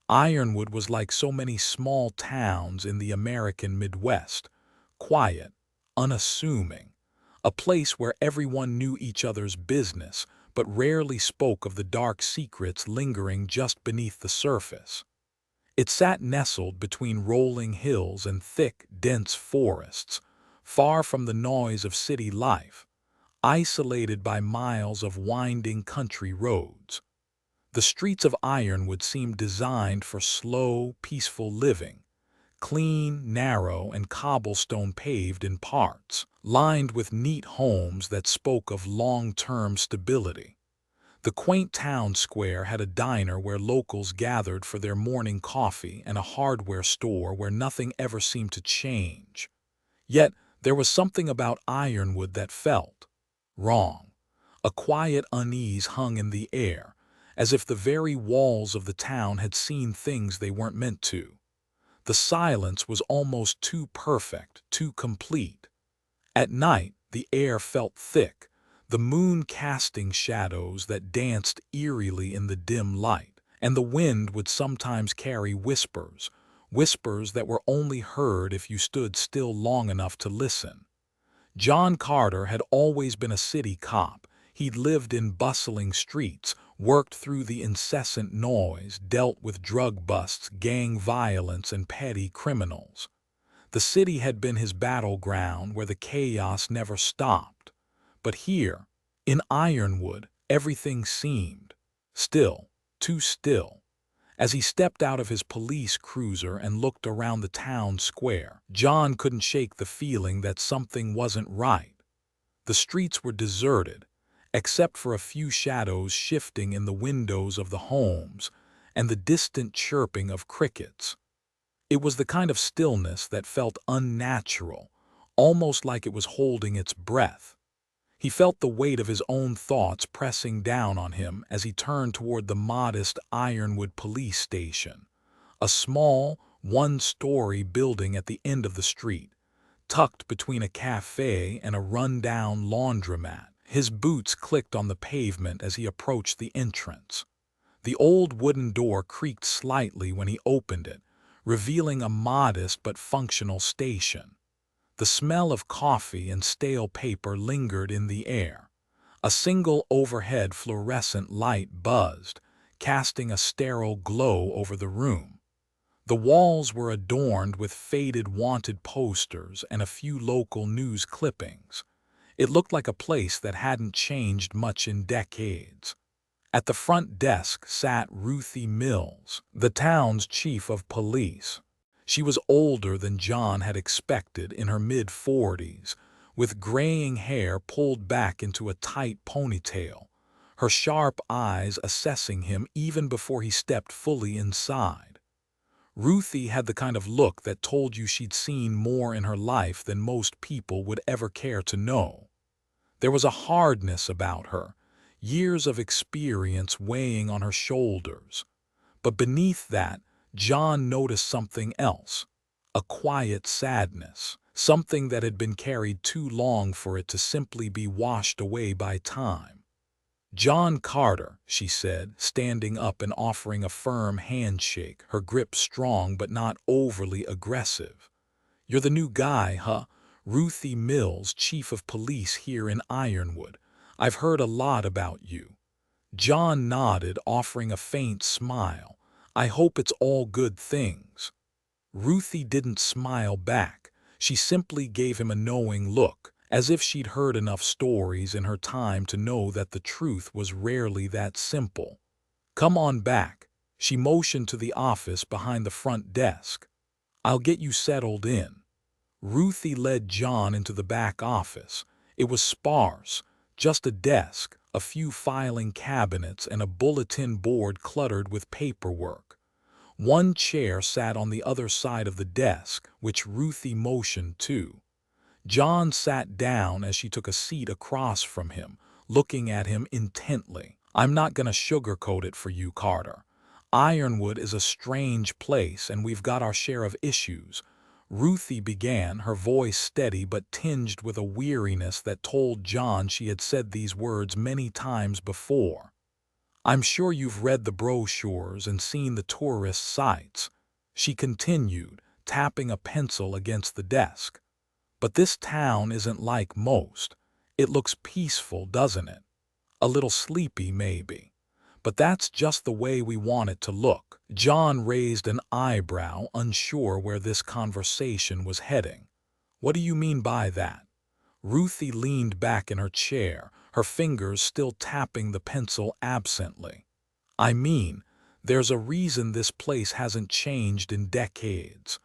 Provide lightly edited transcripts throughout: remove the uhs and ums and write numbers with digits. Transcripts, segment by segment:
Ironwood was like so many small towns in the American Midwest, quiet, unassuming, a place where everyone knew each other's business but rarely spoke of the dark secrets lingering just beneath the surface. It sat nestled between rolling hills and thick, dense forests, far from the noise of city life, isolated by miles of winding country roads. The streets of Ironwood seemed designed for slow, peaceful living, clean, narrow, and cobblestone paved in parts, lined with neat homes that spoke of long-term stability. The quaint town square had a diner where locals gathered for their morning coffee and a hardware store where nothing ever seemed to change. Yet there was something about Ironwood that felt wrong. A quiet unease hung in the air, as if the very walls of the town had seen things they weren't meant to. The silence was almost too perfect, too complete. At night, the air felt thick, the moon casting shadows that danced eerily in the dim light, and the wind would sometimes carry whispers, whispers that were only heard if you stood still long enough to listen. John Carter had always been a city cop. He'd lived in bustling streets, worked through the incessant noise, dealt with drug busts, gang violence, and petty criminals. The city had been his battleground where the chaos never stopped. But here, in Ironwood, everything seemed still, too still. As he stepped out of his police cruiser and looked around the town square, John couldn't shake the feeling that something wasn't right. The streets were deserted, except for a few shadows shifting in the windows of the homes and the distant chirping of crickets. It was the kind of stillness that felt unnatural, almost like it was holding its breath. He felt the weight of his own thoughts pressing down on him as he turned toward the modest Ironwood police station, a small, one-story building at the end of the street, tucked between a cafe and a run-down laundromat. His boots clicked on the pavement as he approached the entrance. The old wooden door creaked slightly when he opened it, revealing a modest but functional station. The smell of coffee and stale paper lingered in the air. A single overhead fluorescent light buzzed, casting a sterile glow over the room. The walls were adorned with faded wanted posters and a few local news clippings. It looked like a place that hadn't changed much in decades. At the front desk sat Ruthie Mills, the town's chief of police. She was older than John had expected, in her mid-40s, with graying hair pulled back into a tight ponytail, her sharp eyes assessing him even before he stepped fully inside. Ruthie had the kind of look that told you she'd seen more in her life than most people would ever care to know. There was a hardness about her, years of experience weighing on her shoulders. But beneath that, John noticed something else, a quiet sadness, something that had been carried too long for it to simply be washed away by time. "John Carter," she said, standing up and offering a firm handshake, her grip strong but not overly aggressive. "You're the new guy, huh? Ruthie Mills, chief of police here in Ironwood. I've heard a lot about you." John nodded, offering a faint smile. "I hope it's all good things." Ruthie didn't smile back. She simply gave him a knowing look, as if she'd heard enough stories in her time to know that the truth was rarely that simple. "Come on back." She motioned to the office behind the front desk. "I'll get you settled in." Ruthie led John into the back office. It was sparse, just a desk, a few filing cabinets, and a bulletin board cluttered with paperwork. One chair sat on the other side of the desk, which Ruthie motioned to. John sat down as she took a seat across from him, looking at him intently. "I'm not gonna sugarcoat it for you, Carter. Ironwood is a strange place, and we've got our share of issues." Ruthie began, her voice steady but tinged with a weariness that told John she had said these words many times before. I'm sure you've read the brochures and seen the tourist sites," she continued, tapping a pencil against the desk. "But this town isn't like most. It looks peaceful, doesn't it? A little sleepy, maybe. But that's just the way we want it to look." John raised an eyebrow, unsure where this conversation was heading. "What do you mean by that?" Ruthie leaned back in her chair, her fingers still tapping the pencil absently. "I mean, there's a reason this place hasn't changed in decades.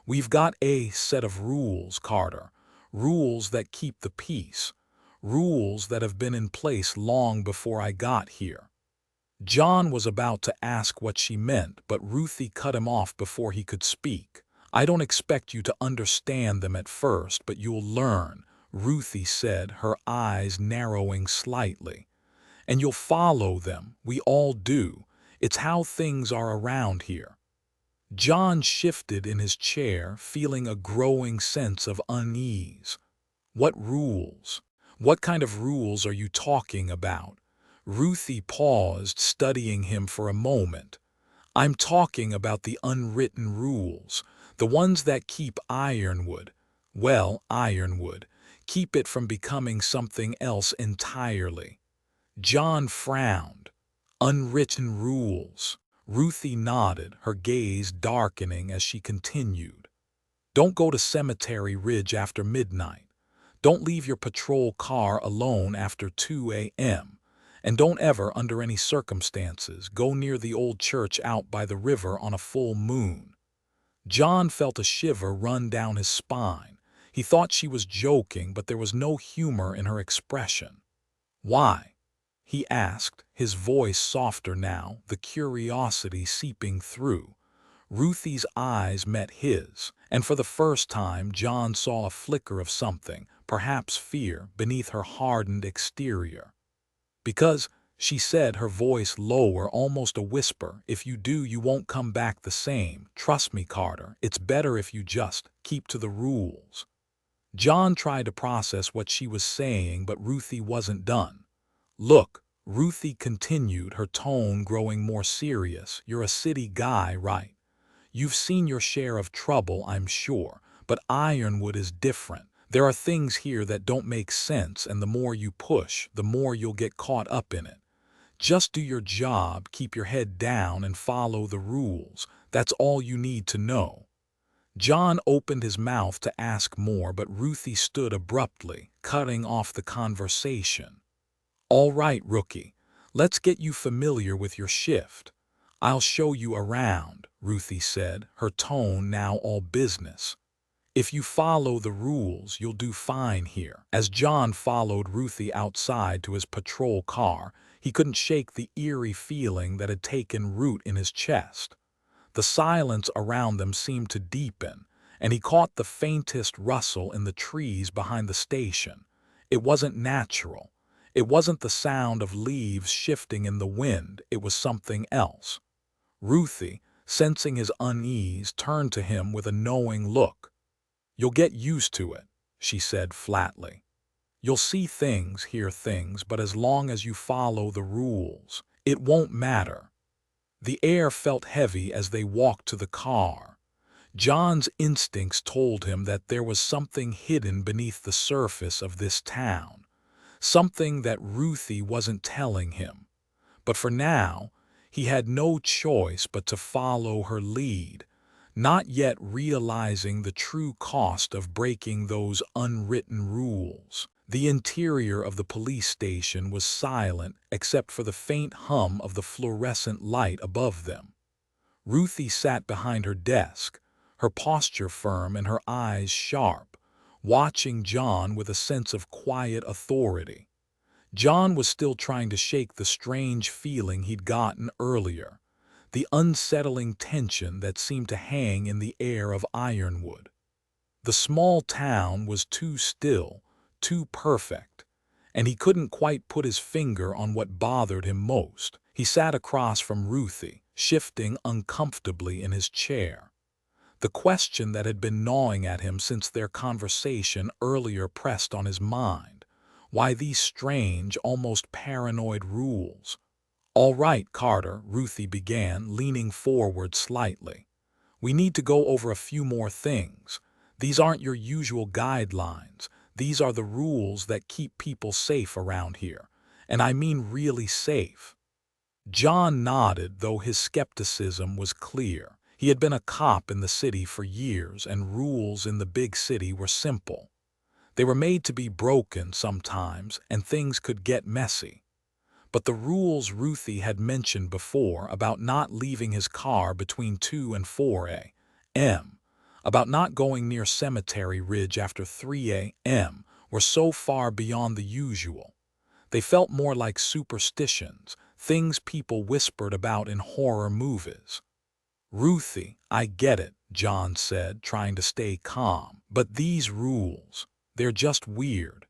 We've got a set of rules, Carter. Rules that keep the peace. Rules that have been in place long before I got here." John was about to ask what she meant, but Ruthie cut him off before he could speak. "I don't expect you to understand them at first, but you'll learn," Ruthie said, her eyes narrowing slightly. "And you'll follow them. We all do. It's how things are around here." John shifted in his chair, feeling a growing sense of unease. "What rules? What kind of rules are you talking about?" Ruthie paused, studying him for a moment. "I'm talking about the unwritten rules, the ones that keep Ironwood, keep it from becoming something else entirely." John frowned. "Unwritten rules." Ruthie nodded, her gaze darkening as she continued. "Don't go to Cemetery Ridge after midnight. Don't leave your patrol car alone after 2 a.m. And don't ever, under any circumstances, go near the old church out by the river on a full moon." John felt a shiver run down his spine. He thought she was joking, but there was no humor in her expression. "Why?" he asked, his voice softer now, the curiosity seeping through. Ruthie's eyes met his, and for the first time John saw a flicker of something, perhaps fear, beneath her hardened exterior. "Because," she said, her voice lower, almost a whisper, "if you do, you won't come back the same. Trust me, Carter, it's better if you just keep to the rules." John tried to process what she was saying, but Ruthie wasn't done. "Look," Ruthie continued, her tone growing more serious, "you're a city guy, right? You've seen your share of trouble, I'm sure, but Ironwood is different. There are things here that don't make sense, and the more you push, the more you'll get caught up in it. Just do your job, keep your head down, and follow the rules. That's all you need to know." John opened his mouth to ask more, but Ruthie stood abruptly, cutting off the conversation. "All right, rookie, let's get you familiar with your shift. I'll show you around," Ruthie said, her tone now all business. "If you follow the rules, you'll do fine here." As John followed Ruthie outside to his patrol car, he couldn't shake the eerie feeling that had taken root in his chest. The silence around them seemed to deepen, and he caught the faintest rustle in the trees behind the station. It wasn't natural. It wasn't the sound of leaves shifting in the wind. It was something else. Ruthie, sensing his unease, turned to him with a knowing look. "You'll get used to it," she said flatly. "You'll see things, hear things, but as long as you follow the rules, it won't matter." The air felt heavy as they walked to the car. John's instincts told him that there was something hidden beneath the surface of this town, something that Ruthie wasn't telling him. But for now, he had no choice but to follow her lead, not yet realizing the true cost of breaking those unwritten rules. The interior of the police station was silent except for the faint hum of the fluorescent light above them. Ruthie sat behind her desk, her posture firm and her eyes sharp, watching John with a sense of quiet authority. John was still trying to shake the strange feeling he'd gotten earlier, the unsettling tension that seemed to hang in the air of Ironwood. The small town was too still, too perfect, and he couldn't quite put his finger on what bothered him most. He sat across from Ruthie, shifting uncomfortably in his chair. The question that had been gnawing at him since their conversation earlier pressed on his mind. Why these strange, almost paranoid rules? All right, Carter, Ruthie began, leaning forward slightly. We need to go over a few more things. These aren't your usual guidelines. These are the rules that keep people safe around here. And I mean really safe. John nodded, though his skepticism was clear. He had been a cop in the city for years, and rules in the big city were simple. They were made to be broken sometimes, and things could get messy. But the rules Ruthie had mentioned before about not leaving his car between 2 and 4 a.m., about not going near Cemetery Ridge after 3 a.m., were so far beyond the usual. They felt more like superstitions, things people whispered about in horror movies. Ruthie, I get it, John said, trying to stay calm. But these rules, they're just weird.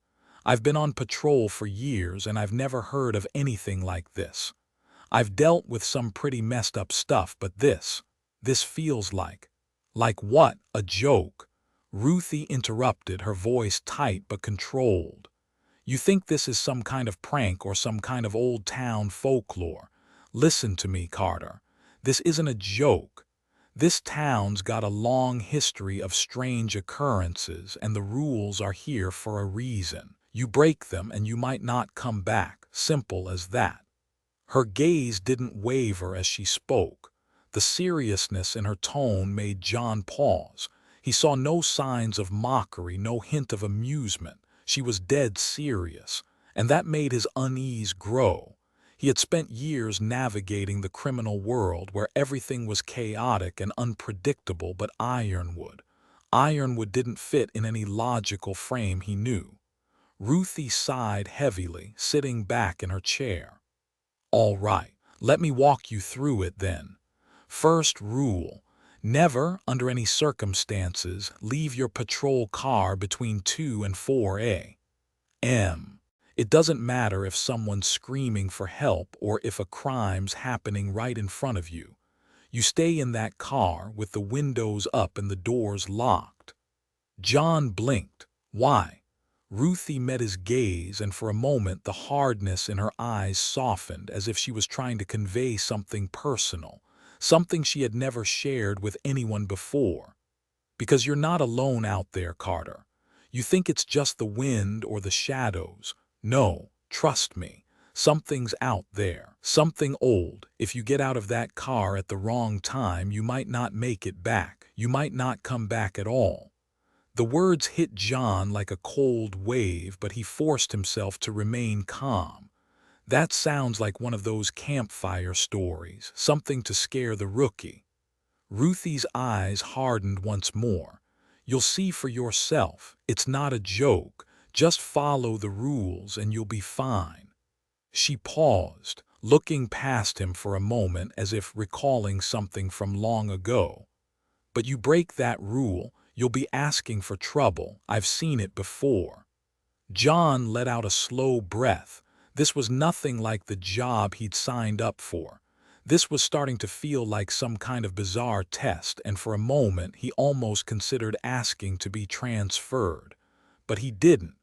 I've been on patrol for years and I've never heard of anything like this. I've dealt with some pretty messed up stuff, but this feels like what? A joke? Ruthie interrupted, her voice tight but controlled. You think this is some kind of prank or some kind of old town folklore? Listen to me, Carter. This isn't a joke. This town's got a long history of strange occurrences, and the rules are here for a reason. You break them and you might not come back. Simple as that. Her gaze didn't waver as she spoke. The seriousness in her tone made John pause. He saw no signs of mockery, no hint of amusement. She was dead serious, and that made his unease grow. He had spent years navigating the criminal world where everything was chaotic and unpredictable, but Ironwood didn't fit in any logical frame he knew. Ruthie sighed heavily, sitting back in her chair. All right, let me walk you through it then. First rule: never, under any circumstances, leave your patrol car between 2 and 4 a.m. It doesn't matter if someone's screaming for help or if a crime's happening right in front of you. You stay in that car with the windows up and the doors locked. John blinked. Why? Ruthie met his gaze, and for a moment the hardness in her eyes softened, as if she was trying to convey something personal, something she had never shared with anyone before. Because you're not alone out there, Carter. You think it's just the wind or the shadows. No, trust me. Something's out there, something old. If you get out of that car at the wrong time, you might not make it back. You might not come back at all. The words hit John like a cold wave, but he forced himself to remain calm. That sounds like one of those campfire stories, something to scare the rookie. Ruthie's eyes hardened once more. You'll see for yourself. It's not a joke. Just follow the rules and you'll be fine. She paused, looking past him for a moment as if recalling something from long ago. But you break that rule, you'll be asking for trouble. I've seen it before. John let out a slow breath. This was nothing like the job he'd signed up for. This was starting to feel like some kind of bizarre test, and for a moment he almost considered asking to be transferred. But he didn't.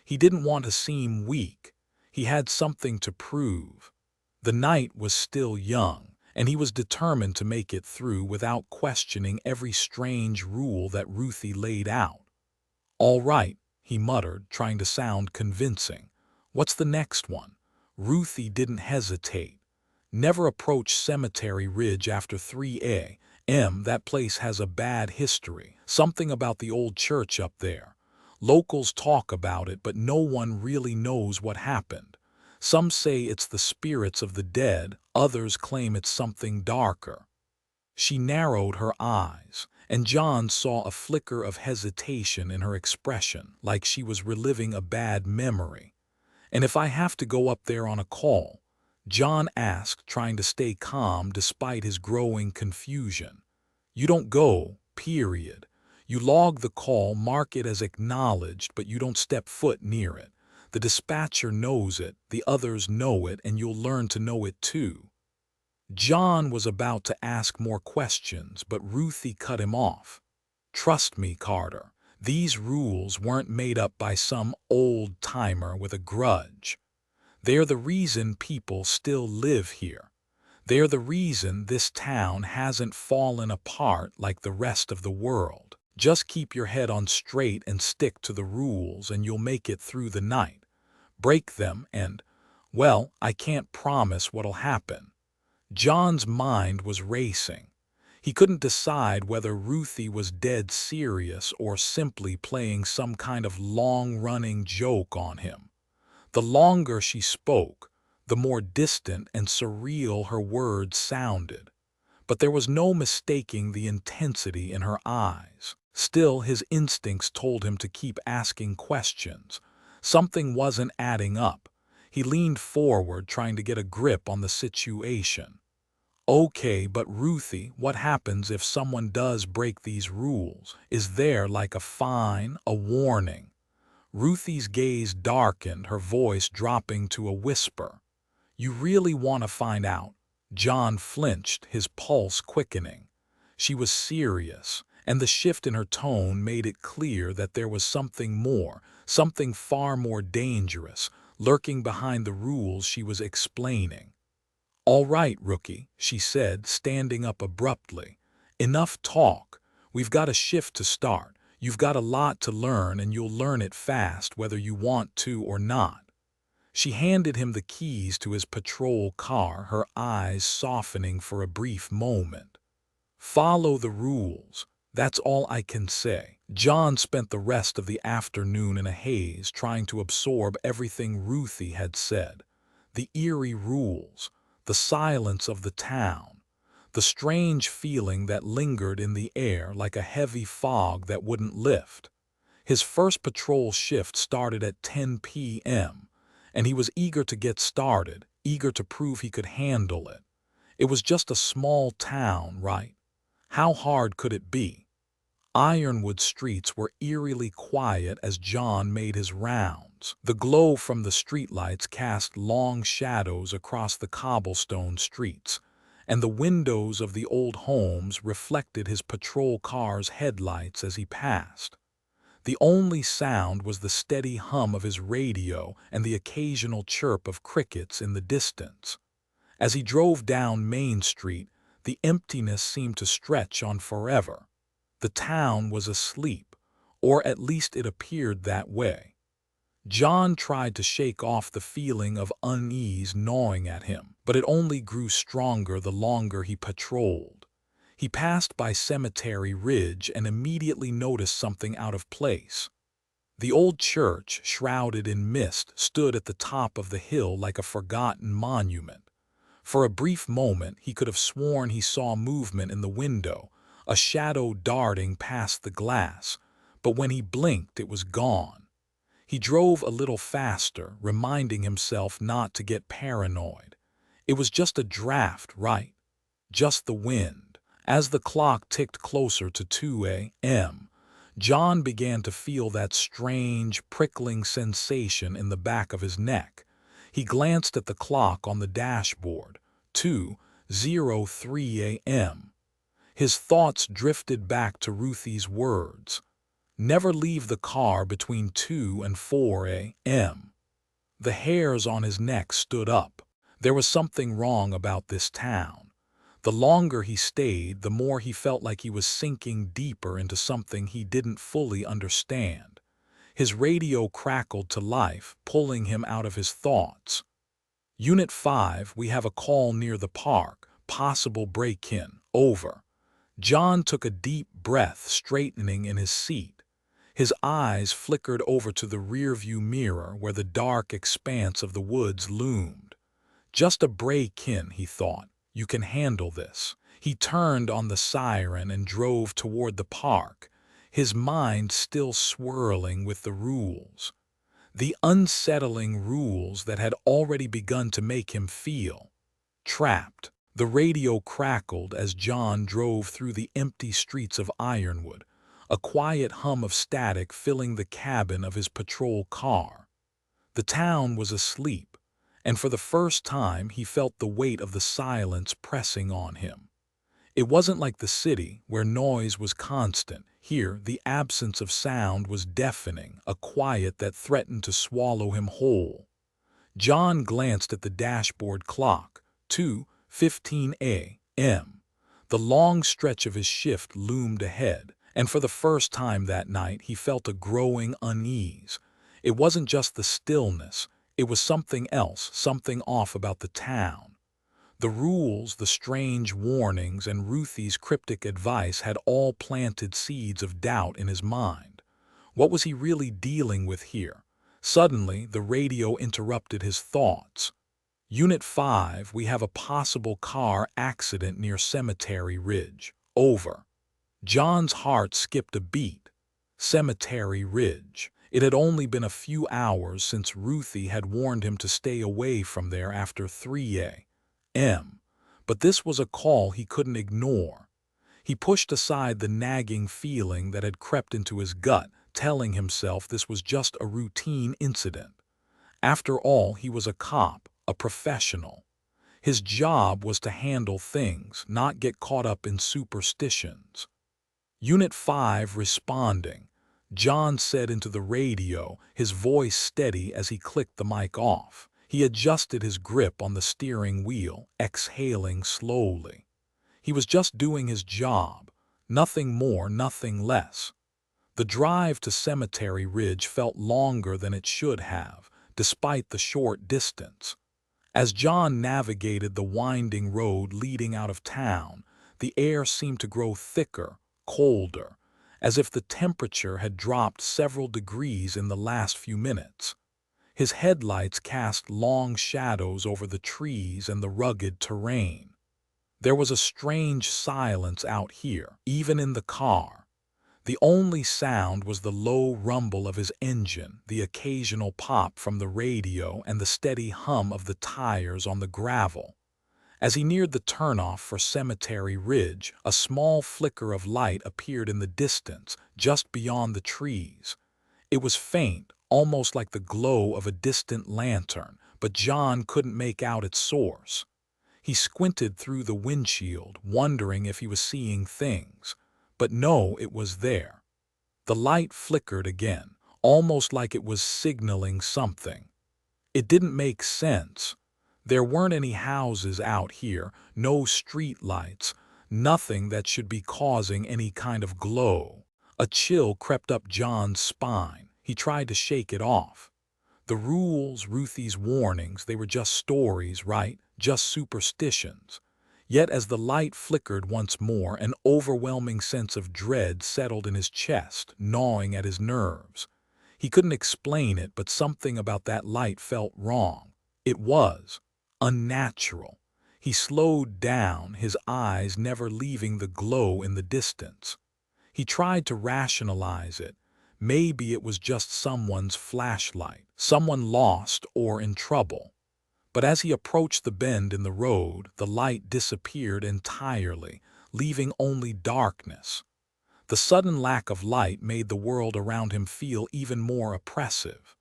He didn't want to seem weak. He had something to prove. The night was still young, and he was determined to make it through without questioning every strange rule that Ruthie laid out. All right, he muttered, trying to sound convincing. What's the next one? Ruthie didn't hesitate. Never approach Cemetery Ridge after 3 a.m. That place has a bad history. Something about the old church up there. Locals talk about it, but no one really knows what happened. Some say it's the spirits of the dead, others claim it's something darker. She narrowed her eyes, and John saw a flicker of hesitation in her expression, like she was reliving a bad memory. And if I have to go up there on a call? John asked, trying to stay calm despite his growing confusion. You don't go, period. You log the call, mark it as acknowledged, but you don't step foot near it. The dispatcher knows it, the others know it, and you'll learn to know it too. John was about to ask more questions, but Ruthie cut him off. Trust me, Carter. These rules weren't made up by some old-timer with a grudge. They're the reason people still live here. They're the reason this town hasn't fallen apart like the rest of the world. Just keep your head on straight and stick to the rules and you'll make it through the night. Break them and, well, I can't promise what'll happen. John's mind was racing. He couldn't decide whether Ruthie was dead serious or simply playing some kind of long-running joke on him. The longer she spoke, the more distant and surreal her words sounded. But there was no mistaking the intensity in her eyes. Still, his instincts told him to keep asking questions. Something wasn't adding up. He leaned forward, trying to get a grip on the situation. Okay, but Ruthie, what happens if someone does break these rules? Is there like a fine, a warning? Ruthie's gaze darkened, her voice dropping to a whisper. You really want to find out? John flinched, his pulse quickening. She was serious, and the shift in her tone made it clear that there was something more, something far more dangerous, lurking behind the rules she was explaining. All right, rookie, she said, standing up abruptly. Enough talk. We've got a shift to start. You've got a lot to learn, and you'll learn it fast whether you want to or not. She handed him the keys to his patrol car, her eyes softening for a brief moment. Follow the rules. That's all I can say. John spent the rest of the afternoon in a haze, trying to absorb everything Ruthie had said. The eerie rules, the silence of the town, the strange feeling that lingered in the air like a heavy fog that wouldn't lift. His first patrol shift started at 10 p.m., and he was eager to get started, eager to prove he could handle it. It was just a small town, right? How hard could it be? Ironwood streets were eerily quiet as John made his rounds. The glow from the streetlights cast long shadows across the cobblestone streets, and the windows of the old homes reflected his patrol car's headlights as he passed. The only sound was the steady hum of his radio and the occasional chirp of crickets in the distance. As he drove down Main Street, the emptiness seemed to stretch on forever. The town was asleep, or at least it appeared that way. John tried to shake off the feeling of unease gnawing at him, but it only grew stronger the longer he patrolled. He passed by Cemetery Ridge and immediately noticed something out of place. The old church, shrouded in mist, stood at the top of the hill like a forgotten monument. For a brief moment, he could have sworn he saw movement in the window, a shadow darting past the glass, but when he blinked, it was gone. He drove a little faster, reminding himself not to get paranoid. It was just a draft, right? Just the wind. As the clock ticked closer to 2 a.m., John began to feel that strange, prickling sensation in the back of his neck. He glanced at the clock on the dashboard. 2:03 a.m. His thoughts drifted back to Ruthie's words. Never leave the car between 2 and 4 a.m. The hairs on his neck stood up. There was something wrong about this town. The longer he stayed, the more he felt like he was sinking deeper into something he didn't fully understand. His radio crackled to life, pulling him out of his thoughts. Unit 5, we have a call near the park. Possible break-in. Over. John took a deep breath, straightening in his seat. His eyes flickered over to the rearview mirror where the dark expanse of the woods loomed. Just a break-in, he thought. You can handle this. He turned on the siren and drove toward the park, his mind still swirling with the rules. The unsettling rules that had already begun to make him feel trapped. The radio crackled as John drove through the empty streets of Ironwood, a quiet hum of static filling the cabin of his patrol car. The town was asleep, and for the first time he felt the weight of the silence pressing on him. It wasn't like the city, where noise was constant. Here, the absence of sound was deafening, a quiet that threatened to swallow him whole. John glanced at the dashboard clock. 2:15 a.m. The long stretch of his shift loomed ahead, and for the first time that night he felt a growing unease. It wasn't just the stillness, it was something else, something off about the town. The rules, the strange warnings, and Ruthie's cryptic advice had all planted seeds of doubt in his mind. What was he really dealing with here? Suddenly, the radio interrupted his thoughts. Unit 5, we have a possible car accident near Cemetery Ridge. Over. John's heart skipped a beat. Cemetery Ridge. It had only been a few hours since Ruthie had warned him to stay away from there after 3 a.m. But this was a call he couldn't ignore. He pushed aside the nagging feeling that had crept into his gut, telling himself this was just a routine incident. After all, he was a cop, a professional. His job was to handle things, not get caught up in superstitions. Unit 5 responding. John said into the radio, his voice steady as he clicked the mic off. He adjusted his grip on the steering wheel, exhaling slowly. He was just doing his job, nothing more, nothing less. The drive to Cemetery Ridge felt longer than it should have, despite the short distance. As John navigated the winding road leading out of town, the air seemed to grow thicker, colder, as if the temperature had dropped several degrees in the last few minutes. His headlights cast long shadows over the trees and the rugged terrain. There was a strange silence out here, even in the car. The only sound was the low rumble of his engine, the occasional pop from the radio, and the steady hum of the tires on the gravel. As he neared the turnoff for Cemetery Ridge, a small flicker of light appeared in the distance, just beyond the trees. It was faint, almost like the glow of a distant lantern, but John couldn't make out its source. He squinted through the windshield, wondering if he was seeing things. But no, it was there. The light flickered again, almost like it was signaling something. It didn't make sense. There weren't any houses out here, no street lights, nothing that should be causing any kind of glow. A chill crept up John's spine. He tried to shake it off. The rules, Ruthie's warnings, they were just stories, right? Just superstitions. Yet as the light flickered once more, an overwhelming sense of dread settled in his chest, gnawing at his nerves. He couldn't explain it, but something about that light felt wrong. It was unnatural. He slowed down, his eyes never leaving the glow in the distance. He tried to rationalize it. Maybe it was just someone's flashlight, someone lost or in trouble. But as he approached the bend in the road, the light disappeared entirely, leaving only darkness. The sudden lack of light made the world around him feel even more oppressive.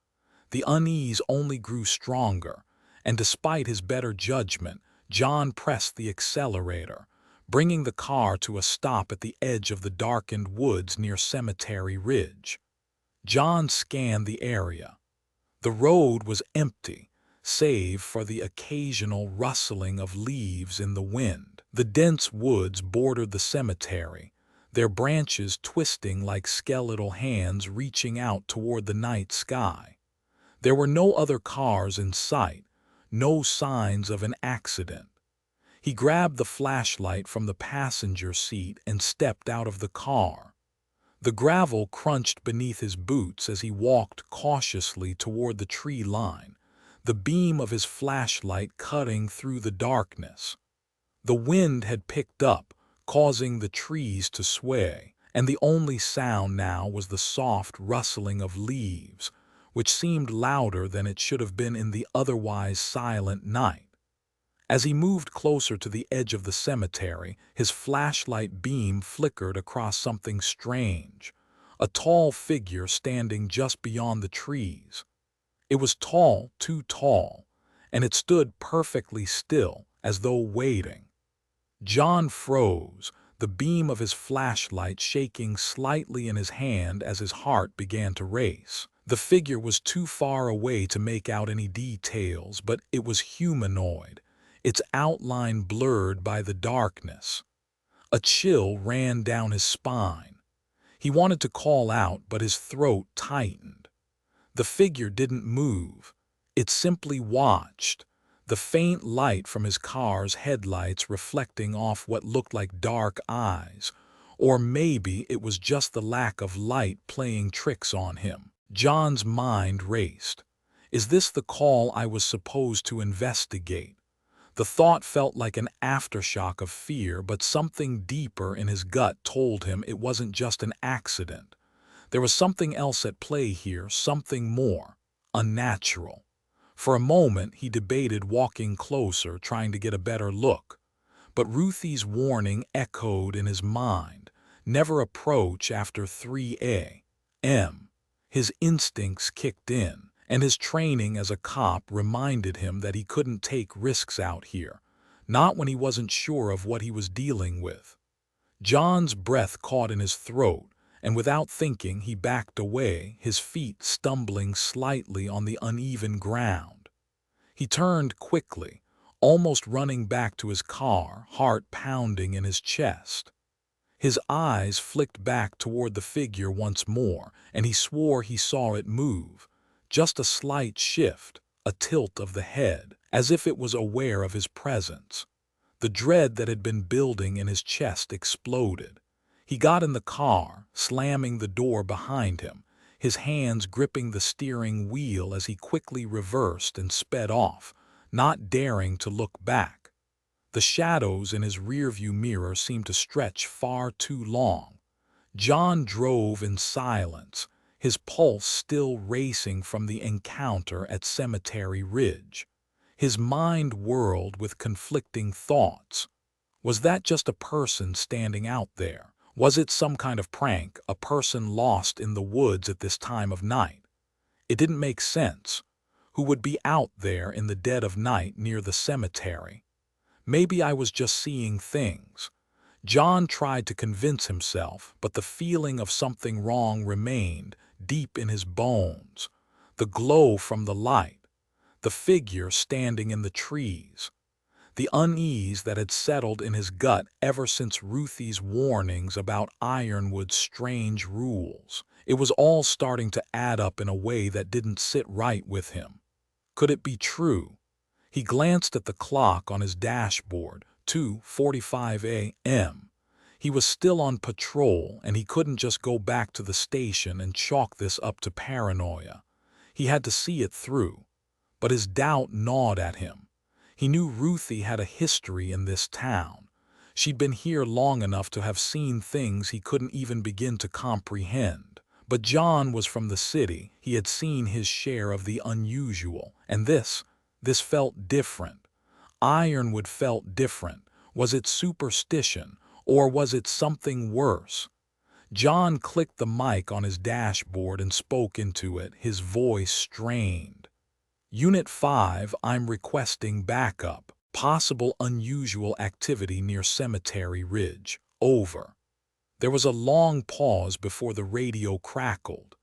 The unease only grew stronger, and despite his better judgment, John pressed the accelerator, bringing the car to a stop at the edge of the darkened woods near Cemetery Ridge. John scanned the area. The road was empty, save for the occasional rustling of leaves in the wind. The dense woods bordered the cemetery, their branches twisting like skeletal hands reaching out toward the night sky. There were no other cars in sight, no signs of an accident. He grabbed the flashlight from the passenger seat and stepped out of the car. The gravel crunched beneath his boots as he walked cautiously toward the tree line, the beam of his flashlight cutting through the darkness. The wind had picked up, causing the trees to sway, and the only sound now was the soft rustling of leaves, which seemed louder than it should have been in the otherwise silent night. As he moved closer to the edge of the cemetery, his flashlight beam flickered across something strange, a tall figure standing just beyond the trees. It was tall, too tall, and it stood perfectly still, as though waiting. John froze, the beam of his flashlight shaking slightly in his hand as his heart began to race. The figure was too far away to make out any details, but it was humanoid, its outline blurred by the darkness. A chill ran down his spine. He wanted to call out, but his throat tightened. The figure didn't move. It simply watched, the faint light from his car's headlights reflecting off what looked like dark eyes. Or maybe it was just the lack of light playing tricks on him. John's mind raced. Is this the call I was supposed to investigate? The thought felt like an aftershock of fear, but something deeper in his gut told him it wasn't just an accident. There was something else at play here, something more unnatural. For a moment, he debated walking closer, trying to get a better look. But Ruthie's warning echoed in his mind. Never approach after 3 a.m. His instincts kicked in, and his training as a cop reminded him that he couldn't take risks out here, not when he wasn't sure of what he was dealing with. John's breath caught in his throat, and without thinking he backed away, his feet stumbling slightly on the uneven ground. He turned quickly, almost running back to his car, heart pounding in his chest. His eyes flicked back toward the figure once more, and he swore he saw it move. Just a slight shift, a tilt of the head, as if it was aware of his presence. The dread that had been building in his chest exploded. He got in the car, slamming the door behind him, his hands gripping the steering wheel as he quickly reversed and sped off, not daring to look back. The shadows in his rearview mirror seemed to stretch far too long. John drove in silence, his pulse still racing from the encounter at Cemetery Ridge. His mind whirled with conflicting thoughts. Was that just a person standing out there? Was it some kind of prank, a person lost in the woods at this time of night? It didn't make sense. Who would be out there in the dead of night near the cemetery? Maybe I was just seeing things. John tried to convince himself, but the feeling of something wrong remained deep in his bones. The glow from the light, the figure standing in the trees, the unease that had settled in his gut ever since Ruthie's warnings about Ironwood's strange rules. It was all starting to add up in a way that didn't sit right with him. Could it be true? He glanced at the clock on his dashboard, 2:45 a.m. He was still on patrol, and he couldn't just go back to the station and chalk this up to paranoia. He had to see it through. But his doubt gnawed at him. He knew Ruthie had a history in this town. She'd been here long enough to have seen things he couldn't even begin to comprehend. But John was from the city. He had seen his share of the unusual, and this felt different. Ironwood felt different. Was it superstition, or was it something worse? John clicked the mic on his dashboard and spoke into it, his voice strained. Unit 5, I'm requesting backup. Possible unusual activity near Cemetery Ridge. Over. There was a long pause before the radio crackled.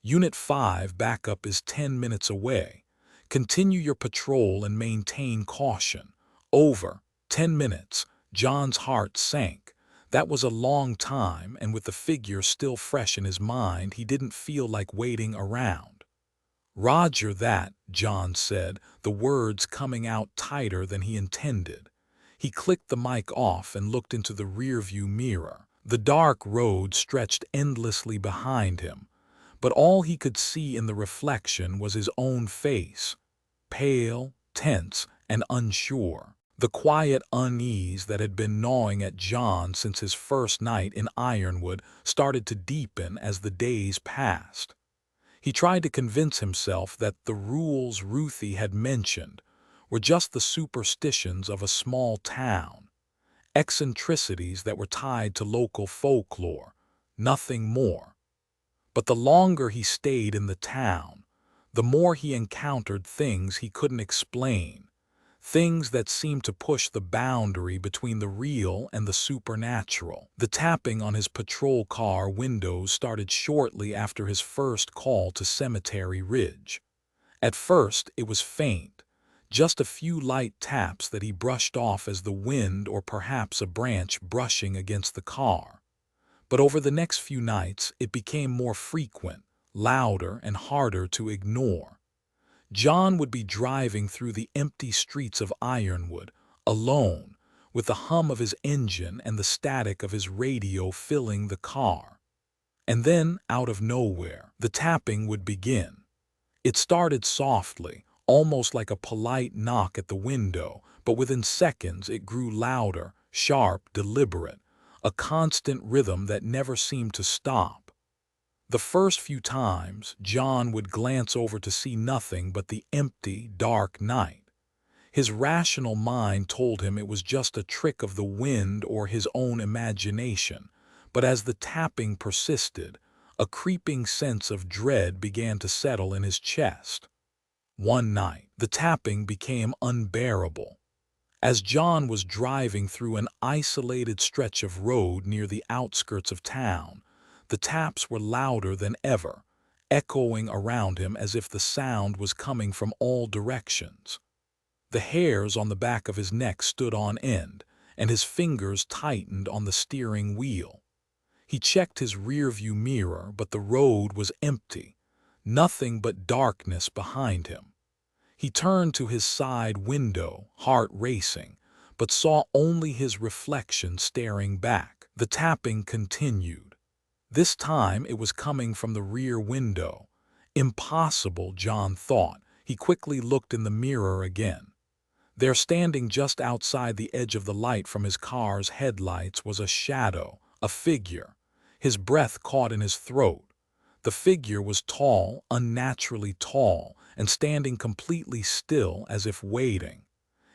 Unit 5, backup is 10 minutes away. Continue your patrol and maintain caution. Over. 10 minutes. John's heart sank. That was a long time, and with the figure still fresh in his mind, he didn't feel like waiting around. Roger that, John said, the words coming out tighter than he intended. He clicked the mic off and looked into the rearview mirror. The dark road stretched endlessly behind him, but all he could see in the reflection was his own face, pale, tense, and unsure. The quiet unease that had been gnawing at John since his first night in Ironwood started to deepen as the days passed. He tried to convince himself that the rules Ruthie had mentioned were just the superstitions of a small town, eccentricities that were tied to local folklore, nothing more. But the longer he stayed in the town, the more he encountered things he couldn't explain, things that seemed to push the boundary between the real and the supernatural. The tapping on his patrol car windows started shortly after his first call to Cemetery Ridge. At first, it was faint, just a few light taps that he brushed off as the wind or perhaps a branch brushing against the car. But over the next few nights, it became more frequent, louder, and harder to ignore. John would be driving through the empty streets of Ironwood, alone, with the hum of his engine and the static of his radio filling the car. And then, out of nowhere, the tapping would begin. It started softly, almost like a polite knock at the window, but within seconds it grew louder, sharp, deliberate, a constant rhythm that never seemed to stop. The first few times, John would glance over to see nothing but the empty, dark night. His rational mind told him it was just a trick of the wind or his own imagination, but as the tapping persisted, a creeping sense of dread began to settle in his chest. One night, the tapping became unbearable. As John was driving through an isolated stretch of road near the outskirts of town, the taps were louder than ever, echoing around him as if the sound was coming from all directions. The hairs on the back of his neck stood on end, and his fingers tightened on the steering wheel. He checked his rearview mirror, but the road was empty, nothing but darkness behind him. He turned to his side window, heart racing, but saw only his reflection staring back. The tapping continued. This time it was coming from the rear window. Impossible, John thought. He quickly looked in the mirror again. There, standing just outside the edge of the light from his car's headlights, was a shadow, a figure. His breath caught in his throat. The figure was tall, unnaturally tall, and standing completely still as if waiting.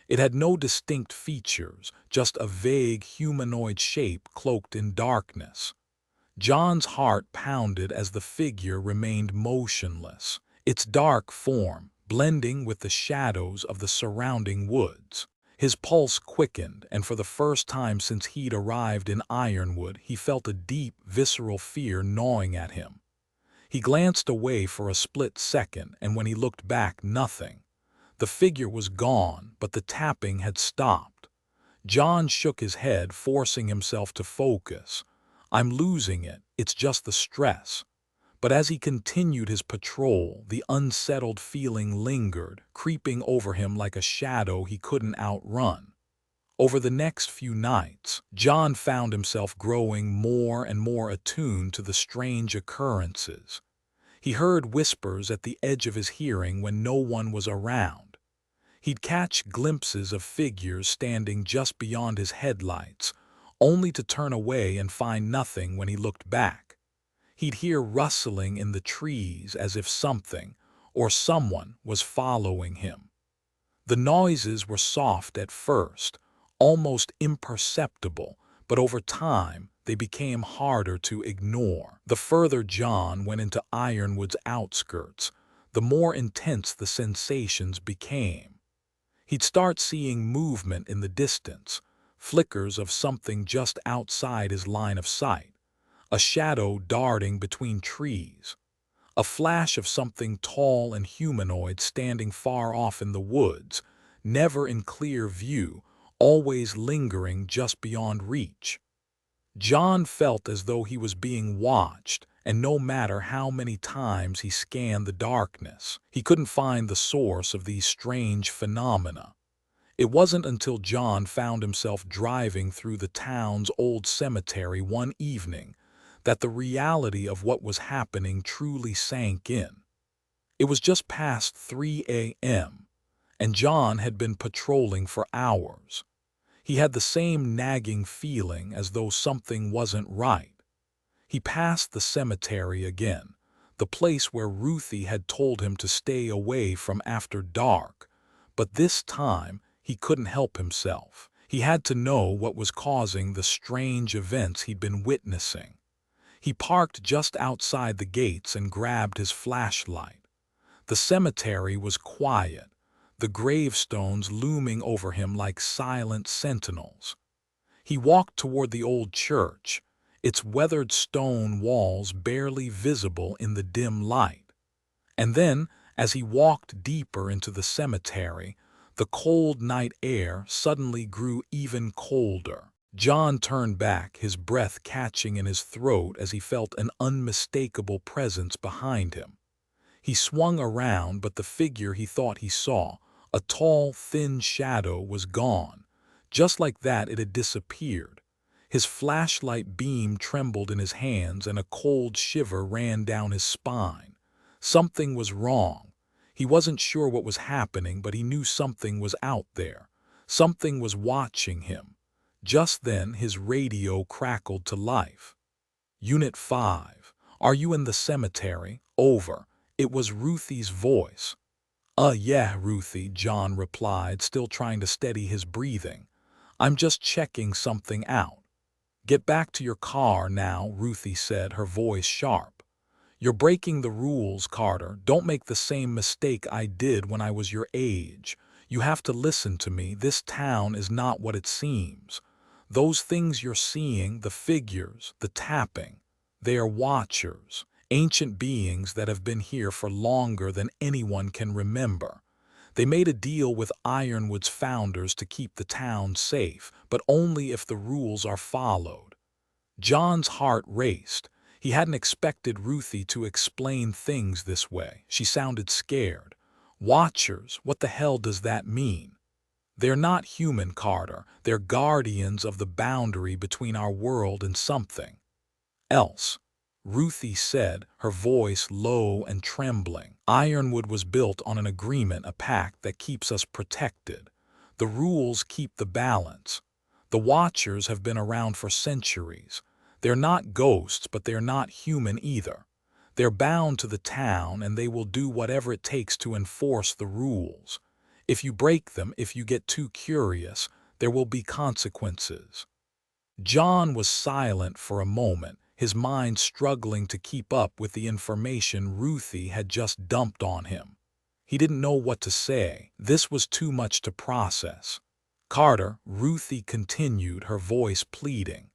It had no distinct features, just a vague humanoid shape cloaked in darkness. John's heart pounded as the figure remained motionless, its dark form blending with the shadows of the surrounding woods. His pulse quickened, and for the first time since he'd arrived in Ironwood, he felt a deep, visceral fear gnawing at him. He glanced away for a split second, and when he looked back, nothing. The figure was gone, but the tapping had stopped. John shook his head, forcing himself to focus. "I'm losing it, it's just the stress." But as he continued his patrol, the unsettled feeling lingered, creeping over him like a shadow he couldn't outrun. Over the next few nights, John found himself growing more and more attuned to the strange occurrences. He heard whispers at the edge of his hearing when no one was around. He'd catch glimpses of figures standing just beyond his headlights, only to turn away and find nothing when he looked back. He'd hear rustling in the trees as if something or someone was following him. The noises were soft at first, almost imperceptible, but over time they became harder to ignore. The further John went into Ironwood's outskirts, the more intense the sensations became. He'd start seeing movement in the distance, flickers of something just outside his line of sight, a shadow darting between trees, a flash of something tall and humanoid standing far off in the woods, never in clear view, always lingering just beyond reach. John felt as though he was being watched, and no matter how many times he scanned the darkness, he couldn't find the source of these strange phenomena. It wasn't until John found himself driving through the town's old cemetery one evening that the reality of what was happening truly sank in. It was just past 3 a.m., and John had been patrolling for hours. He had the same nagging feeling as though something wasn't right. He passed the cemetery again, the place where Ruthie had told him to stay away from after dark, but this time he couldn't help himself. He had to know what was causing the strange events he'd been witnessing. He parked just outside the gates and grabbed his flashlight. The cemetery was quiet. the gravestones looming over him like silent sentinels. He walked toward the old church, its weathered stone walls barely visible in the dim light. And then, as he walked deeper into the cemetery, the cold night air suddenly grew even colder. John turned back, his breath catching in his throat as he felt an unmistakable presence behind him. He swung around, but the figure he thought he saw, a tall, thin shadow, was gone. Just like that, it had disappeared. His flashlight beam trembled in his hands, and a cold shiver ran down his spine. Something was wrong. He wasn't sure what was happening, but he knew something was out there. Something was watching him. Just then, his radio crackled to life. "Unit 5, are you in the cemetery? Over." It was Ruthie's voice. Yeah, Ruthie," John replied, still trying to steady his breathing. "I'm just checking something out." "Get back to your car now," Ruthie said, her voice sharp. "You're breaking the rules, Carter. Don't make the same mistake I did when I was your age. You have to listen to me. This town is not what it seems. Those things you're seeing, the figures, the tapping, they are watchers. Ancient beings that have been here for longer than anyone can remember. They made a deal with Ironwood's founders to keep the town safe, but only if the rules are followed." John's heart raced. He hadn't expected Ruthie to explain things this way. She sounded scared. "Watchers? What the hell does that mean?" "They're not human, Carter. They're guardians of the boundary between our world and something else," Ruthie said, her voice low and trembling. "Ironwood was built on an agreement, a pact that keeps us protected. The rules keep the balance. The Watchers have been around for centuries. They're not ghosts, but they're not human either. They're bound to the town, and they will do whatever it takes to enforce the rules. If you break them, if you get too curious, there will be consequences." John was silent for a moment, his mind struggling to keep up with the information Ruthie had just dumped on him. He didn't know what to say. This was too much to process. "Carter," Ruthie continued, her voice pleading,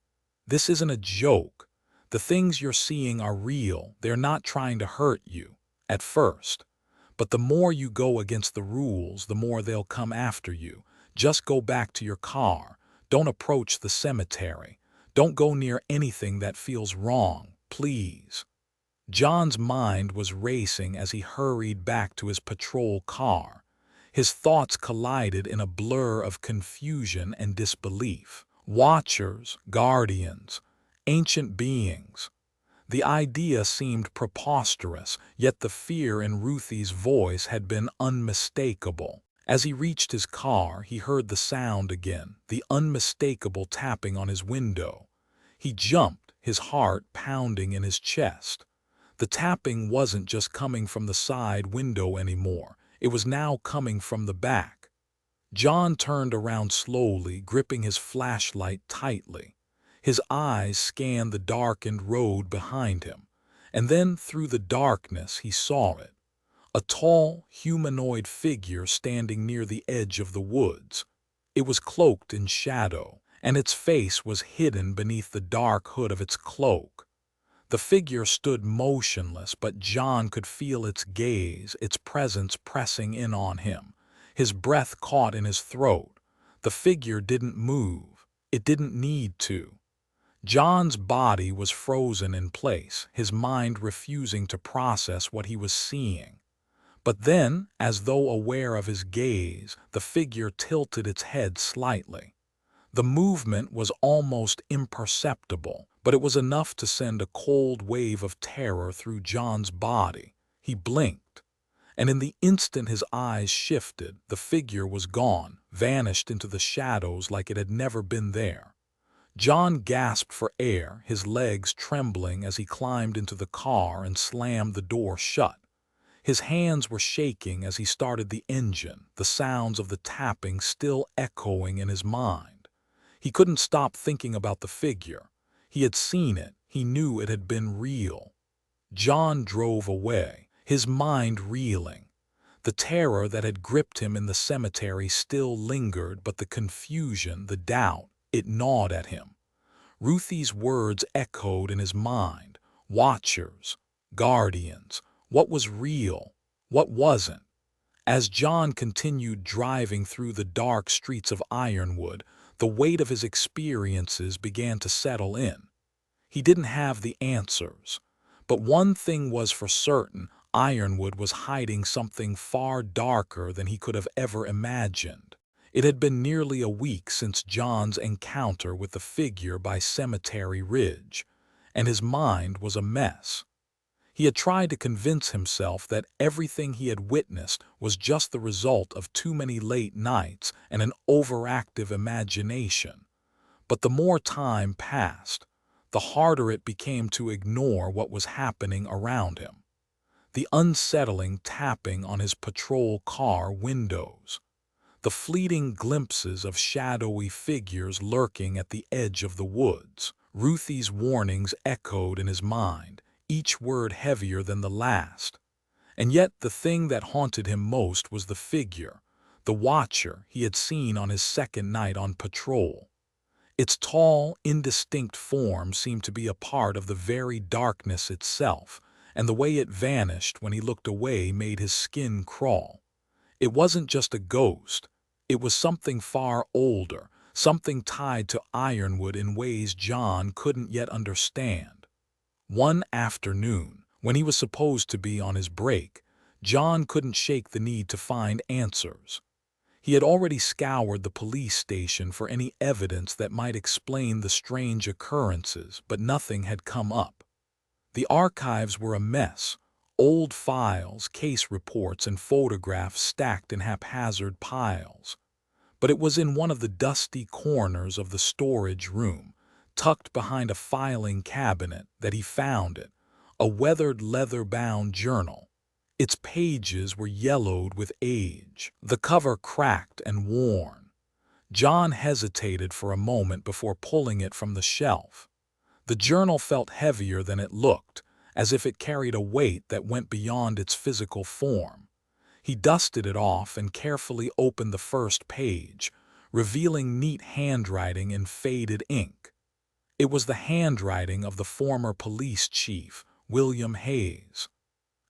"this isn't a joke. The things you're seeing are real. They're not trying to hurt you, at first. But the more you go against the rules, the more they'll come after you. Just go back to your car. Don't approach the cemetery. Don't go near anything that feels wrong, please." John's mind was racing as he hurried back to his patrol car. His thoughts collided in a blur of confusion and disbelief. Watchers, guardians, ancient beings. The idea seemed preposterous, yet the fear in Ruthie's voice had been unmistakable. As he reached his car, he heard the sound again, the unmistakable tapping on his window. He jumped, his heart pounding in his chest. The tapping wasn't just coming from the side window anymore. It was now coming from the back. John turned around slowly, gripping his flashlight tightly. His eyes scanned the darkened road behind him, and then through the darkness he saw it. A tall, humanoid figure standing near the edge of the woods. It was cloaked in shadow, and its face was hidden beneath the dark hood of its cloak. The figure stood motionless, but John could feel its gaze, its presence pressing in on him. His breath caught in his throat. The figure didn't move. It didn't need to. John's body was frozen in place, his mind refusing to process what he was seeing. But then, as though aware of his gaze, the figure tilted its head slightly. The movement was almost imperceptible, but it was enough to send a cold wave of terror through John's body. He blinked, and in the instant his eyes shifted, the figure was gone, vanished into the shadows like it had never been there. John gasped for air, his legs trembling as he climbed into the car and slammed the door shut. His hands were shaking as he started the engine, the sounds of the tapping still echoing in his mind. He couldn't stop thinking about the figure. He had seen it. He knew it had been real. John drove away, his mind reeling. The terror that had gripped him in the cemetery still lingered, but the confusion, the doubt, it gnawed at him. Ruthie's words echoed in his mind. Watchers, guardians, what was real, what wasn't? As John continued driving through the dark streets of Ironwood, the weight of his experiences began to settle in. He didn't have the answers, but one thing was for certain: Ironwood was hiding something far darker than he could have ever imagined. It had been nearly a week since John's encounter with the figure by Cemetery Ridge, and his mind was a mess. He had tried to convince himself that everything he had witnessed was just the result of too many late nights and an overactive imagination. But the more time passed, the harder it became to ignore what was happening around him. The unsettling tapping on his patrol car windows, the fleeting glimpses of shadowy figures lurking at the edge of the woods. Ruthie's warnings echoed in his mind, each word heavier than the last. And yet the thing that haunted him most was the figure, the watcher he had seen on his second night on patrol. Its tall, indistinct form seemed to be a part of the very darkness itself, and the way it vanished when he looked away made his skin crawl. It wasn't just a ghost. It was something far older, something tied to Ironwood in ways John couldn't yet understand. One afternoon, when he was supposed to be on his break, John couldn't shake the need to find answers. He had already scoured the police station for any evidence that might explain the strange occurrences, but nothing had come up. The archives were a mess: old files, case reports, and photographs stacked in haphazard piles. But it was in one of the dusty corners of the storage room, tucked behind a filing cabinet, that he found it, a weathered leather-bound journal. Its pages were yellowed with age, the cover cracked and worn. John hesitated for a moment before pulling it from the shelf. The journal felt heavier than it looked, as if it carried a weight that went beyond its physical form. He dusted it off and carefully opened the first page, revealing neat handwriting in faded ink. It was the handwriting of the former police chief, William Hayes.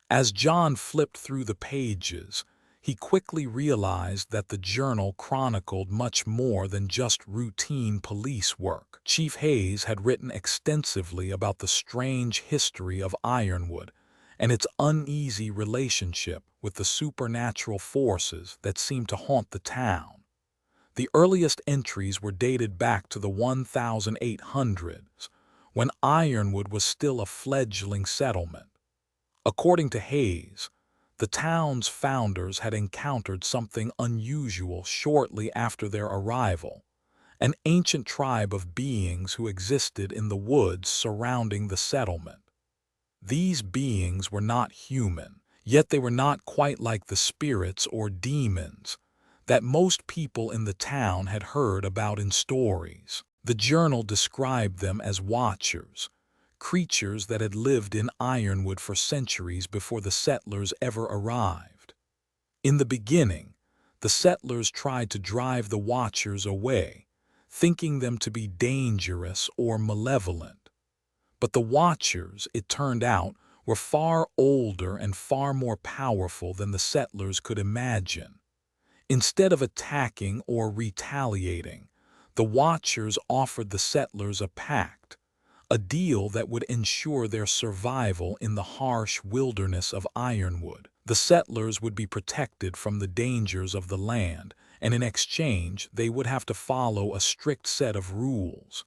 As John flipped through the pages, he quickly realized that the journal chronicled much more than just routine police work. Chief Hayes had written extensively about the strange history of Ironwood and its uneasy relationship with the supernatural forces that seemed to haunt the town. The earliest entries were dated back to the 1800s, when Ironwood was still a fledgling settlement. According to Hayes, the town's founders had encountered something unusual shortly after their arrival: an ancient tribe of beings who existed in the woods surrounding the settlement. These beings were not human, yet they were not quite like the spirits or demons that most people in the town had heard about in stories. The journal described them as watchers, creatures that had lived in Ironwood for centuries before the settlers ever arrived. In the beginning, the settlers tried to drive the watchers away, thinking them to be dangerous or malevolent. But the watchers, it turned out, were far older and far more powerful than the settlers could imagine. Instead of attacking or retaliating, the watchers offered the settlers a pact, a deal that would ensure their survival in the harsh wilderness of Ironwood. The settlers would be protected from the dangers of the land, and in exchange they would have to follow a strict set of rules.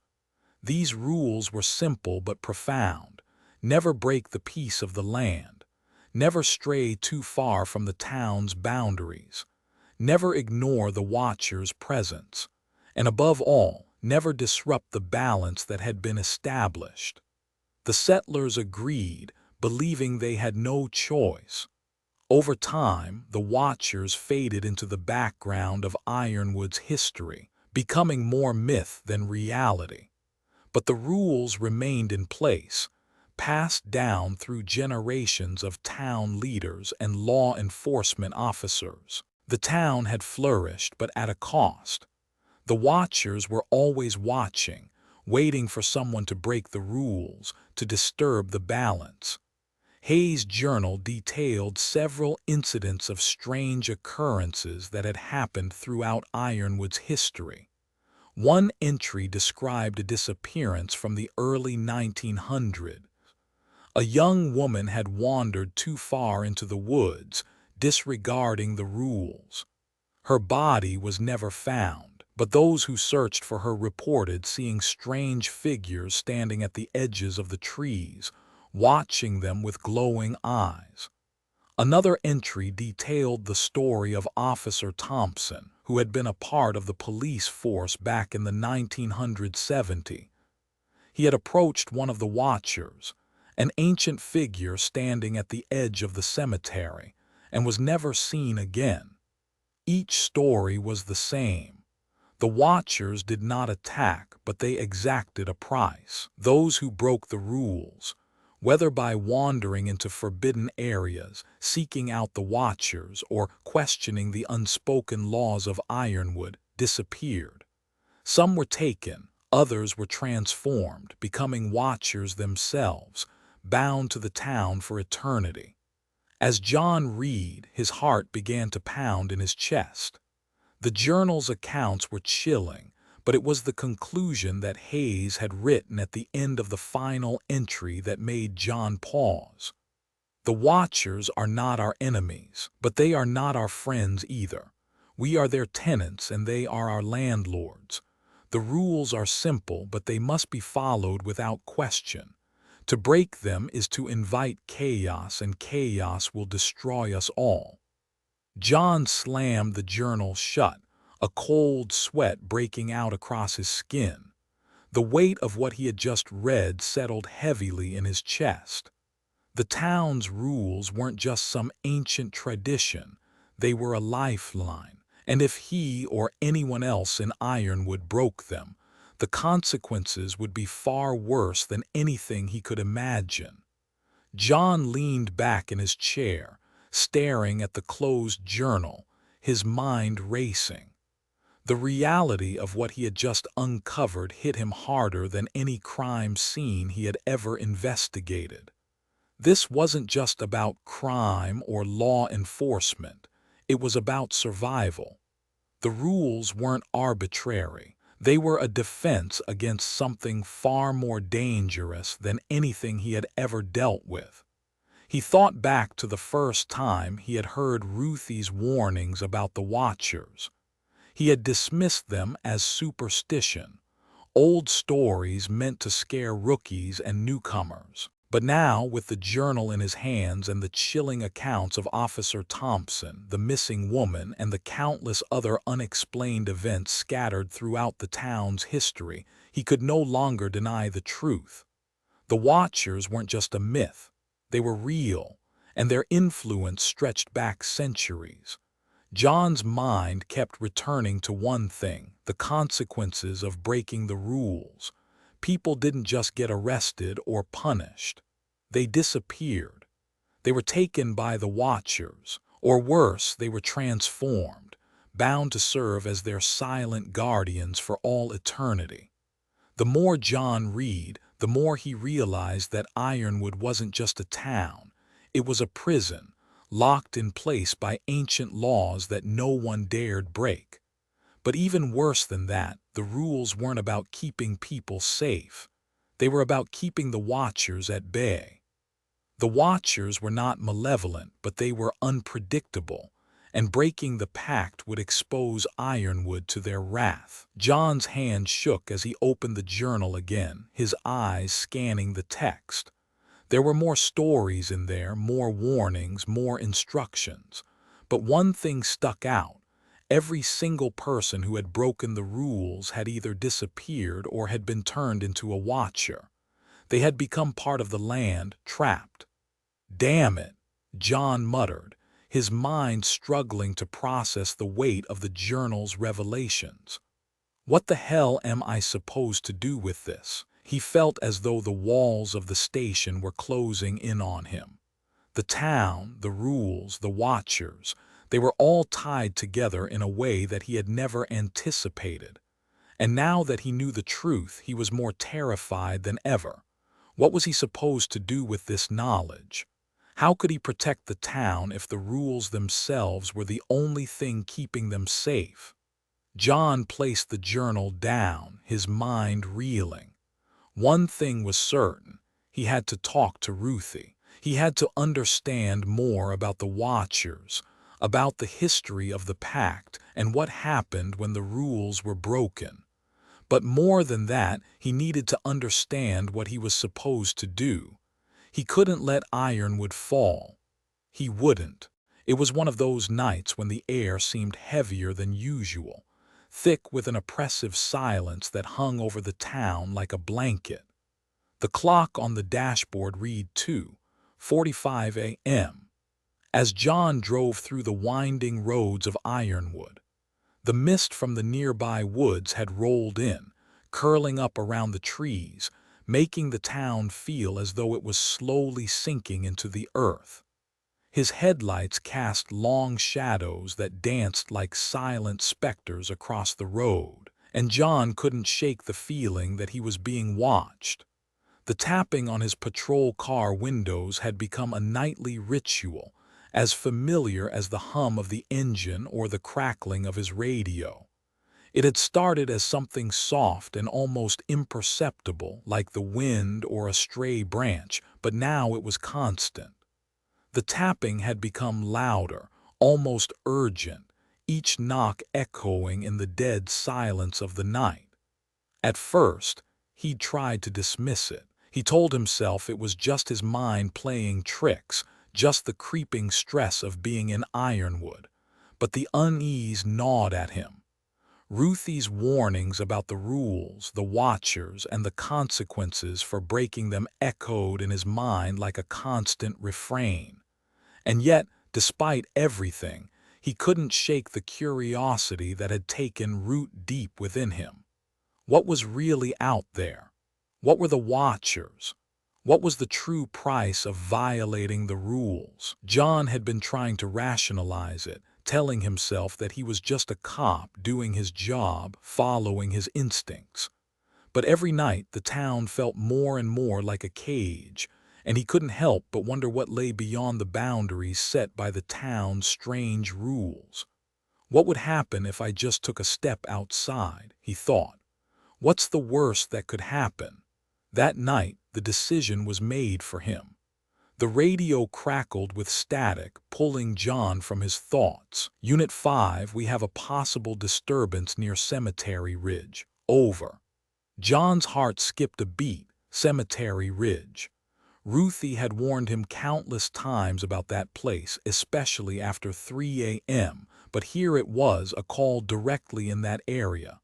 These rules were simple but profound: never break the peace of the land, never stray too far from the town's boundaries, never ignore the watcher's presence, and above all, never disrupt the balance that had been established. The settlers agreed, believing they had no choice. Over time, the watchers faded into the background of Ironwood's history, becoming more myth than reality. But the rules remained in place, passed down through generations of town leaders and law enforcement officers. The town had flourished, but at a cost. The Watchers were always watching, waiting for someone to break the rules, to disturb the balance. Hayes' journal detailed several incidents of strange occurrences that had happened throughout Ironwood's history. One entry described a disappearance from the early 1900s. A young woman had wandered too far into the woods, disregarding the rules. Her body was never found, but those who searched for her reported seeing strange figures standing at the edges of the trees, watching them with glowing eyes. Another entry detailed the story of Officer Thompson, who had been a part of the police force back in the 1970s. He had approached one of the Watchers, an ancient figure standing at the edge of the cemetery, and was never seen again. Each story was the same. The Watchers did not attack, but they exacted a price. Those who broke the rules, whether by wandering into forbidden areas, seeking out the Watchers, or questioning the unspoken laws of Ironwood, disappeared. Some were taken, others were transformed, becoming Watchers themselves, bound to the town for eternity. As John read, his heart began to pound in his chest. The journal's accounts were chilling, but it was the conclusion that Hayes had written at the end of the final entry that made John pause. The Watchers are not our enemies, but they are not our friends either. We are their tenants and they are our landlords. The rules are simple, but they must be followed without question. To break them is to invite chaos, and chaos will destroy us all. John slammed the journal shut, a cold sweat breaking out across his skin. The weight of what he had just read settled heavily in his chest. The town's rules weren't just some ancient tradition, they were a lifeline, and if he or anyone else in Ironwood broke them, the consequences would be far worse than anything he could imagine. John leaned back in his chair, staring at the closed journal, his mind racing. The reality of what he had just uncovered hit him harder than any crime scene he had ever investigated. This wasn't just about crime or law enforcement, it was about survival. The rules weren't arbitrary. They were a defense against something far more dangerous than anything he had ever dealt with. He thought back to the first time he had heard Ruthie's warnings about the Watchers. He had dismissed them as superstition, old stories meant to scare rookies and newcomers. But now, with the journal in his hands and the chilling accounts of Officer Thompson, the missing woman, and the countless other unexplained events scattered throughout the town's history, he could no longer deny the truth. The Watchers weren't just a myth, they were real, and their influence stretched back centuries. John's mind kept returning to one thing: the consequences of breaking the rules. People didn't just get arrested or punished. They disappeared. They were taken by the Watchers, or worse, they were transformed, bound to serve as their silent guardians for all eternity. The more John read, the more he realized that Ironwood wasn't just a town. It was a prison, locked in place by ancient laws that no one dared break. But even worse than that, the rules weren't about keeping people safe. They were about keeping the Watchers at bay. The Watchers were not malevolent, but they were unpredictable, and breaking the pact would expose Ironwood to their wrath. John's hand shook as he opened the journal again, his eyes scanning the text. There were more stories in there, more warnings, more instructions. But one thing stuck out. Every single person who had broken the rules had either disappeared or had been turned into a Watcher. They had become part of the land, trapped. "Damn it," John muttered, his mind struggling to process the weight of the journal's revelations. "What the hell am I supposed to do with this?" He felt as though the walls of the station were closing in on him. The town, the rules, the watchers, they were all tied together in a way that he had never anticipated. And now that he knew the truth, he was more terrified than ever. What was he supposed to do with this knowledge? How could he protect the town if the rules themselves were the only thing keeping them safe? John placed the journal down, his mind reeling. One thing was certain: he had to talk to Ruthie. He had to understand more about the Watchers, about the history of the pact, and what happened when the rules were broken. But more than that, he needed to understand what he was supposed to do. He couldn't let Ironwood fall. He wouldn't. It was one of those nights when the air seemed heavier than usual, thick with an oppressive silence that hung over the town like a blanket. The clock on the dashboard read 2:45 a.m. as John drove through the winding roads of Ironwood. The mist from the nearby woods had rolled in, curling up around the trees, making the town feel as though it was slowly sinking into the earth. His headlights cast long shadows that danced like silent specters across the road, and John couldn't shake the feeling that he was being watched. The tapping on his patrol car windows had become a nightly ritual, as familiar as the hum of the engine or the crackling of his radio. It had started as something soft and almost imperceptible, like the wind or a stray branch, but now it was constant. The tapping had become louder, almost urgent, each knock echoing in the dead silence of the night. At first, he'd tried to dismiss it. He told himself it was just his mind playing tricks, just the creeping stress of being in Ironwood. But the unease gnawed at him. Ruthie's warnings about the rules, the Watchers, and the consequences for breaking them echoed in his mind like a constant refrain. And yet, despite everything, he couldn't shake the curiosity that had taken root deep within him. What was really out there? What were the Watchers? What was the true price of violating the rules? John had been trying to rationalize it, telling himself that he was just a cop doing his job, following his instincts. But every night the town felt more and more like a cage, and he couldn't help but wonder what lay beyond the boundaries set by the town's strange rules. What would happen if I just took a step outside, he thought. What's the worst that could happen? That night, the decision was made for him. The radio crackled with static, pulling John from his thoughts. Unit 5, we have a possible disturbance near Cemetery Ridge. Over. John's heart skipped a beat. Cemetery Ridge. Ruthie had warned him countless times about that place, especially after 3 a.m., but here it was, a call directly in that area.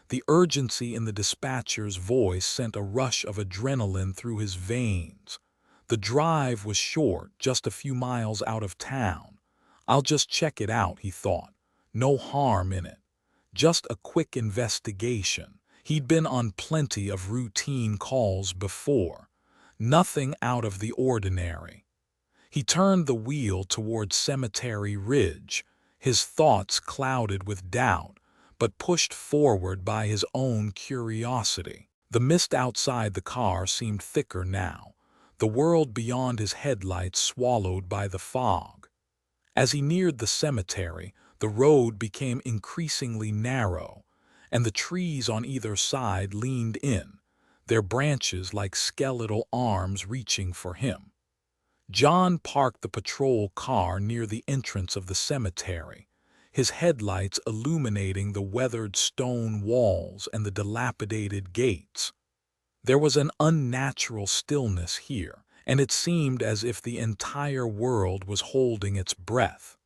The urgency in the dispatcher's voice sent a rush of adrenaline through his veins. The drive was short, just a few miles out of town. I'll just check it out, he thought. No harm in it. Just a quick investigation. He'd been on plenty of routine calls before. Nothing out of the ordinary. He turned the wheel toward Cemetery Ridge, his thoughts clouded with doubt, but pushed forward by his own curiosity. The mist outside the car seemed thicker now, the world beyond his headlights swallowed by the fog. As he neared the cemetery, the road became increasingly narrow, and the trees on either side leaned in, their branches like skeletal arms reaching for him. John parked the patrol car near the entrance of the cemetery, his headlights illuminating the weathered stone walls and the dilapidated gates. There was an unnatural stillness here, and it seemed as if the entire world was holding its breath.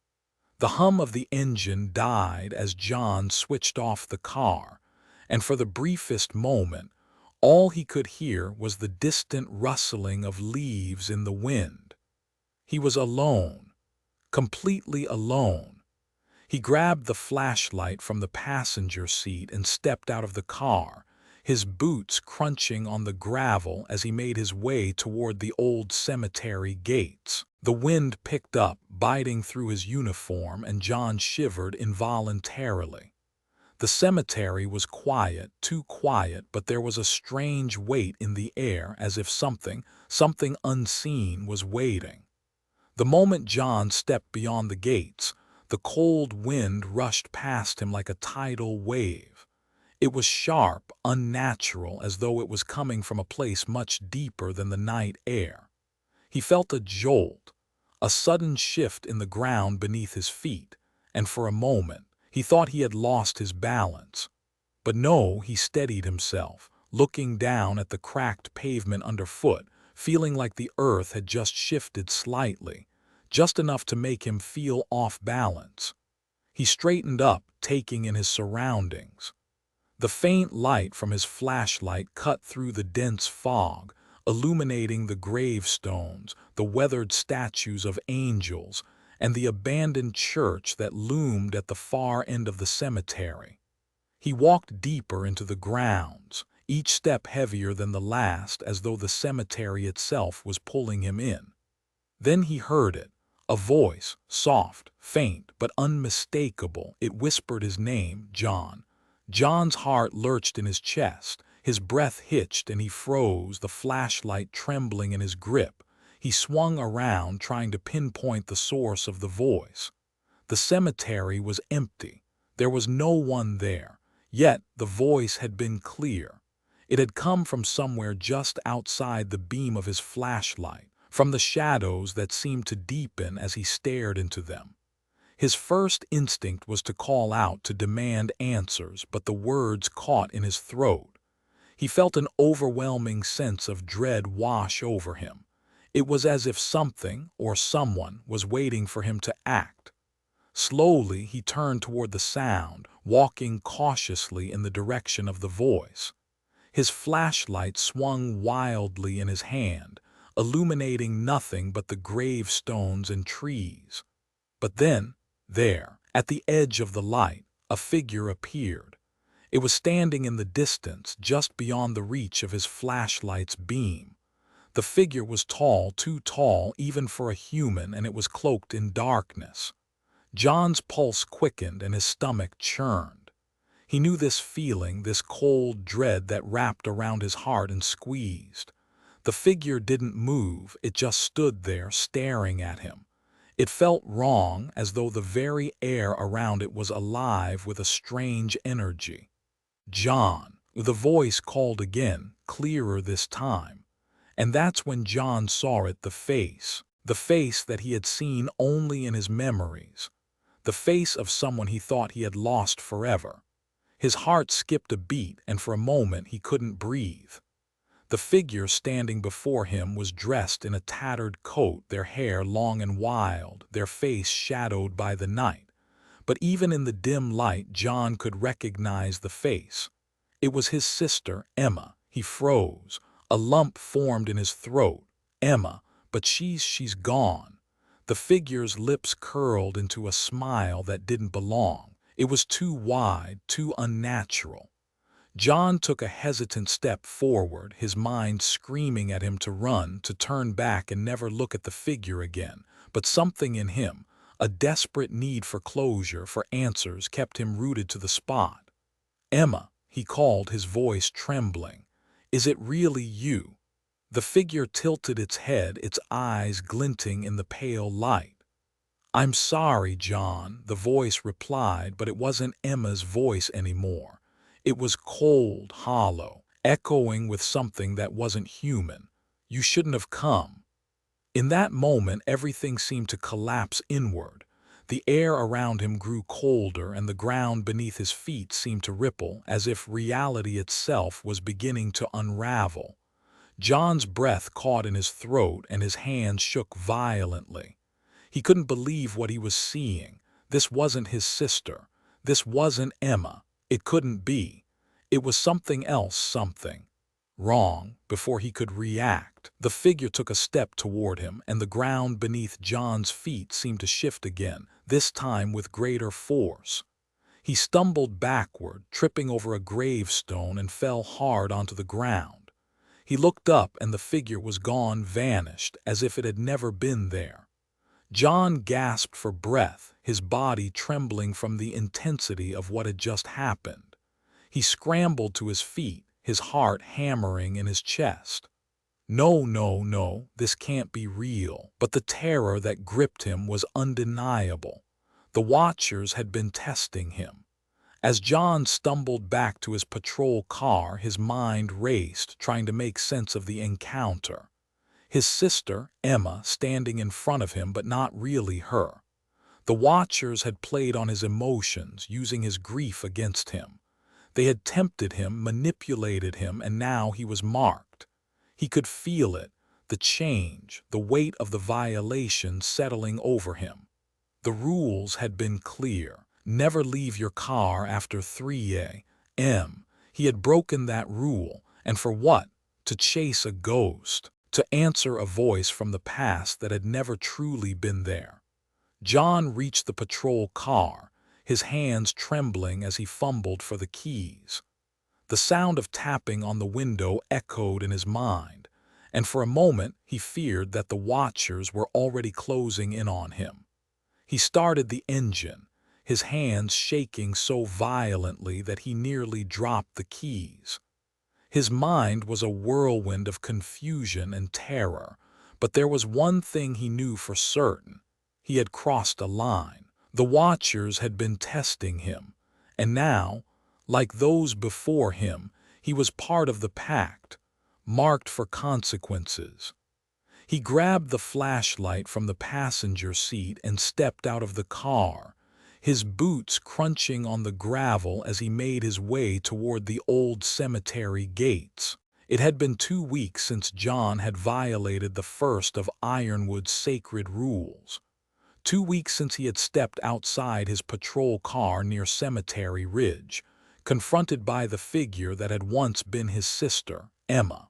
The hum of the engine died as John switched off the car, and for the briefest moment, all he could hear was the distant rustling of leaves in the wind. He was alone, completely alone. He grabbed the flashlight from the passenger seat and stepped out of the car, his boots crunching on the gravel as he made his way toward the old cemetery gates. The wind picked up, biting through his uniform, and John shivered involuntarily. The cemetery was quiet, too quiet, but there was a strange weight in the air, as if something unseen was waiting. The moment John stepped beyond the gates, the cold wind rushed past him like a tidal wave. It was sharp, unnatural, as though it was coming from a place much deeper than the night air. He felt a jolt, a sudden shift in the ground beneath his feet, and for a moment he thought he had lost his balance. But no, he steadied himself, looking down at the cracked pavement underfoot, feeling like the earth had just shifted slightly, just enough to make him feel off balance. He straightened up, taking in his surroundings. The faint light from his flashlight cut through the dense fog, illuminating the gravestones, the weathered statues of angels, and the abandoned church that loomed at the far end of the cemetery. He walked deeper into the grounds, each step heavier than the last, as though the cemetery itself was pulling him in. Then he heard it, a voice, soft, faint, but unmistakable. It whispered his name, John. John's heart lurched in his chest, his breath hitched, and he froze, the flashlight trembling in his grip. He swung around, trying to pinpoint the source of the voice. The cemetery was empty. There was no one there. Yet the voice had been clear. It had come from somewhere just outside the beam of his flashlight, from the shadows that seemed to deepen as he stared into them. His first instinct was to call out, to demand answers, but the words caught in his throat. He felt an overwhelming sense of dread wash over him. It was as if something or someone was waiting for him to act. Slowly, he turned toward the sound, walking cautiously in the direction of the voice. His flashlight swung wildly in his hand, illuminating nothing but the gravestones and trees. But then, there, at the edge of the light, a figure appeared. It was standing in the distance, just beyond the reach of his flashlight's beam. The figure was tall, too tall even for a human, and it was cloaked in darkness. John's pulse quickened and his stomach churned. He knew this feeling, this cold dread that wrapped around his heart and squeezed. The figure didn't move, it just stood there, staring at him. It felt wrong, as though the very air around it was alive with a strange energy. John, the voice called again, clearer this time. And that's when John saw it, the face that he had seen only in his memories, the face of someone he thought he had lost forever. His heart skipped a beat, and for a moment he couldn't breathe. The figure standing before him was dressed in a tattered coat, their hair long and wild, their face shadowed by the night. But even in the dim light, John could recognize the face. It was his sister, Emma. He froze. A lump formed in his throat. Emma, but she's gone. The figure's lips curled into a smile that didn't belong. It was too wide, too unnatural. John took a hesitant step forward, his mind screaming at him to run, to turn back and never look at the figure again. But something in him, a desperate need for closure, for answers, kept him rooted to the spot. "Emma," he called, his voice trembling. "Is it really you?" The figure tilted its head, its eyes glinting in the pale light. "I'm sorry, John," the voice replied, but it wasn't Emma's voice anymore. It was cold, hollow, echoing with something that wasn't human. "You shouldn't have come." In that moment, everything seemed to collapse inward. The air around him grew colder, and the ground beneath his feet seemed to ripple, as if reality itself was beginning to unravel. John's breath caught in his throat, and his hands shook violently. He couldn't believe what he was seeing. This wasn't his sister. This wasn't Emma. It couldn't be. It was something else, something wrong. Before he could react, the figure took a step toward him, and the ground beneath John's feet seemed to shift again, this time with greater force. He stumbled backward, tripping over a gravestone, and fell hard onto the ground. He looked up, and the figure was gone, vanished, as if it had never been there. John gasped for breath, his body trembling from the intensity of what had just happened. He scrambled to his feet, his heart hammering in his chest. No, no, no, this can't be real. But the terror that gripped him was undeniable. The Watchers had been testing him. As John stumbled back to his patrol car, his mind raced, trying to make sense of the encounter. His sister, Emma, standing in front of him, but not really her. The Watchers had played on his emotions, using his grief against him. They had tempted him, manipulated him, and now he was marked. He could feel it, the change, the weight of the violation settling over him. The rules had been clear. Never leave your car after 3 a.m. He had broken that rule, and for what? To chase a ghost, to answer a voice from the past that had never truly been there. John reached the patrol car, his hands trembling as he fumbled for the keys. The sound of tapping on the window echoed in his mind, and for a moment he feared that the Watchers were already closing in on him. He started the engine, his hands shaking so violently that he nearly dropped the keys. His mind was a whirlwind of confusion and terror, but there was one thing he knew for certain. He had crossed a line. The Watchers had been testing him, and now, like those before him, he was part of the pact, marked for consequences. He grabbed the flashlight from the passenger seat and stepped out of the car, his boots crunching on the gravel as he made his way toward the old cemetery gates. It had been 2 weeks since John had violated the first of Ironwood's sacred rules. 2 weeks since he had stepped outside his patrol car near Cemetery Ridge, confronted by the figure that had once been his sister, Emma.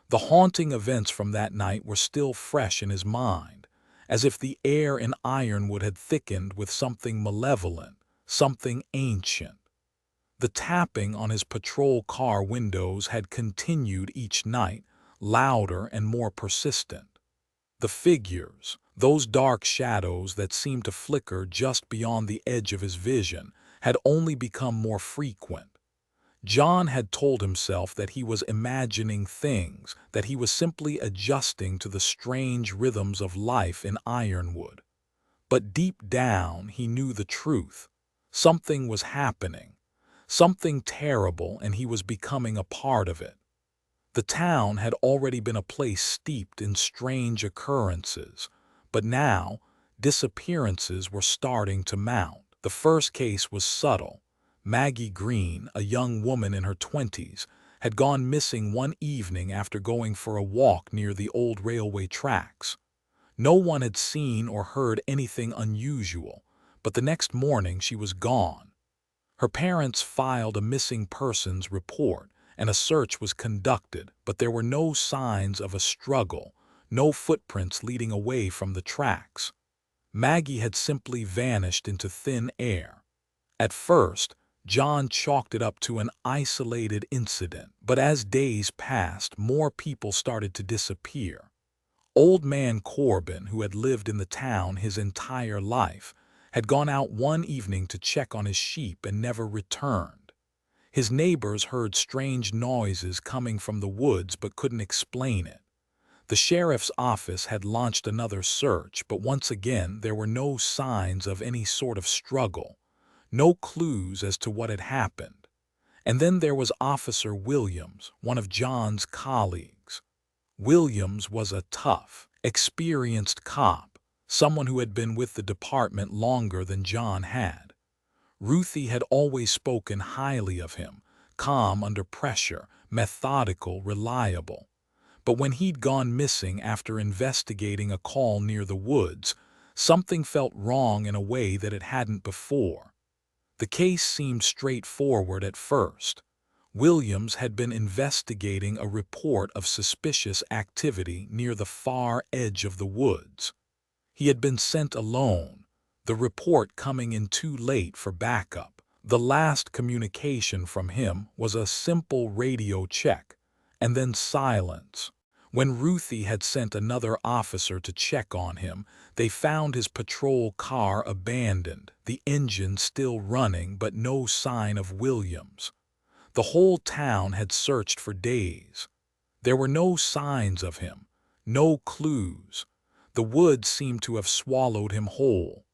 The haunting events from that night were still fresh in his mind, as if the air in Ironwood had thickened with something malevolent, something ancient. The tapping on his patrol car windows had continued each night, louder and more persistent. The figures, those dark shadows that seemed to flicker just beyond the edge of his vision, had only become more frequent. John had told himself that he was imagining things, that he was simply adjusting to the strange rhythms of life in Ironwood. But deep down he knew the truth. Something was happening, something terrible, and he was becoming a part of it. The town had already been a place steeped in strange occurrences, but now disappearances were starting to mount. The first case was subtle. Maggie Green, a young woman in her 20s, had gone missing one evening after going for a walk near the old railway tracks. No one had seen or heard anything unusual, but the next morning she was gone. Her parents filed a missing persons report, and a search was conducted, but there were no signs of a struggle, no footprints leading away from the tracks. Maggie had simply vanished into thin air. At first, John chalked it up to an isolated incident, but as days passed, more people started to disappear. Old man Corbin, who had lived in the town his entire life, had gone out one evening to check on his sheep and never returned. His neighbors heard strange noises coming from the woods but couldn't explain it. The sheriff's office had launched another search, but once again there were no signs of any sort of struggle, no clues as to what had happened. And then there was Officer Williams, one of John's colleagues. Williams was a tough, experienced cop, someone who had been with the department longer than John had. Ruthie had always spoken highly of him, calm under pressure, methodical, reliable. But when he'd gone missing after investigating a call near the woods, something felt wrong in a way that it hadn't before. The case seemed straightforward at first. Williams had been investigating a report of suspicious activity near the far edge of the woods. He had been sent alone, the report coming in too late for backup, The last communication from him was a simple radio check, and then silence. When Ruthie had sent another officer to check on him, they found his patrol car abandoned, the engine still running, but no sign of Williams. The whole town had searched for days. There were no signs of him, no clues. The woods seemed to have swallowed him whole.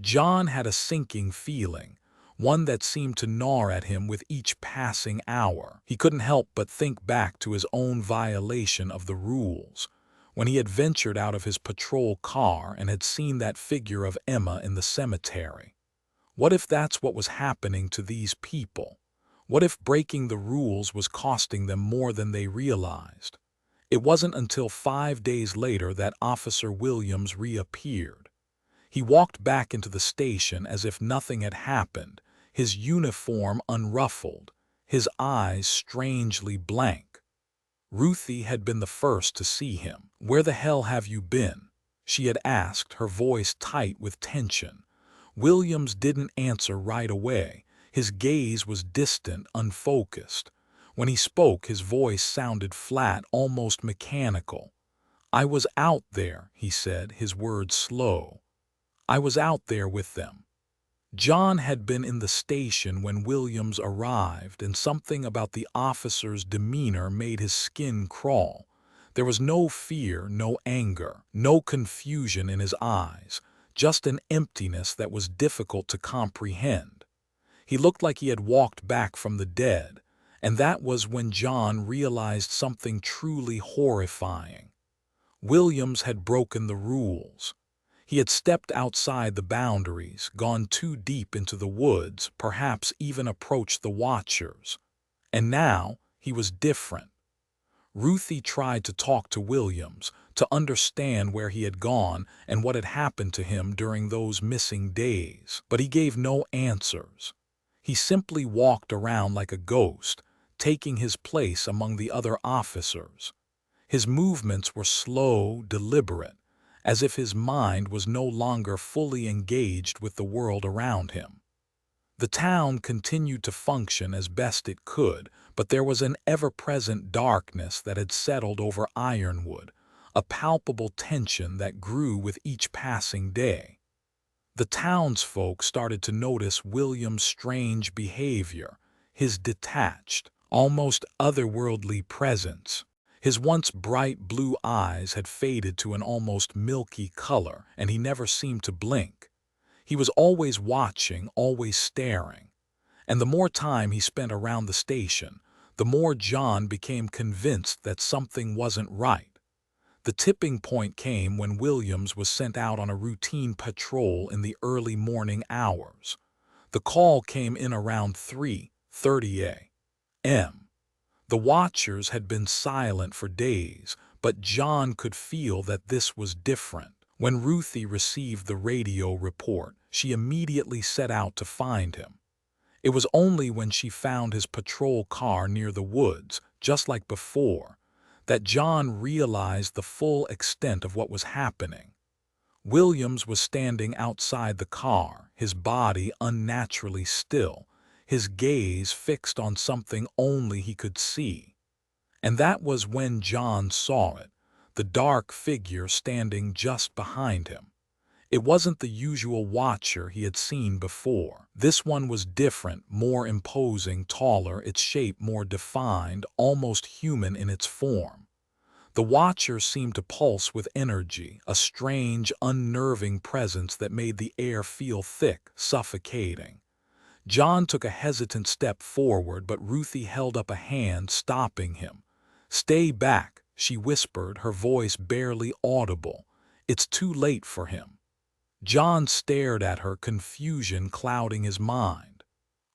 John had a sinking feeling, one that seemed to gnaw at him with each passing hour. He couldn't help but think back to his own violation of the rules, when he had ventured out of his patrol car and had seen that figure of Emma in the cemetery. What if that's what was happening to these people? What if breaking the rules was costing them more than they realized? It wasn't until 5 days later that Officer Williams reappeared. He walked back into the station as if nothing had happened, his uniform unruffled, his eyes strangely blank. Ruthie had been the first to see him. "Where the hell have you been?" she had asked, her voice tight with tension. Williams didn't answer right away. His gaze was distant, unfocused. When he spoke, his voice sounded flat, almost mechanical. "I was out there," he said, his words slow. "I was out there with them." John had been in the station when Williams arrived, and something about the officer's demeanor made his skin crawl. There was no fear, no anger, no confusion in his eyes, just an emptiness that was difficult to comprehend. He looked like he had walked back from the dead, and that was when John realized something truly horrifying. Williams had broken the rules. He had stepped outside the boundaries, gone too deep into the woods, perhaps even approached the Watchers. And now he was different. Ruthie tried to talk to Williams, to understand where he had gone and what had happened to him during those missing days, but he gave no answers. He simply walked around like a ghost, taking his place among the other officers. His movements were slow, deliberate, as if his mind was no longer fully engaged with the world around him. The town continued to function as best it could, but there was an ever-present darkness that had settled over Ironwood, a palpable tension that grew with each passing day. The townsfolk started to notice William's strange behavior, his detached, almost otherworldly presence. His once bright blue eyes had faded to an almost milky color, and he never seemed to blink. He was always watching, always staring. And the more time he spent around the station, the more John became convinced that something wasn't right. The tipping point came when Williams was sent out on a routine patrol in the early morning hours. The call came in around 3:30 a.m. The Watchers had been silent for days, but John could feel that this was different. When Ruthie received the radio report, she immediately set out to find him. It was only when she found his patrol car near the woods, just like before, that John realized the full extent of what was happening. Williams was standing outside the car, his body unnaturally still, his gaze fixed on something only he could see. And that was when John saw it, the dark figure standing just behind him. It wasn't the usual Watcher he had seen before. This one was different, more imposing, taller, its shape more defined, almost human in its form. The Watcher seemed to pulse with energy, a strange, unnerving presence that made the air feel thick, suffocating. John took a hesitant step forward, but Ruthie held up a hand, stopping him. "Stay back," she whispered, her voice barely audible. "It's too late for him." John stared at her, confusion clouding his mind.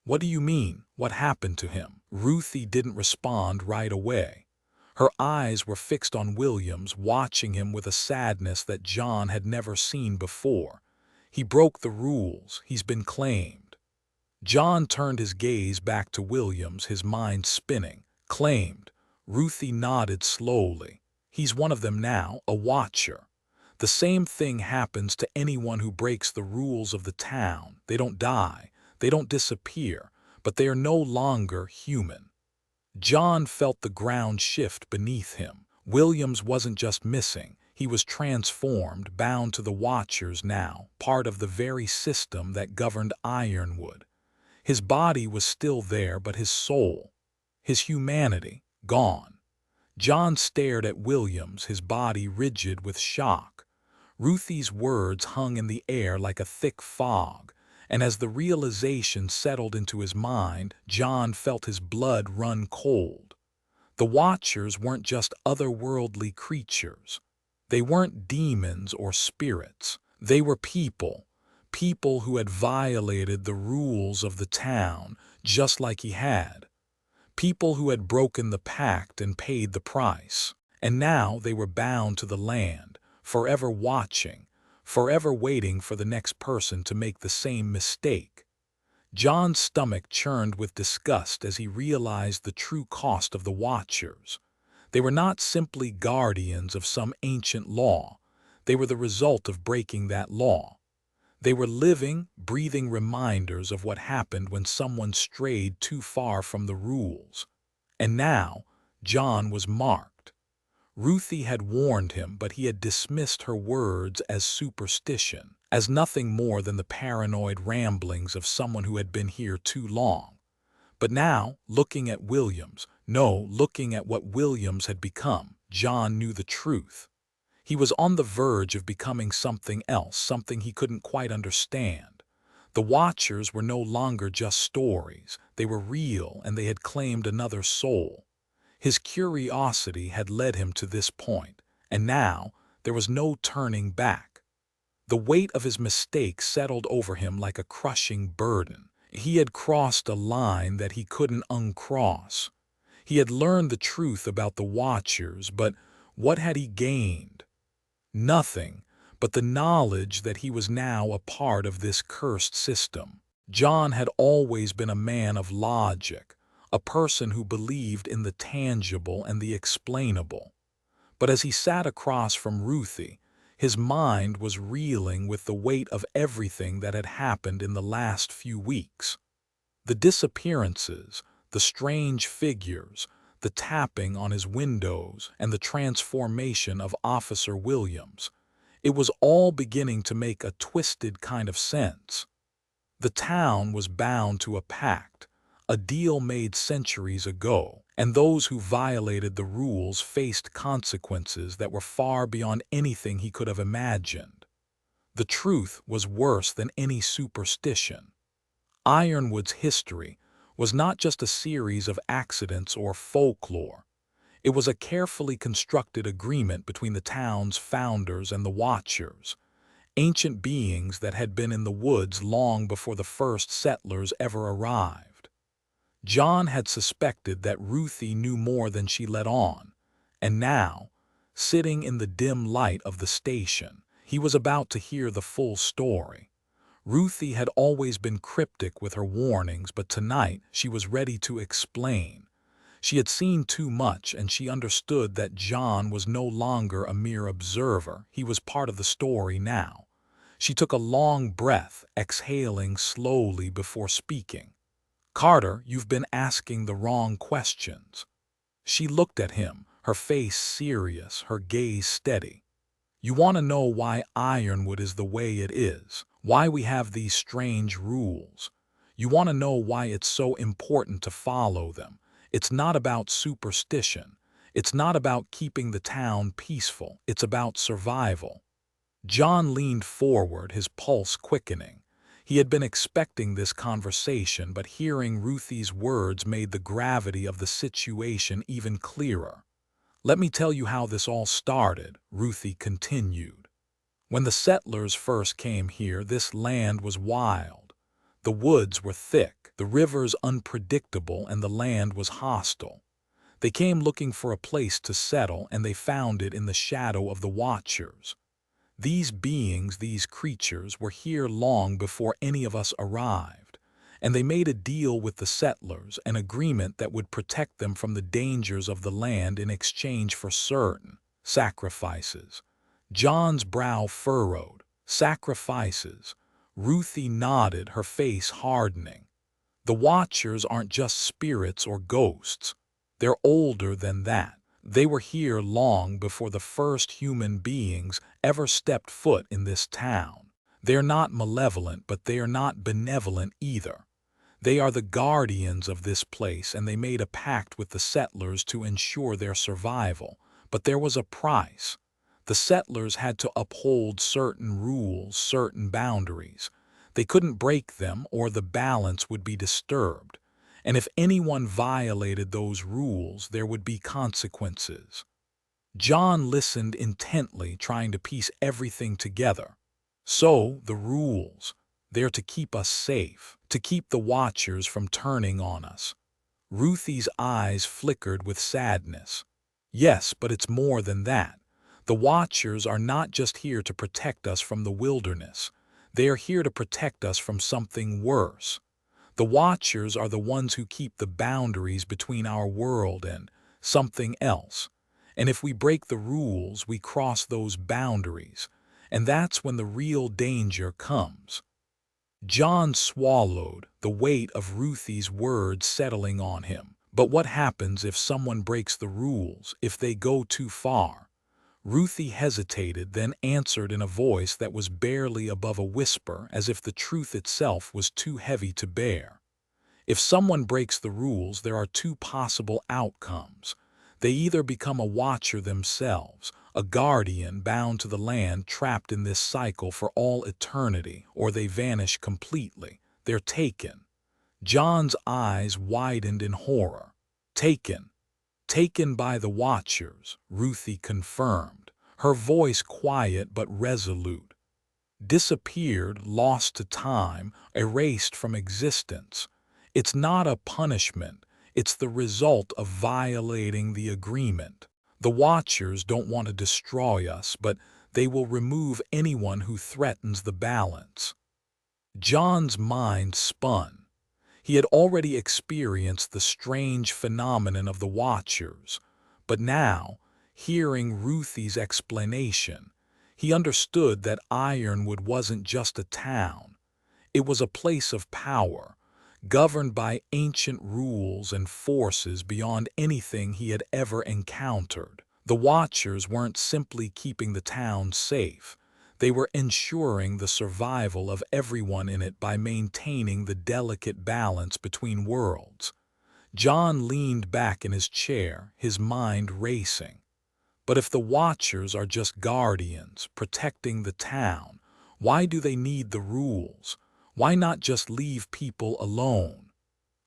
"What do you mean? What happened to him?" Ruthie didn't respond right away. Her eyes were fixed on Williams, watching him with a sadness that John had never seen before. "He broke the rules. He's been claimed." John turned his gaze back to Williams, his mind spinning. "Claimed." Ruthie nodded slowly. "He's one of them now, a Watcher. The same thing happens to anyone who breaks the rules of the town. They don't die. They don't disappear, but they are no longer human. John felt the ground shift beneath him. Williams wasn't just missing. He was transformed, bound to the Watchers now, part of the very system that governed Ironwood. His body was still there, but his soul, his humanity, gone. John stared at Williams, his body rigid with shock. Ruthie's words hung in the air like a thick fog, and as the realization settled into his mind, John felt his blood run cold. The Watchers weren't just otherworldly creatures. They weren't demons or spirits. They were people, people who had violated the rules of the town just like he had. People who had broken the pact and paid the price. And now they were bound to the land, forever watching, forever waiting for the next person to make the same mistake. John's stomach churned with disgust as he realized the true cost of the Watchers. They were not simply guardians of some ancient law. They were the result of breaking that law. They were living, breathing reminders of what happened when someone strayed too far from the rules. And now, John was marked. Ruthie had warned him, but he had dismissed her words as superstition, as nothing more than the paranoid ramblings of someone who had been here too long. But now, looking at looking at what Williams had become, John knew the truth. He was on the verge of becoming something else, something he couldn't quite understand. The Watchers were no longer just stories. They were real, and they had claimed another soul. His curiosity had led him to this point, and now there was no turning back. The weight of his mistake settled over him like a crushing burden. He had crossed a line that he couldn't uncross. He had learned the truth about the Watchers, but what had he gained? Nothing, but the knowledge that he was now a part of this cursed system. John had always been a man of logic, a person who believed in the tangible and the explainable. But as he sat across from Ruthie, his mind was reeling with the weight of everything that had happened in the last few weeks. The disappearances, the strange figures, the tapping on his windows, and the transformation of Officer Williams. It was all beginning to make a twisted kind of sense. The town was bound to a pact, a deal made centuries ago, and those who violated the rules faced consequences that were far beyond anything he could have imagined. The truth was worse than any superstition. Ironwood's history was not just a series of accidents or folklore. It was a carefully constructed agreement between the town's founders and the Watchers, ancient beings that had been in the woods long before the first settlers ever arrived. John had suspected that Ruthie knew more than she let on, and now, sitting in the dim light of the station, he was about to hear the full story. Ruthie had always been cryptic with her warnings, but tonight she was ready to explain. She had seen too much, and she understood that John was no longer a mere observer. He was part of the story now. She took a long breath, exhaling slowly before speaking. "Carter, you've been asking the wrong questions." She looked at him, her face serious, her gaze steady. "You want to know why Ironwood is the way it is, why we have these strange rules. You want to know why it's so important to follow them. It's not about superstition. It's not about keeping the town peaceful. It's about survival." John leaned forward, his pulse quickening. He had been expecting this conversation, but hearing Ruthie's words made the gravity of the situation even clearer. "Let me tell you how this all started," Ruthie continued. "When the settlers first came here, this land was wild. The woods were thick, the rivers unpredictable, and the land was hostile. They came looking for a place to settle, and they found it in the shadow of the Watchers. These beings, these creatures, were here long before any of us arrived, and they made a deal with the settlers, an agreement that would protect them from the dangers of the land in exchange for certain sacrifices." John's brow furrowed. Sacrifices. Ruthie nodded, her face hardening. The Watchers aren't just spirits or ghosts. They're older than that. They were here long before the first human beings ever stepped foot in this town. They're not malevolent, but they are not benevolent either. They are the guardians of this place, and they made a pact with the settlers to ensure their survival. But there was a price. The settlers had to uphold certain rules, certain boundaries. They couldn't break them or the balance would be disturbed. And if anyone violated those rules, there would be consequences. John listened intently, trying to piece everything together. So, the rules. They're to keep us safe, to keep the Watchers from turning on us. Ruthie's eyes flickered with sadness. Yes, but it's more than that. The Watchers are not just here to protect us from the wilderness. They are here to protect us from something worse. The Watchers are the ones who keep the boundaries between our world and something else. And if we break the rules, we cross those boundaries. And that's when the real danger comes. John swallowed, the weight of Ruthie's words settling on him. But what happens if someone breaks the rules, if they go too far? Ruthie hesitated, then answered in a voice that was barely above a whisper, as if the truth itself was too heavy to bear. If someone breaks the rules, there are two possible outcomes. They either become a Watcher themselves, a guardian bound to the land, trapped in this cycle for all eternity, or they vanish completely. They're taken. John's eyes widened in horror. Taken. Taken by the Watchers, Ruthie confirmed, her voice quiet but resolute. Disappeared, lost to time, erased from existence. It's not a punishment, it's the result of violating the agreement. The Watchers don't want to destroy us, but they will remove anyone who threatens the balance. John's mind spun. He had already experienced the strange phenomenon of the Watchers, but now, hearing Ruthie's explanation, he understood that Ironwood wasn't just a town. It was a place of power, governed by ancient rules and forces beyond anything he had ever encountered. The Watchers weren't simply keeping the town safe. They were ensuring the survival of everyone in it by maintaining the delicate balance between worlds. John leaned back in his chair, his mind racing. But if the Watchers are just guardians, protecting the town, why do they need the rules? Why not just leave people alone?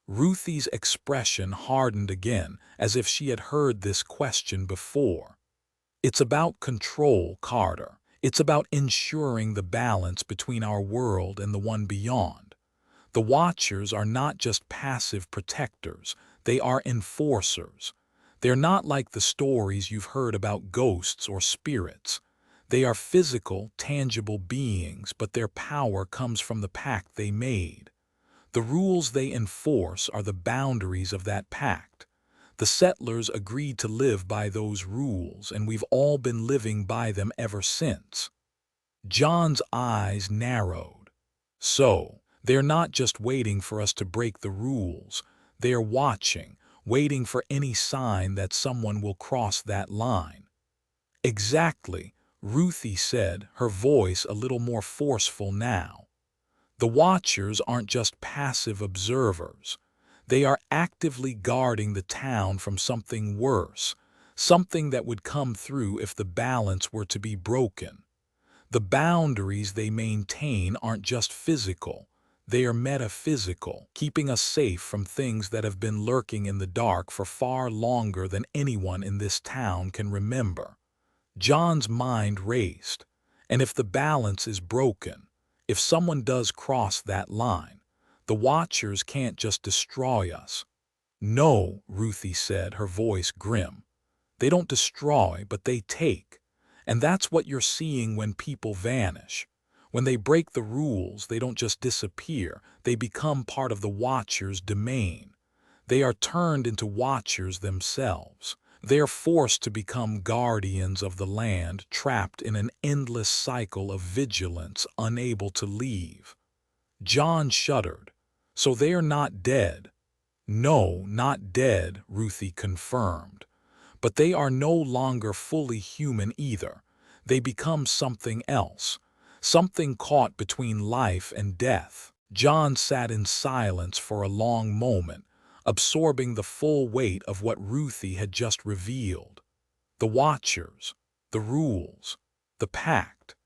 Ruthie's expression hardened again, as if she had heard this question before. It's about control, Carter. It's about ensuring the balance between our world and the one beyond. The Watchers are not just passive protectors, they are enforcers. They're not like the stories you've heard about ghosts or spirits. They are physical, tangible beings, but their power comes from the pact they made. The rules they enforce are the boundaries of that pact. The settlers agreed to live by those rules, and we've all been living by them ever since. John's eyes narrowed. So, they're not just waiting for us to break the rules. They're watching, waiting for any sign that someone will cross that line. Exactly, Ruthie said, her voice a little more forceful now. The Watchers aren't just passive observers. They are actively guarding the town from something worse, something that would come through if the balance were to be broken. The boundaries they maintain aren't just physical, they are metaphysical, keeping us safe from things that have been lurking in the dark for far longer than anyone in this town can remember. John's mind raced, and if the balance is broken, if someone does cross that line, the Watchers can't just destroy us. No, Ruthie said, her voice grim. They don't destroy, but they take. And that's what you're seeing when people vanish. When they break the rules, they don't just disappear, they become part of the Watchers' domain. They are turned into Watchers themselves. They are forced to become guardians of the land, trapped in an endless cycle of vigilance, unable to leave. John shuddered. "So they are not dead?" "No, not dead," Ruthie confirmed. "But they are no longer fully human either. They become something else, something caught between life and death." John sat in silence for a long moment, absorbing the full weight of what Ruthie had just revealed. The Watchers, the rules, the pact.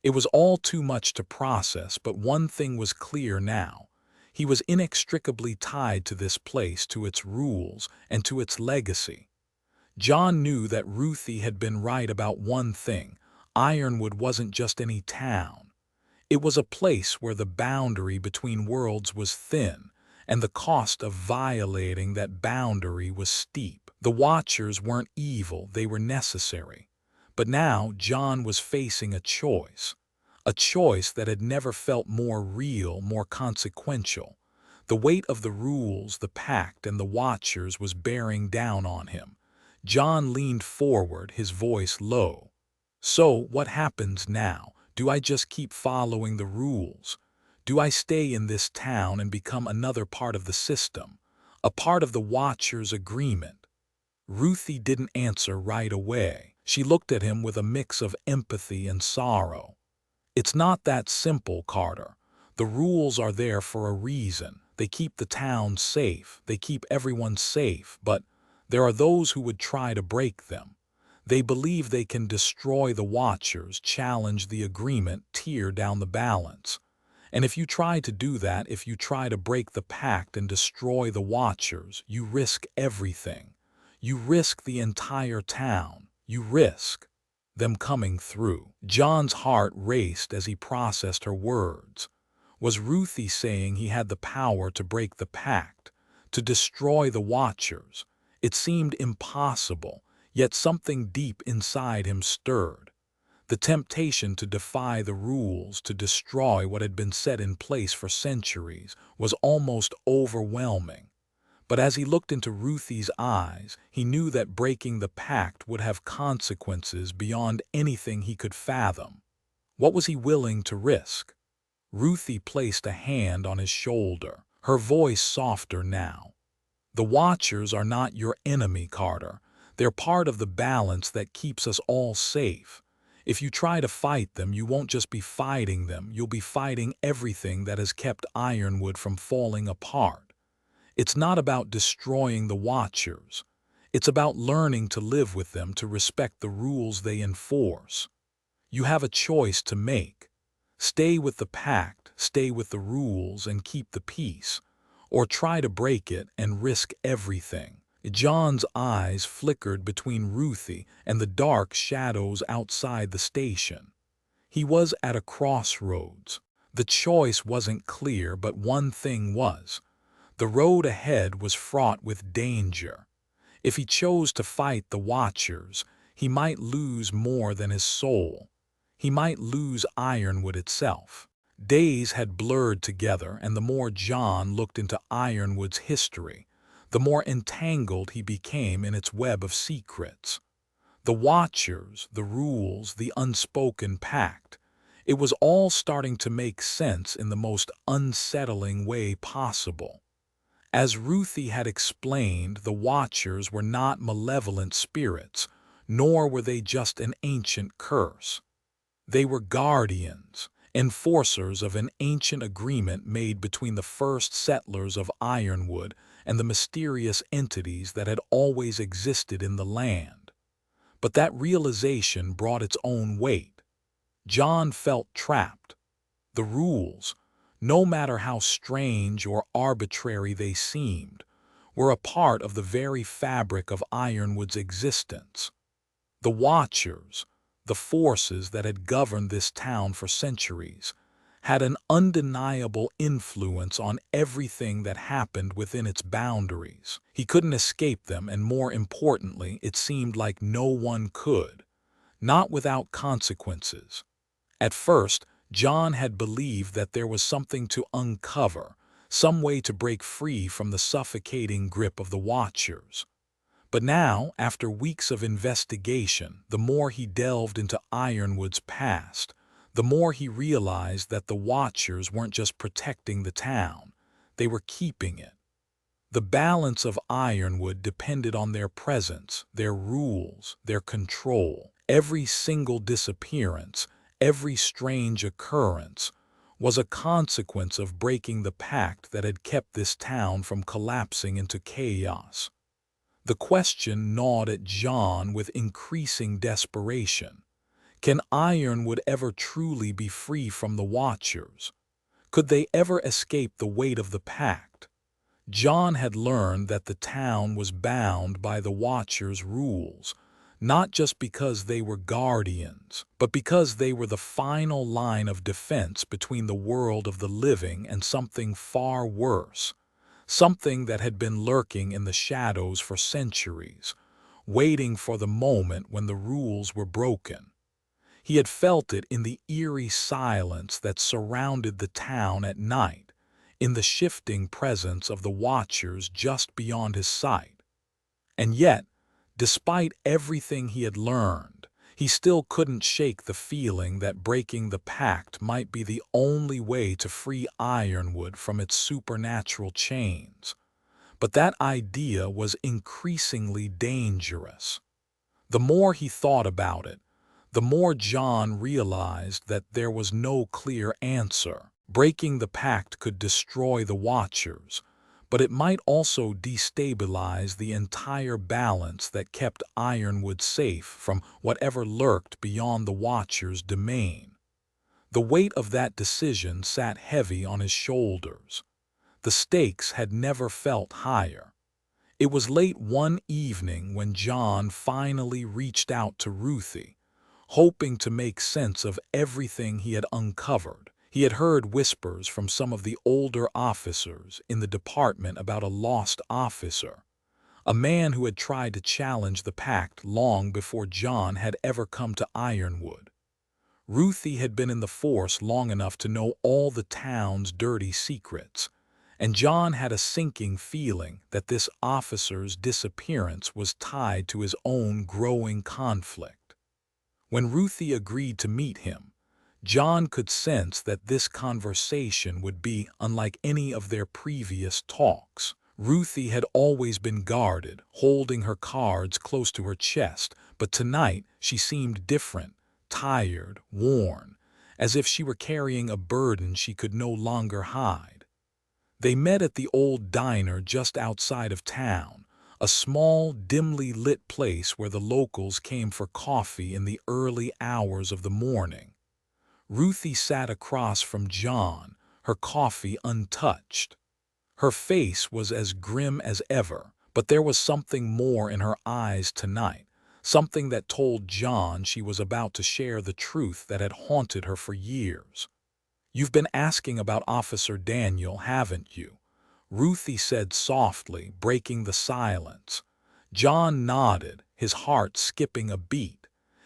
It was all too much to process, but one thing was clear now. He was inextricably tied to this place, to its rules, and to its legacy. John knew that Ruthie had been right about one thing. Ironwood wasn't just any town. It was a place where the boundary between worlds was thin, and the cost of violating that boundary was steep. The Watchers weren't evil, they were necessary. But now John was facing a choice that had never felt more real, more consequential. The weight of the rules, the pact, and the Watchers was bearing down on him. John leaned forward, his voice low. "So, what happens now? Do I just keep following the rules? Do I stay in this town and become another part of the system, a part of the Watchers' agreement?" Ruthie didn't answer right away. She looked at him with a mix of empathy and sorrow. "It's not that simple, Carter. The rules are there for a reason. They keep the town safe. They keep everyone safe. But there are those who would try to break them. They believe they can destroy the Watchers, challenge the agreement, tear down the balance. And if you try to do that, if you try to break the pact and destroy the Watchers, you risk everything. You risk the entire town. You risk them coming through." John's heart raced as he processed her words. Was Ruthie saying he had the power to break the pact, to destroy the Watchers? It seemed impossible, yet something deep inside him stirred. The temptation to defy the rules, to destroy what had been set in place for centuries, was almost overwhelming. But as he looked into Ruthie's eyes, he knew that breaking the pact would have consequences beyond anything he could fathom. What was he willing to risk? Ruthie placed a hand on his shoulder, her voice softer now. "The Watchers are not your enemy, Carter. They're part of the balance that keeps us all safe. If you try to fight them, you won't just be fighting them, you'll be fighting everything that has kept Ironwood from falling apart. It's not about destroying the Watchers. It's about learning to live with them, to respect the rules they enforce. You have a choice to make. Stay with the pact, stay with the rules, and keep the peace, or try to break it and risk everything." John's eyes flickered between Ruthie and the dark shadows outside the station. He was at a crossroads. The choice wasn't clear, but one thing was. The road ahead was fraught with danger. If he chose to fight the Watchers, he might lose more than his soul. He might lose Ironwood itself. Days had blurred together, and the more John looked into Ironwood's history, the more entangled he became in its web of secrets. The Watchers, the rules, the unspoken pact. It was all starting to make sense in the most unsettling way possible. As Ruthie had explained, the Watchers were not malevolent spirits, nor were they just an ancient curse. They were guardians, enforcers of an ancient agreement made between the first settlers of Ironwood and the mysterious entities that had always existed in the land. But that realization brought its own weight. John felt trapped. The rules, no matter how strange or arbitrary they seemed, were a part of the very fabric of Ironwood's existence. The Watchers, the forces that had governed this town for centuries, had an undeniable influence on everything that happened within its boundaries. He couldn't escape them, and more importantly, it seemed like no one could, not without consequences. At first, John had believed that there was something to uncover, some way to break free from the suffocating grip of the Watchers. But now, after weeks of investigation, the more he delved into Ironwood's past, the more he realized that the Watchers weren't just protecting the town, they were keeping it. The balance of Ironwood depended on their presence, their rules, their control. Every single disappearance, every strange occurrence, was a consequence of breaking the pact that had kept this town from collapsing into chaos. The question gnawed at John with increasing desperation. Can Ironwood ever truly be free from the Watchers? Could they ever escape the weight of the pact? John had learned that the town was bound by the Watchers' rules, not just because they were guardians, but because they were the final line of defense between the world of the living and something far worse, something that had been lurking in the shadows for centuries, waiting for the moment when the rules were broken. He had felt it in the eerie silence that surrounded the town at night, in the shifting presence of the Watchers just beyond his sight. And yet, despite everything he had learned, he still couldn't shake the feeling that breaking the pact might be the only way to free Ironwood from its supernatural chains. But that idea was increasingly dangerous. The more he thought about it, the more John realized that there was no clear answer. Breaking the pact could destroy the Watchers, but it might also destabilize the entire balance that kept Ironwood safe from whatever lurked beyond the Watchers' domain. The weight of that decision sat heavy on his shoulders. The stakes had never felt higher. It was late one evening when John finally reached out to Ruthie, hoping to make sense of everything he had uncovered. He had heard whispers from some of the older officers in the department about a lost officer, a man who had tried to challenge the pact long before John had ever come to Ironwood. Ruthie had been in the force long enough to know all the town's dirty secrets, and John had a sinking feeling that this officer's disappearance was tied to his own growing conflict. When Ruthie agreed to meet him, John could sense that this conversation would be unlike any of their previous talks. Ruthie had always been guarded, holding her cards close to her chest, but tonight she seemed different, tired, worn, as if she were carrying a burden she could no longer hide. They met at the old diner just outside of town, a small, dimly lit place where the locals came for coffee in the early hours of the morning. Ruthie sat across from John, her coffee untouched. Her face was as grim as ever, but there was something more in her eyes tonight, something that told John she was about to share the truth that had haunted her for years. "You've been asking about Officer Daniel, haven't you?" Ruthie said softly, breaking the silence. John nodded, his heart skipping a beat.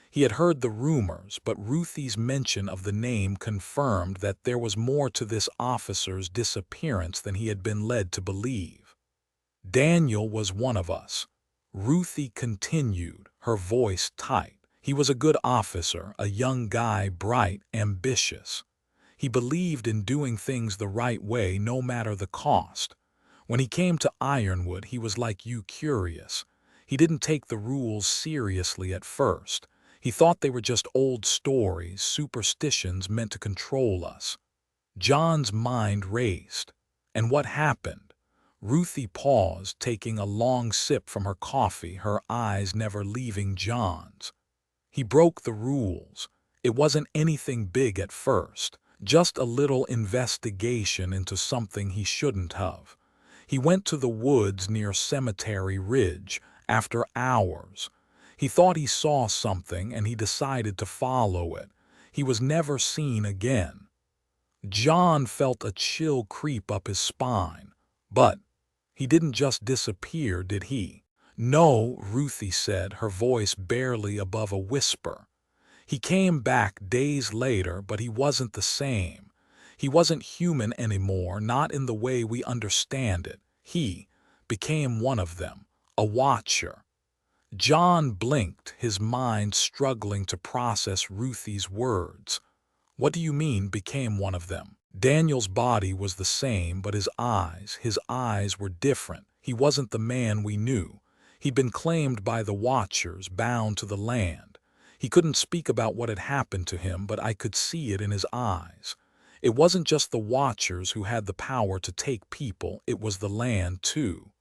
He had heard the rumors, but Ruthie's mention of the name confirmed that there was more to this officer's disappearance than he had been led to believe. "Daniel was one of us," Ruthie continued, her voice tight. "He was a good officer, a young guy, bright, ambitious. He believed in doing things the right way no matter the cost. When he came to Ironwood, he was like you, curious. He didn't take the rules seriously at first. He thought they were just old stories, superstitions meant to control us." John's mind raced. "And what happened?" Ruthie paused, taking a long sip from her coffee, her eyes never leaving John's. "He broke the rules. It wasn't anything big at first. Just a little investigation into something he shouldn't have. He went to the woods near Cemetery Ridge after hours. He thought he saw something and he decided to follow it. He was never seen again." John felt a chill creep up his spine. "But he didn't just disappear, did he?" "No," Ruthie said, her voice barely above a whisper. "He came back days later, but he wasn't the same. He wasn't human anymore, not in the way we understand it. He became one of them, a Watcher." John blinked, his mind struggling to process Ruthie's words. What do you mean, became one of them? Daniel's body was the same, but his eyes were different. He wasn't the man we knew. He'd been claimed by the Watchers, bound to the land. He couldn't speak about what had happened to him, but I could see it in his eyes. It wasn't just the Watchers who had the power to take people, it was the land too.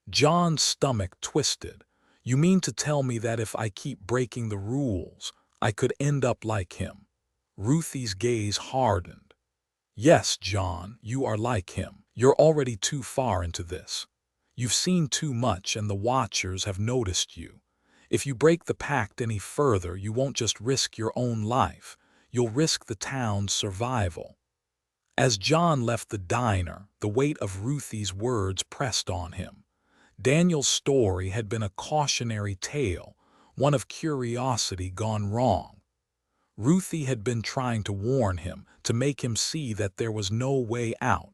John's stomach twisted. You mean to tell me that if I keep breaking the rules, I could end up like him? Ruthie's gaze hardened. Yes, John, you are like him. You're already too far into this. You've seen too much and the Watchers have noticed you. If you break the pact any further, you won't just risk your own life, you'll risk the town's survival. As John left the diner, the weight of Ruthie's words pressed on him. Daniel's story had been a cautionary tale, one of curiosity gone wrong. Ruthie had been trying to warn him, to make him see that there was no way out,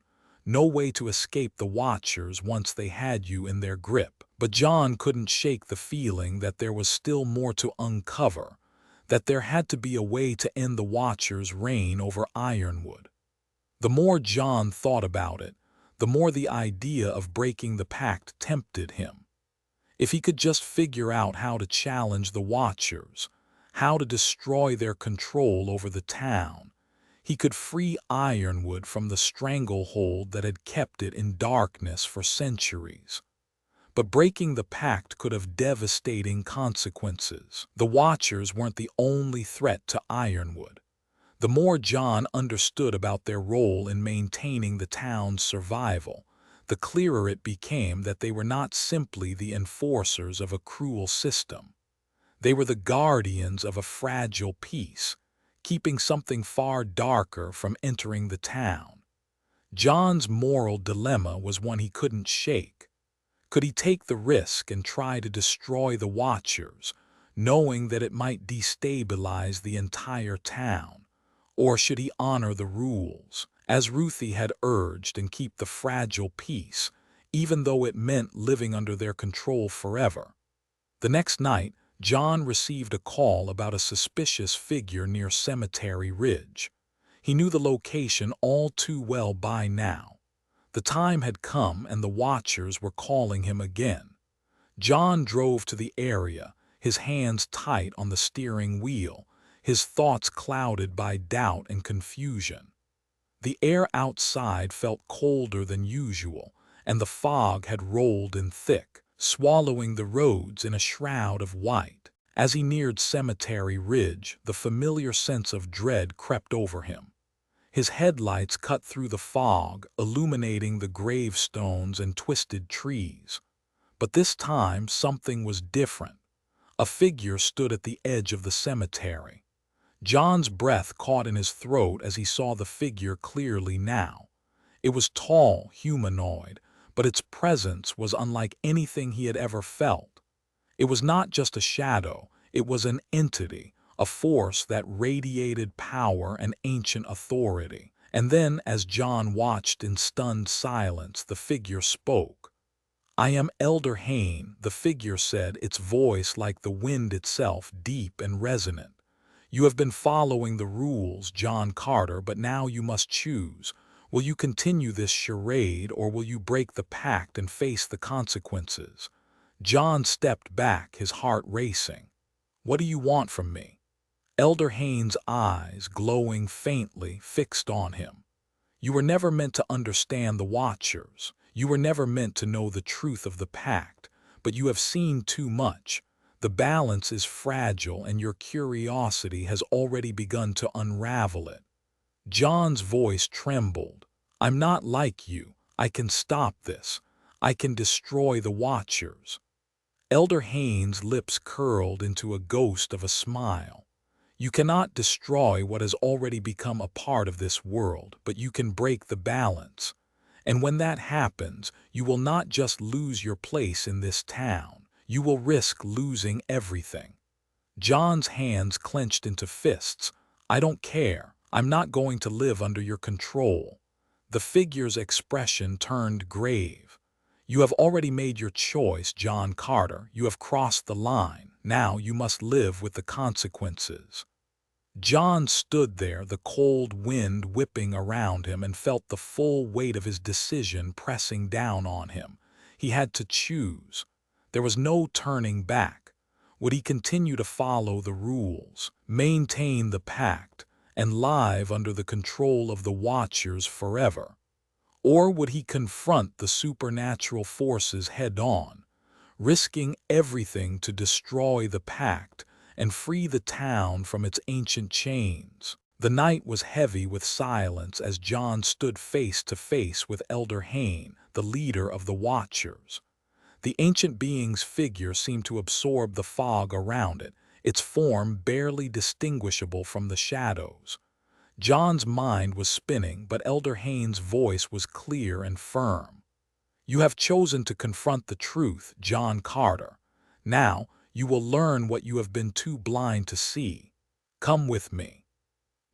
no way to escape the Watchers once they had you in their grip. But John couldn't shake the feeling that there was still more to uncover, that there had to be a way to end the Watchers' reign over Ironwood. The more John thought about it, the more the idea of breaking the pact tempted him. If he could just figure out how to challenge the Watchers, how to destroy their control over the town, he could free Ironwood from the stranglehold that had kept it in darkness for centuries. But breaking the pact could have devastating consequences. The Watchers weren't the only threat to Ironwood. The more John understood about their role in maintaining the town's survival, the clearer it became that they were not simply the enforcers of a cruel system. They were the guardians of a fragile peace, keeping something far darker from entering the town. John's moral dilemma was one he couldn't shake. Could he take the risk and try to destroy the Watchers, knowing that it might destabilize the entire town? Or should he honor the rules, as Ruthie had urged, and keep the fragile peace, even though it meant living under their control forever? The next night, John received a call about a suspicious figure near Cemetery Ridge. He knew the location all too well by now. The time had come and the Watchers were calling him again. John drove to the area, his hands tight on the steering wheel, his thoughts clouded by doubt and confusion. The air outside felt colder than usual, and the fog had rolled in thick, swallowing the roads in a shroud of white. As he neared Cemetery Ridge, the familiar sense of dread crept over him. His headlights cut through the fog, illuminating the gravestones and twisted trees. But this time something was different. A figure stood at the edge of the cemetery. John's breath caught in his throat as he saw the figure clearly now. It was tall, humanoid, but its presence was unlike anything he had ever felt. It was not just a shadow, it was an entity, a force that radiated power and ancient authority. And then, as John watched in stunned silence, the figure spoke. "I am Elder Hayne," the figure said, its voice like the wind itself, deep and resonant. "You have been following the rules, John Carter, but now you must choose. Will you continue this charade, or will you break the pact and face the consequences?" John stepped back, his heart racing. "What do you want from me?" Elder Hayne's eyes, glowing faintly, fixed on him. "You were never meant to understand the Watchers. You were never meant to know the truth of the pact, but you have seen too much. The balance is fragile and your curiosity has already begun to unravel it." John's voice trembled. "I'm not like you. I can stop this. I can destroy the Watchers." Elder Hayne's lips curled into a ghost of a smile. "You cannot destroy what has already become a part of this world, but you can break the balance. And when that happens, you will not just lose your place in this town. You will risk losing everything." John's hands clenched into fists. "I don't care. I'm not going to live under your control." The figure's expression turned grave. "You have already made your choice, John Carter. You have crossed the line. Now you must live with the consequences." John stood there, the cold wind whipping around him, and felt the full weight of his decision pressing down on him. He had to choose. There was no turning back. Would he continue to follow the rules, maintain the pact, and live under the control of the Watchers forever? Or would he confront the supernatural forces head-on, risking everything to destroy the pact and free the town from its ancient chains? The night was heavy with silence as John stood face to face with Elder Hayne, the leader of the Watchers. The ancient being's figure seemed to absorb the fog around it, its form barely distinguishable from the shadows. John's mind was spinning, but Elder Hayne's voice was clear and firm. "You have chosen to confront the truth, John Carter. Now you will learn what you have been too blind to see. Come with me."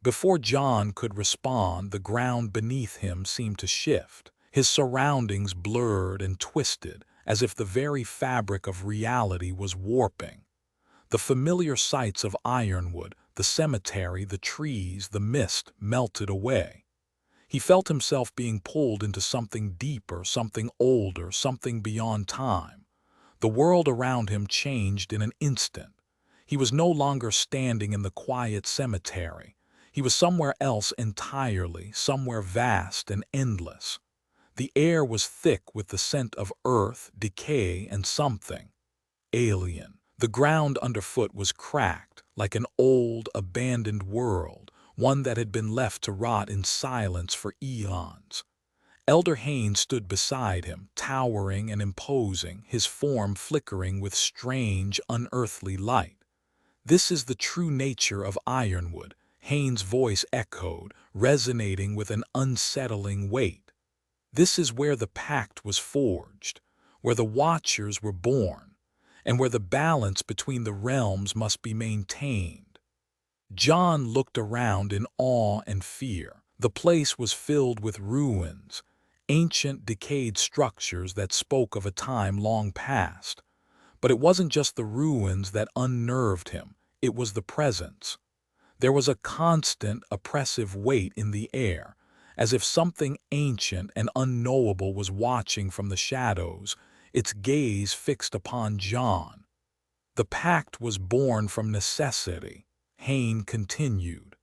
Before John could respond, the ground beneath him seemed to shift. His surroundings blurred and twisted, as if the very fabric of reality was warping. The familiar sights of Ironwood, the cemetery, the trees, the mist, melted away. He felt himself being pulled into something deeper, something older, something beyond time. The world around him changed in an instant. He was no longer standing in the quiet cemetery. He was somewhere else entirely, somewhere vast and endless. The air was thick with the scent of earth, decay, and something alien. The ground underfoot was cracked, like an old, abandoned world, one that had been left to rot in silence for eons. Elder Hayne stood beside him, towering and imposing, his form flickering with strange, unearthly light. "This is the true nature of Ironwood," Hayne's voice echoed, resonating with an unsettling weight. "This is where the pact was forged, where the Watchers were born, and where the balance between the realms must be maintained." John looked around in awe and fear. The place was filled with ruins, ancient, decayed structures that spoke of a time long past. But it wasn't just the ruins that unnerved him, it was the presence. There was a constant, oppressive weight in the air, as if something ancient and unknowable was watching from the shadows, its gaze fixed upon John. "The pact was born from necessity," Hayne continued.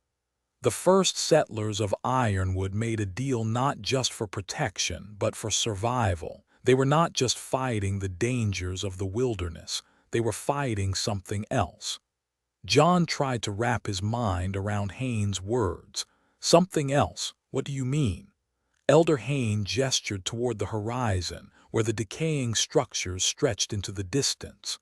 "The first settlers of Ironwood made a deal not just for protection, but for survival. They were not just fighting the dangers of the wilderness, they were fighting something else." John tried to wrap his mind around Hayne's words. "Something else? What do you mean?" Elder Hayne gestured toward the horizon, where the decaying structures stretched into the distance.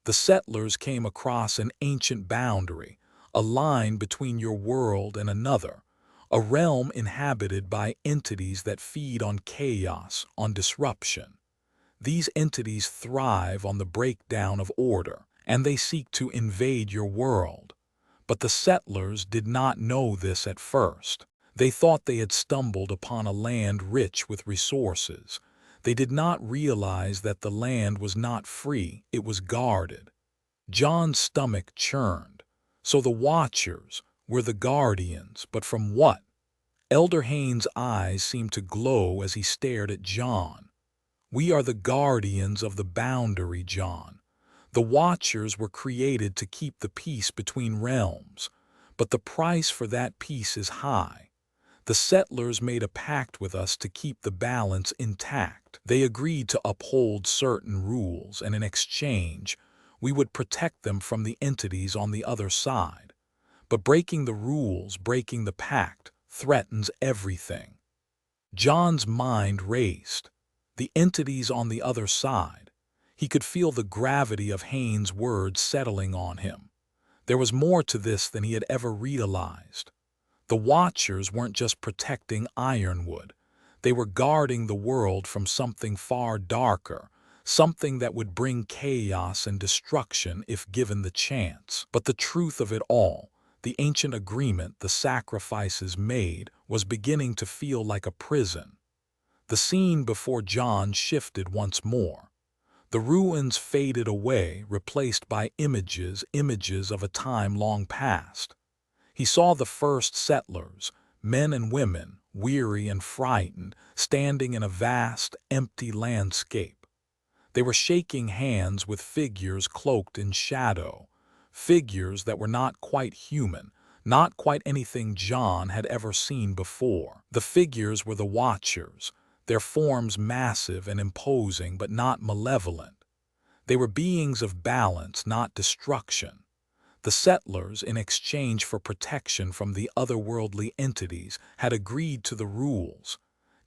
"The settlers came across an ancient boundary, a line between your world and another, a realm inhabited by entities that feed on chaos, on disruption. These entities thrive on the breakdown of order, and they seek to invade your world. But the settlers did not know this at first. They thought they had stumbled upon a land rich with resources. They did not realize that the land was not free, it was guarded." John's stomach churned. So the Watchers were the guardians, but from what? Elder Hayne's eyes seemed to glow as he stared at John. "We are the guardians of the boundary, John. The Watchers were created to keep the peace between realms, but the price for that peace is high. The settlers made a pact with us to keep the balance intact. They agreed to uphold certain rules, and in exchange, we would protect them from the entities on the other side. But breaking the rules, breaking the pact, threatens everything." John's mind raced. The entities on the other side. He could feel the gravity of Hayne's words settling on him. There was more to this than he had ever realized. The Watchers weren't just protecting Ironwood. They were guarding the world from something far darker, something that would bring chaos and destruction if given the chance. But the truth of it all, the ancient agreement, the sacrifices made, was beginning to feel like a prison. The scene before John shifted once more. The ruins faded away, replaced by images of a time long past. He saw the first settlers, men and women, weary and frightened, standing in a vast, empty landscape. They were shaking hands with figures cloaked in shadow, figures that were not quite human, not quite anything John had ever seen before. The figures were the Watchers, their forms massive and imposing but not malevolent. They were beings of balance, not destruction. The settlers, in exchange for protection from the otherworldly entities, had agreed to the rules.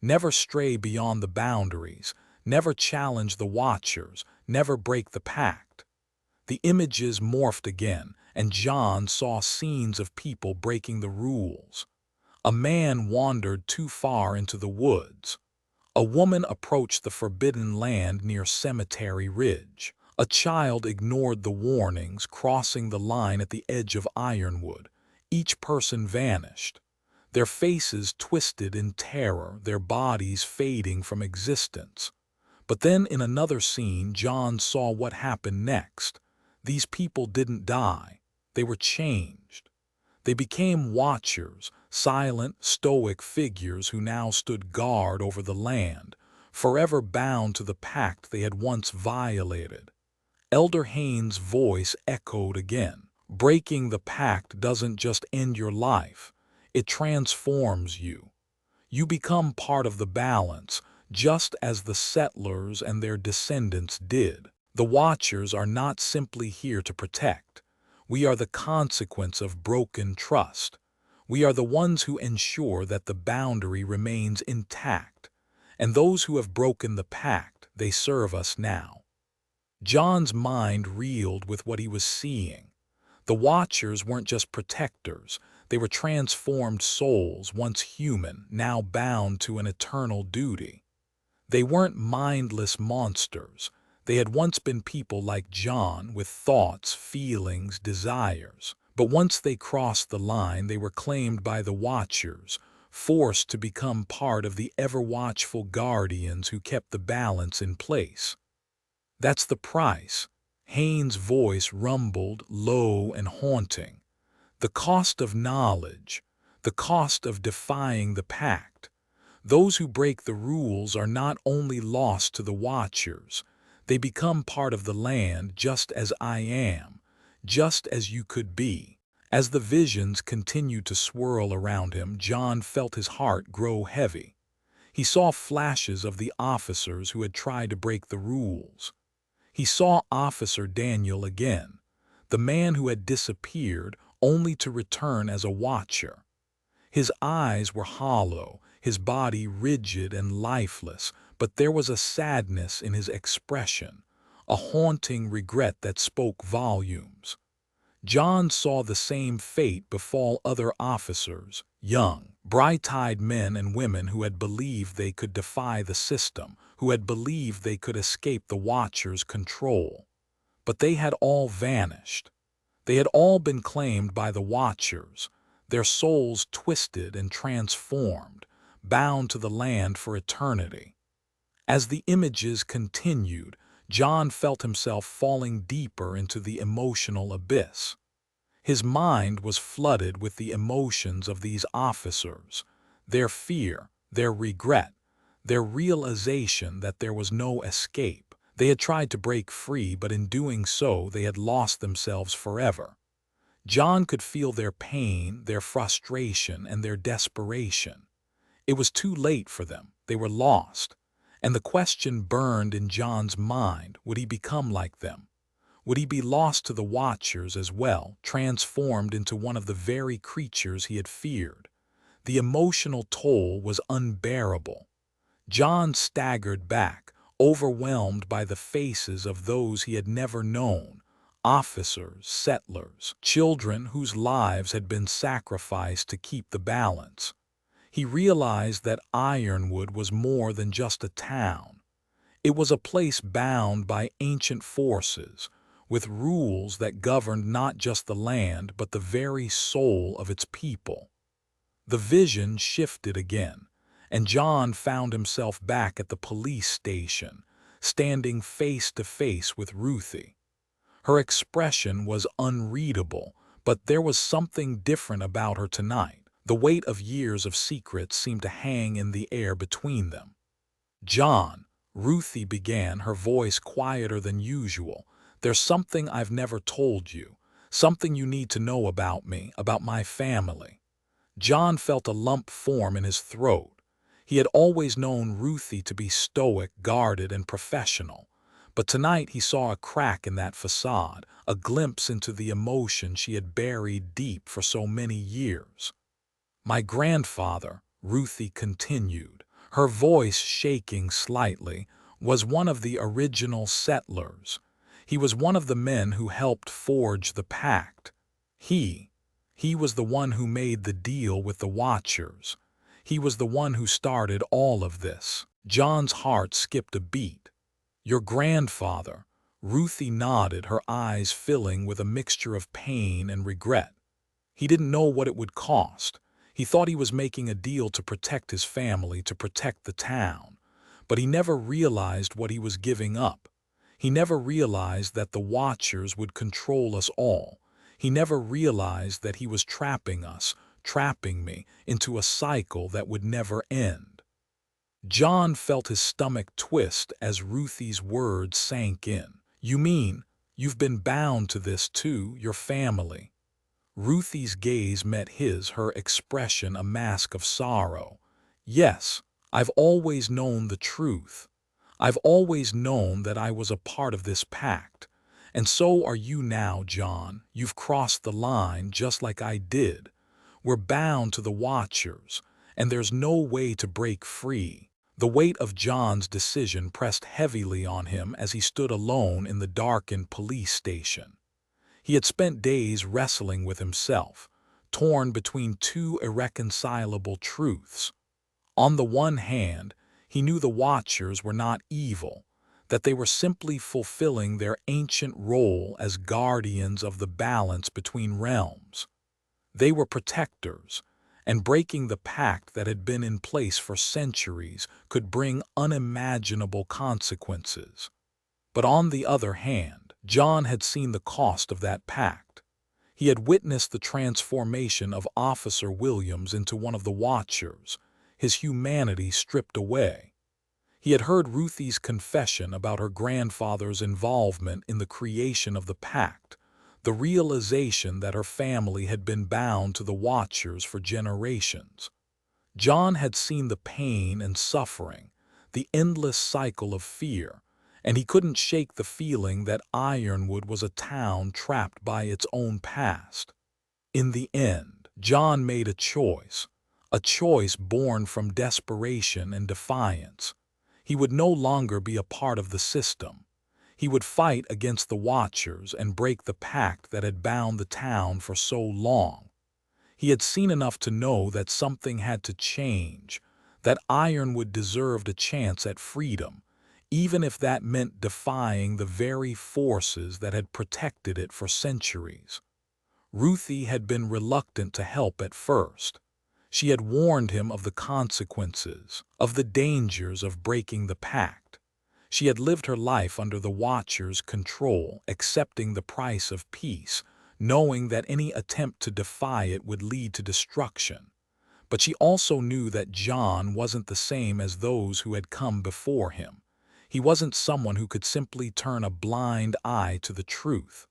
Never stray beyond the boundaries, never challenge the Watchers, never break the pact. The images morphed again, and John saw scenes of people breaking the rules. A man wandered too far into the woods. A woman approached the forbidden land near Cemetery Ridge. A child ignored the warnings, crossing the line at the edge of Ironwood. Each person vanished, their faces twisted in terror, their bodies fading from existence. But then in another scene, John saw what happened next. These people didn't die. They were changed. They became Watchers, silent, stoic figures who now stood guard over the land, forever bound to the pact they had once violated. Elder Haynes' voice echoed again. Breaking the pact doesn't just end your life, it transforms you. You become part of the balance, just as the settlers and their descendants did. The Watchers are not simply here to protect. We are the consequence of broken trust. We are the ones who ensure that the boundary remains intact. And those who have broken the pact, they serve us now. John's mind reeled with what he was seeing. The Watchers weren't just protectors. They were transformed souls, once human, now bound to an eternal duty. They weren't mindless monsters. They had once been people like John, with thoughts, feelings, desires. But once they crossed the line, they were claimed by the Watchers, forced to become part of the ever-watchful guardians who kept the balance in place. That's the price. Haynes' voice rumbled, low and haunting. The cost of knowledge, the cost of defying the pact. Those who break the rules are not only lost to the Watchers, they become part of the land, just as I am, just as you could be. As the visions continued to swirl around him, John felt his heart grow heavy. He saw flashes of the officers who had tried to break the rules. He saw Officer Daniel again, the man who had disappeared only to return as a Watcher. His eyes were hollow, his body rigid and lifeless, but there was a sadness in his expression, a haunting regret that spoke volumes. John saw the same fate befall other officers, young, bright-eyed men and women who had believed they could defy the system, who had believed they could escape the Watchers' control. But they had all vanished. They had all been claimed by the Watchers, their souls twisted and transformed, bound to the land for eternity. As the images continued, John felt himself falling deeper into the emotional abyss. His mind was flooded with the emotions of these officers, their fear, their regret, their realization that there was no escape. They had tried to break free, but in doing so, they had lost themselves forever. John could feel their pain, their frustration, and their desperation. It was too late for them. They were lost. And the question burned in John's mind, would he become like them? Would he be lost to the Watchers as well, transformed into one of the very creatures he had feared? The emotional toll was unbearable. John staggered back, overwhelmed by the faces of those he had never known, officers, settlers, children whose lives had been sacrificed to keep the balance. He realized that Ironwood was more than just a town. It was a place bound by ancient forces, with rules that governed not just the land but the very soul of its people. The vision shifted again, and John found himself back at the police station, standing face to face with Ruthie. Her expression was unreadable, But there was something different about her tonight. The weight of years of secrets seemed to hang in the air between them. "John," Ruthie began, her voice quieter than usual, "there's something I've never told you, something you need to know about me, about my family." John felt a lump form in his throat. He had always known Ruthie to be stoic, guarded, and professional, but tonight he saw a crack in that facade, a glimpse into the emotion she had buried deep for so many years. "My grandfather," Ruthie continued, her voice shaking slightly, "was one of the original settlers. He was one of the men who helped forge the pact. He was the one who made the deal with the Watchers. He was the one who started all of this." John's heart skipped a beat. "Your grandfather?" Ruthie nodded, her eyes filling with a mixture of pain and regret. "He didn't know what it would cost. He thought he was making a deal to protect his family, to protect the town. But he never realized what he was giving up. He never realized that the Watchers would control us all. He never realized that he was trapping us, trapping me, into a cycle that would never end." John felt his stomach twist as Ruthie's words sank in. "You mean, you've been bound to this too, your family?" Ruthie's gaze met his, her expression a mask of sorrow. "Yes, I've always known the truth. I've always known that I was a part of this pact. And so are you now, John. You've crossed the line just like I did. We're bound to the Watchers, and there's no way to break free." The weight of John's decision pressed heavily on him as he stood alone in the darkened police station. He had spent days wrestling with himself, torn between two irreconcilable truths. On the one hand, he knew the Watchers were not evil, that they were simply fulfilling their ancient role as guardians of the balance between realms. They were protectors, and breaking the pact that had been in place for centuries could bring unimaginable consequences. But on the other hand, John had seen the cost of that pact. He had witnessed the transformation of Officer Williams into one of the Watchers, his humanity stripped away. He had heard Ruthie's confession about her grandfather's involvement in the creation of the pact, the realization that her family had been bound to the Watchers for generations. John had seen the pain and suffering, the endless cycle of fear, and he couldn't shake the feeling that Ironwood was a town trapped by its own past. In the end, John made a choice born from desperation and defiance. He would no longer be a part of the system. He would fight against the Watchers and break the pact that had bound the town for so long. He had seen enough to know that something had to change, that Ironwood deserved a chance at freedom, even if that meant defying the very forces that had protected it for centuries. Ruthie had been reluctant to help at first. She had warned him of the consequences, of the dangers of breaking the pact. She had lived her life under the Watchers' control, accepting the price of peace, knowing that any attempt to defy it would lead to destruction. But she also knew that John wasn't the same as those who had come before him. He wasn't someone who could simply turn a blind eye to the truth.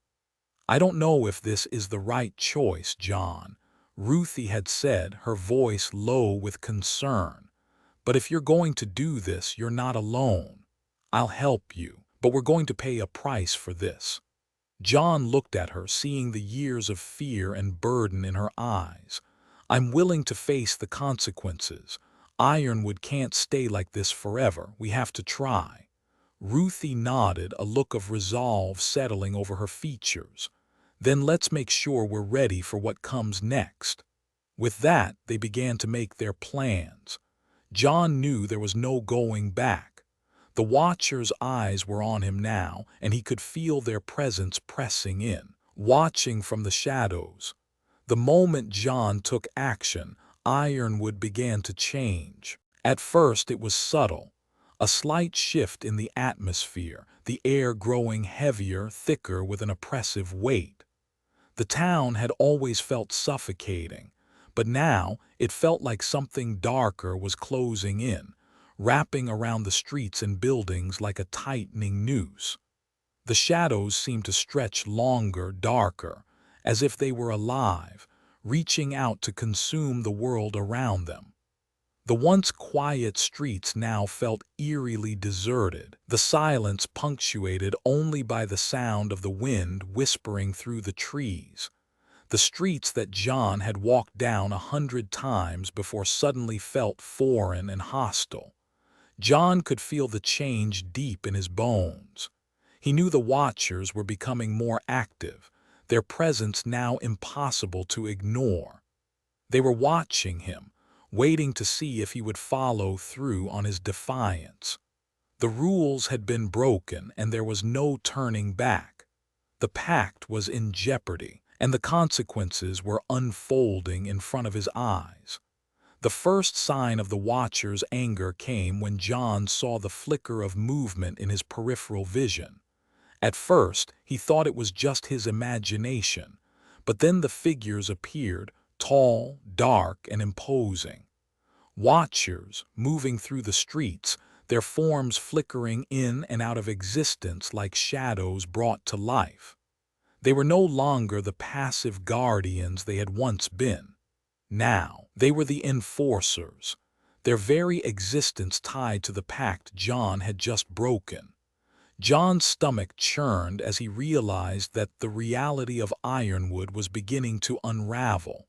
"I don't know if this is the right choice, John," Ruthie had said, her voice low with concern. "But if you're going to do this, you're not alone. I'll help you, but we're going to pay a price for this." John looked at her, seeing the years of fear and burden in her eyes. "I'm willing to face the consequences. Ironwood can't stay like this forever. We have to try." Ruthie nodded, a look of resolve settling over her features. "Then let's make sure we're ready for what comes next." With that, they began to make their plans. John knew there was no going back. The Watchers' eyes were on him now, and he could feel their presence pressing in, watching from the shadows. The moment John took action, Ironwood began to change. At first it was subtle, a slight shift in the atmosphere, the air growing heavier, thicker with an oppressive weight. The town had always felt suffocating, but now it felt like something darker was closing in, wrapping around the streets and buildings like a tightening noose. The shadows seemed to stretch longer, darker, as if they were alive, reaching out to consume the world around them. The once quiet streets now felt eerily deserted, the silence punctuated only by the sound of the wind whispering through the trees. The streets that John had walked down 100 times before suddenly felt foreign and hostile. John could feel the change deep in his bones. He knew the Watchers were becoming more active, their presence now impossible to ignore. They were watching him, waiting to see if he would follow through on his defiance. The rules had been broken and there was no turning back. The pact was in jeopardy, and the consequences were unfolding in front of his eyes. The first sign of the Watcher's anger came when John saw the flicker of movement in his peripheral vision. At first, he thought it was just his imagination, but then the figures appeared, tall, dark, and imposing. Watchers, moving through the streets, their forms flickering in and out of existence like shadows brought to life. They were no longer the passive guardians they had once been. Now, they were the enforcers, their very existence tied to the pact John had just broken. John's stomach churned as he realized that the reality of Ironwood was beginning to unravel.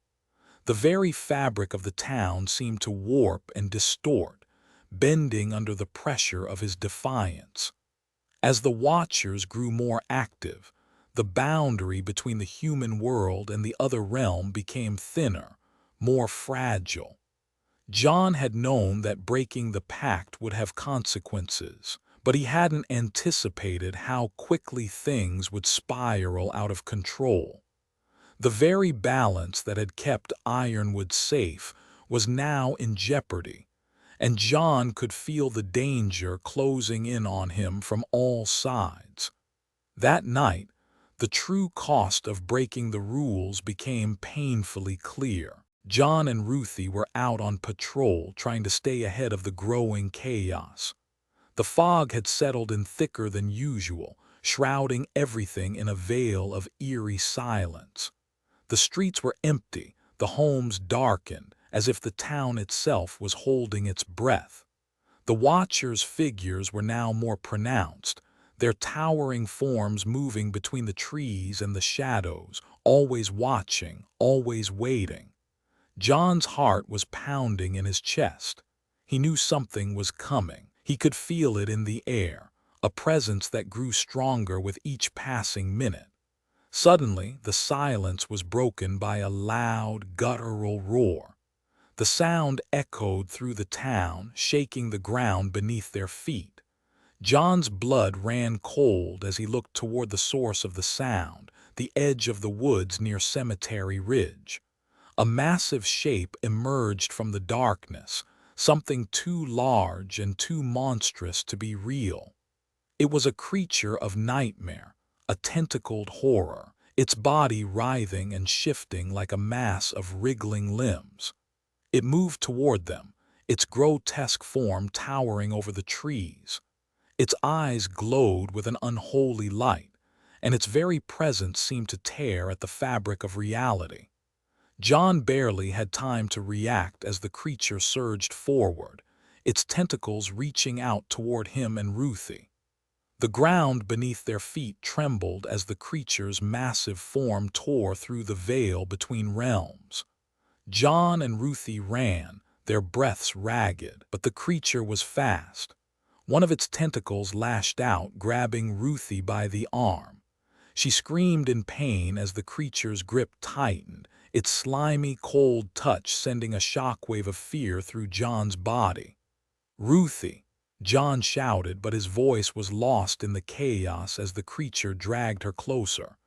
The very fabric of the town seemed to warp and distort, bending under the pressure of his defiance. As the Watchers grew more active, the boundary between the human world and the other realm became thinner, more fragile. John had known that breaking the pact would have consequences, but he hadn't anticipated how quickly things would spiral out of control. The very balance that had kept Ironwood safe was now in jeopardy, and John could feel the danger closing in on him from all sides. That night, the true cost of breaking the rules became painfully clear. John and Ruthie were out on patrol trying to stay ahead of the growing chaos. The fog had settled in thicker than usual, shrouding everything in a veil of eerie silence. The streets were empty, the homes darkened, as if the town itself was holding its breath. The Watchers' figures were now more pronounced, their towering forms moving between the trees and the shadows, always watching, always waiting. John's heart was pounding in his chest. He knew something was coming. He could feel it in the air, a presence that grew stronger with each passing minute. Suddenly, the silence was broken by a loud, guttural roar. The sound echoed through the town, shaking the ground beneath their feet. John's blood ran cold as he looked toward the source of the sound, the edge of the woods near Cemetery Ridge. A massive shape emerged from the darkness, something too large and too monstrous to be real. It was a creature of nightmare, a tentacled horror, its body writhing and shifting like a mass of wriggling limbs. It moved toward them, its grotesque form towering over the trees. Its eyes glowed with an unholy light, and its very presence seemed to tear at the fabric of reality. John barely had time to react as the creature surged forward, its tentacles reaching out toward him and Ruthie. The ground beneath their feet trembled as the creature's massive form tore through the veil between realms. John and Ruthie ran, their breaths ragged, but the creature was fast. One of its tentacles lashed out, grabbing Ruthie by the arm. She screamed in pain as the creature's grip tightened, its slimy, cold touch sending a shockwave of fear through John's body. "Ruthie!" John shouted, but his voice was lost in the chaos as the creature dragged her closer.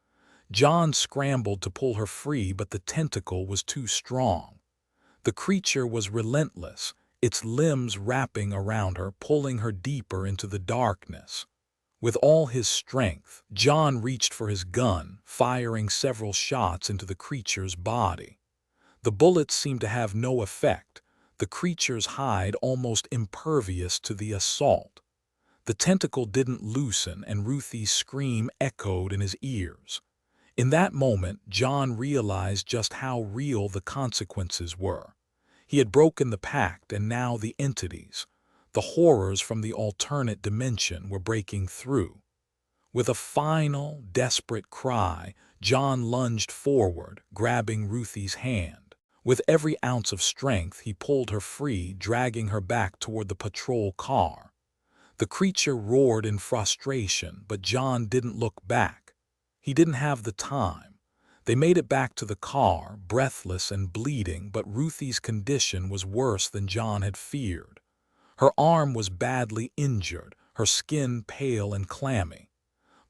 John scrambled to pull her free, but the tentacle was too strong. The creature was relentless, its limbs wrapping around her, pulling her deeper into the darkness. With all his strength, John reached for his gun, firing several shots into the creature's body. The bullets seemed to have no effect, the creature's hide almost impervious to the assault. The tentacle didn't loosen, and Ruthie's scream echoed in his ears. In that moment, John realized just how real the consequences were. He had broken the pact, and now the entities, the horrors from the alternate dimension, were breaking through. With a final, desperate cry, John lunged forward, grabbing Ruthie's hand. With every ounce of strength, he pulled her free, dragging her back toward the patrol car. The creature roared in frustration, but John didn't look back. He didn't have the time. They made it back to the car, breathless and bleeding, but Ruthie's condition was worse than John had feared. Her arm was badly injured, her skin pale and clammy.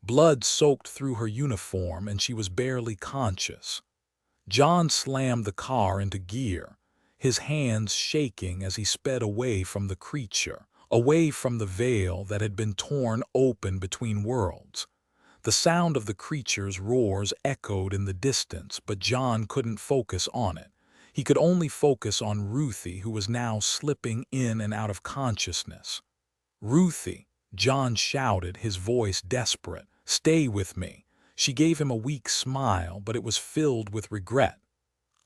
Blood soaked through her uniform, and she was barely conscious. John slammed the car into gear, his hands shaking as he sped away from the creature, away from the veil that had been torn open between worlds. The sound of the creature's roars echoed in the distance, but John couldn't focus on it. He could only focus on Ruthie, who was now slipping in and out of consciousness. "Ruthie," John shouted, his voice desperate. "Stay with me." She gave him a weak smile, but it was filled with regret.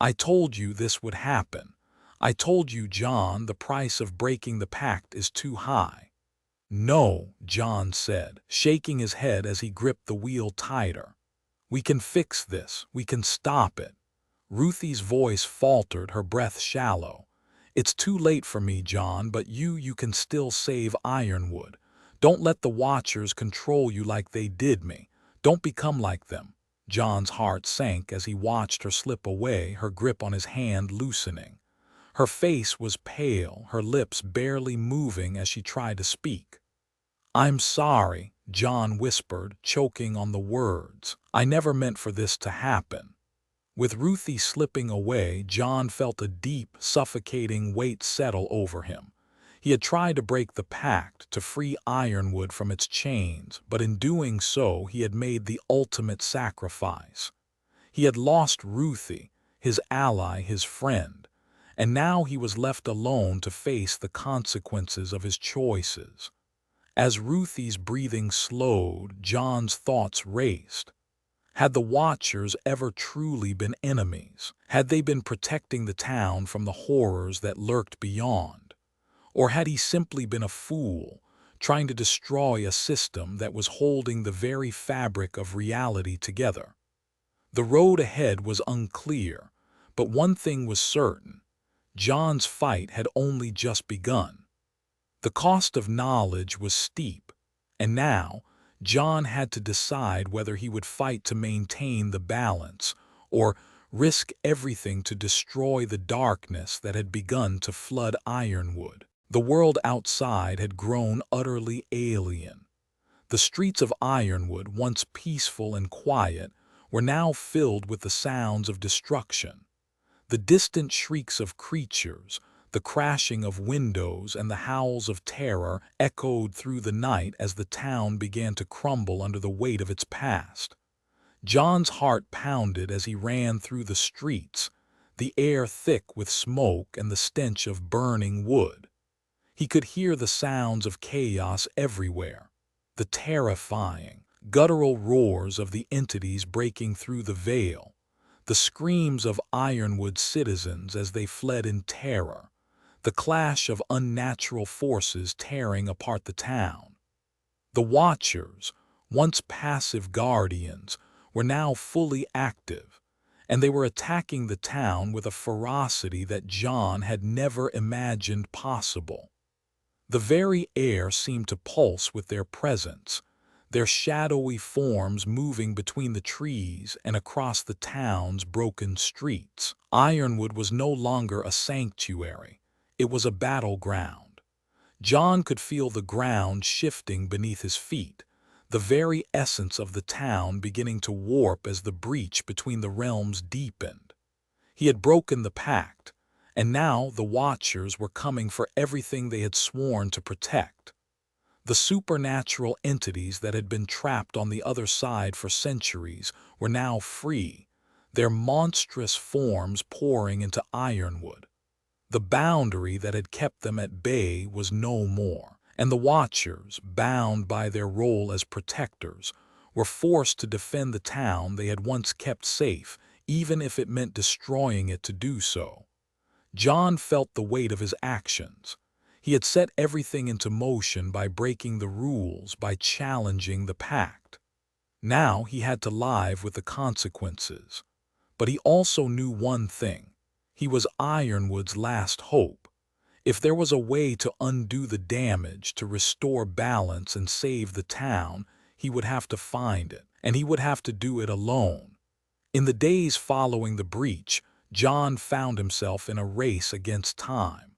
"I told you this would happen. I told you, John, the price of breaking the pact is too high." "No," John said, shaking his head as he gripped the wheel tighter. "We can fix this. We can stop it." Ruthie's voice faltered, her breath shallow. "It's too late for me, John, but you can still save Ironwood. Don't let the Watchers control you like they did me. Don't become like them." John's heart sank as he watched her slip away, her grip on his hand loosening. Her face was pale, her lips barely moving as she tried to speak. "I'm sorry," John whispered, choking on the words. "I never meant for this to happen." With Ruthie slipping away, John felt a deep, suffocating weight settle over him. He had tried to break the pact, to free Ironwood from its chains, but in doing so he had made the ultimate sacrifice. He had lost Ruthie, his ally, his friend, and now he was left alone to face the consequences of his choices. As Ruthie's breathing slowed, John's thoughts raced. Had the Watchers ever truly been enemies? Had they been protecting the town from the horrors that lurked beyond? Or had he simply been a fool, trying to destroy a system that was holding the very fabric of reality together? The road ahead was unclear, but one thing was certain: John's fight had only just begun. The cost of knowledge was steep, and now John had to decide whether he would fight to maintain the balance or risk everything to destroy the darkness that had begun to flood Ironwood. The world outside had grown utterly alien. The streets of Ironwood, once peaceful and quiet, were now filled with the sounds of destruction. The distant shrieks of creatures, the crashing of windows, and the howls of terror echoed through the night as the town began to crumble under the weight of its past. John's heart pounded as he ran through the streets, the air thick with smoke and the stench of burning wood. He could hear the sounds of chaos everywhere, the terrifying, guttural roars of the entities breaking through the veil, the screams of Ironwood citizens as they fled in terror, the clash of unnatural forces tearing apart the town. The Watchers, once passive guardians, were now fully active, and they were attacking the town with a ferocity that John had never imagined possible. The very air seemed to pulse with their presence, their shadowy forms moving between the trees and across the town's broken streets. Ironwood was no longer a sanctuary. It was a battleground. John could feel the ground shifting beneath his feet, the very essence of the town beginning to warp as the breach between the realms deepened. He had broken the pact, and now the Watchers were coming for everything they had sworn to protect. The supernatural entities that had been trapped on the other side for centuries were now free, their monstrous forms pouring into Ironwood. The boundary that had kept them at bay was no more, and the Watchers, bound by their role as protectors, were forced to defend the town they had once kept safe, even if it meant destroying it to do so. John felt the weight of his actions. He had set everything into motion by breaking the rules, by challenging the pact. Now he had to live with the consequences. But he also knew one thing. He was Ironwood's last hope. If there was a way to undo the damage, to restore balance and save the town, he would have to find it, and he would have to do it alone. In the days following the breach, John found himself in a race against time.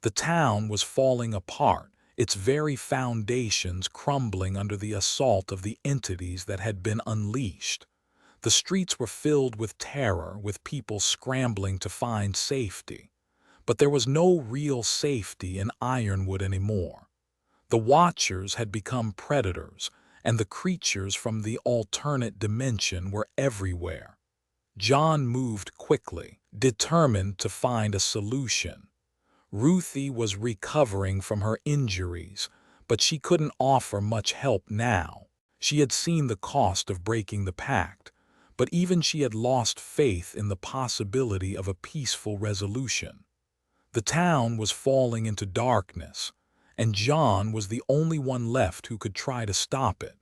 The town was falling apart, its very foundations crumbling under the assault of the entities that had been unleashed. The streets were filled with terror, with people scrambling to find safety. But there was no real safety in Ironwood anymore. The Watchers had become predators, and the creatures from the alternate dimension were everywhere. John moved quickly, determined to find a solution. Ruthie was recovering from her injuries, but she couldn't offer much help now. She had seen the cost of breaking the pact, but even she had lost faith in the possibility of a peaceful resolution. The town was falling into darkness, and John was the only one left who could try to stop it.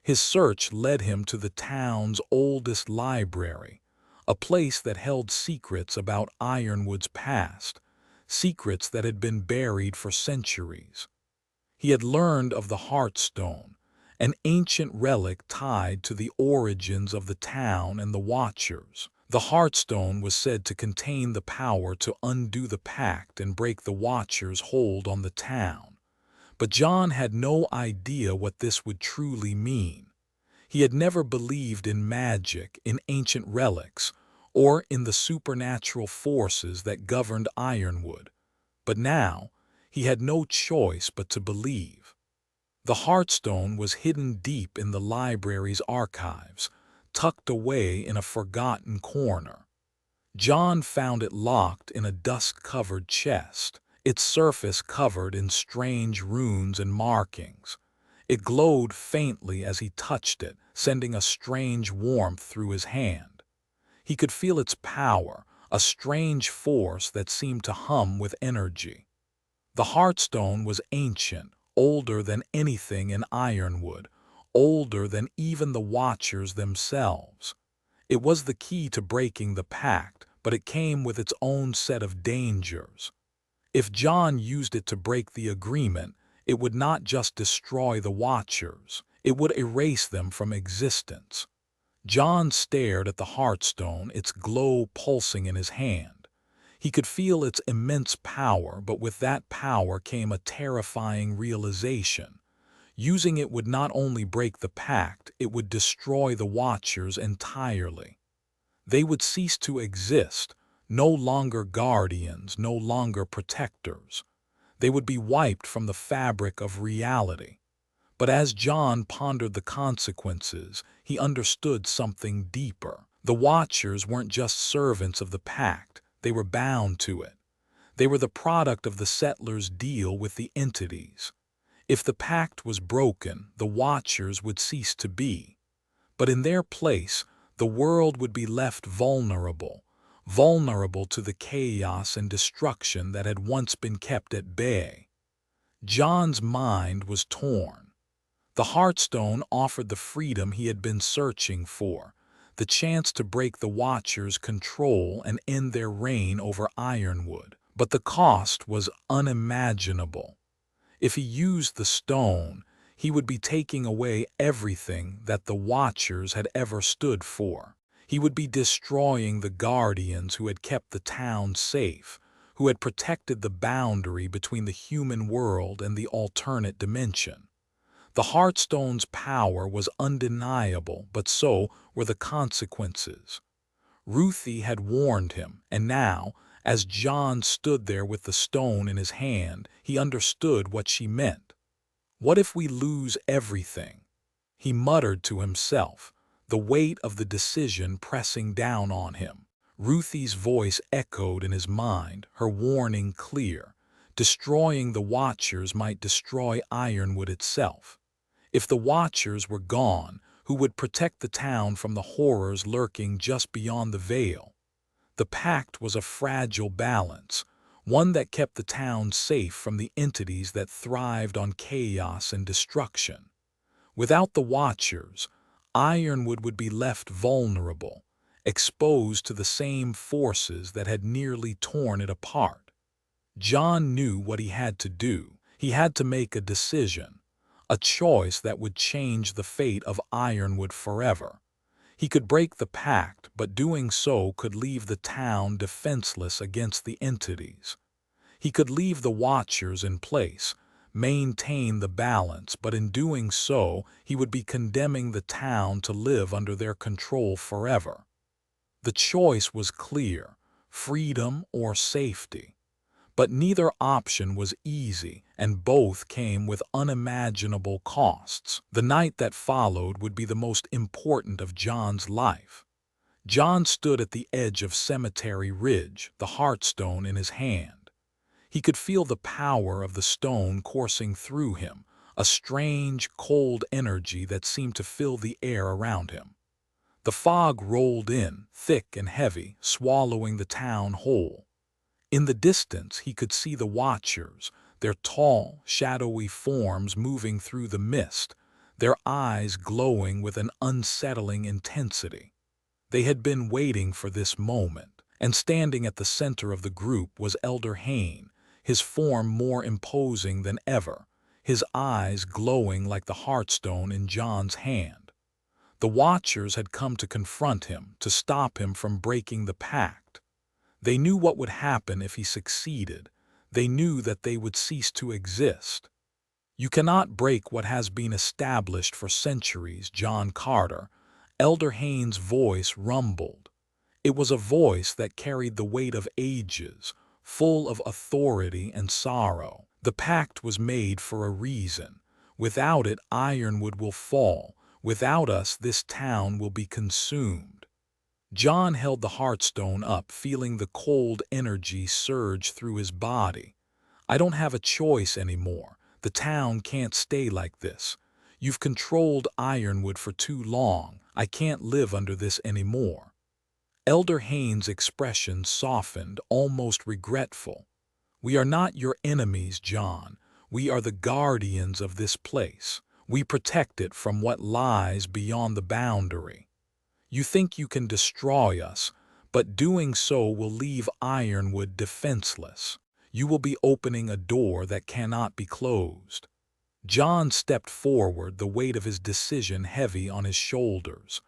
His search led him to the town's oldest library, a place that held secrets about Ironwood's past, secrets that had been buried for centuries. He had learned of the Heartstone, an ancient relic tied to the origins of the town and the Watchers. The Heartstone was said to contain the power to undo the pact and break the Watchers' hold on the town. But John had no idea what this would truly mean. He had never believed in magic, in ancient relics, or in the supernatural forces that governed Ironwood. But now, he had no choice but to believe. The Heartstone was hidden deep in the library's archives, tucked away in a forgotten corner. John found it locked in a dust-covered chest, its surface covered in strange runes and markings. It glowed faintly as he touched it, sending a strange warmth through his hand. He could feel its power, a strange force that seemed to hum with energy. The Heartstone was ancient, older than anything in Ironwood, older than even the Watchers themselves. It was the key to breaking the pact, but it came with its own set of dangers. If John used it to break the agreement, it would not just destroy the Watchers, it would erase them from existence. John stared at the Heartstone, its glow pulsing in his hand. He could feel its immense power, but with that power came a terrifying realization. Using it would not only break the pact, it would destroy the Watchers entirely. They would cease to exist, no longer guardians, no longer protectors. They would be wiped from the fabric of reality. But as John pondered the consequences, he understood something deeper. The Watchers weren't just servants of the pact, they were bound to it. They were the product of the settlers' deal with the entities. If the pact was broken, the Watchers would cease to be. But in their place, the world would be left vulnerable, vulnerable to the chaos and destruction that had once been kept at bay. John's mind was torn. The Heartstone offered the freedom he had been searching for, the chance to break the Watchers' control and end their reign over Ironwood. But the cost was unimaginable. If he used the stone, he would be taking away everything that the Watchers had ever stood for. He would be destroying the guardians who had kept the town safe, who had protected the boundary between the human world and the alternate dimension. The Heartstone's power was undeniable, but so were the consequences. Ruthie had warned him, and now, as John stood there with the stone in his hand, he understood what she meant. What if we lose everything? He muttered to himself, the weight of the decision pressing down on him. Ruthie's voice echoed in his mind, her warning clear. Destroying the Watchers might destroy Ironwood itself. If the Watchers were gone, who would protect the town from the horrors lurking just beyond the veil? The pact was a fragile balance, one that kept the town safe from the entities that thrived on chaos and destruction. Without the Watchers, Ironwood would be left vulnerable, exposed to the same forces that had nearly torn it apart. John knew what he had to do. He had to make a decision, a choice that would change the fate of Ironwood forever. He could break the pact, but doing so could leave the town defenseless against the entities. He could leave the Watchers in place, maintain the balance, but in doing so, he would be condemning the town to live under their control forever. The choice was clear: freedom or safety. But neither option was easy, and both came with unimaginable costs. The night that followed would be the most important of John's life. John stood at the edge of Cemetery Ridge, the heartstone in his hand. He could feel the power of the stone coursing through him, a strange, cold energy that seemed to fill the air around him. The fog rolled in, thick and heavy, swallowing the town whole. In the distance he could see the Watchers, their tall, shadowy forms moving through the mist, their eyes glowing with an unsettling intensity. They had been waiting for this moment, and standing at the center of the group was Elder Hayne, his form more imposing than ever, his eyes glowing like the heartstone in John's hand. The Watchers had come to confront him, to stop him from breaking the pact. They knew what would happen if he succeeded. They knew that they would cease to exist. "You cannot break what has been established for centuries, John Carter," Elder Hayne's voice rumbled. It was a voice that carried the weight of ages, full of authority and sorrow. "The pact was made for a reason. Without it, Ironwood will fall. Without us, this town will be consumed." John held the heartstone up, feeling the cold energy surge through his body. "I don't have a choice anymore. The town can't stay like this. You've controlled Ironwood for too long. I can't live under this anymore." Elder Hayne's expression softened, almost regretful. "We are not your enemies, John. We are the guardians of this place. We protect it from what lies beyond the boundary. You think you can destroy us, but doing so will leave Ironwood defenseless. You will be opening a door that cannot be closed." John stepped forward, the weight of his decision heavy on his shoulders.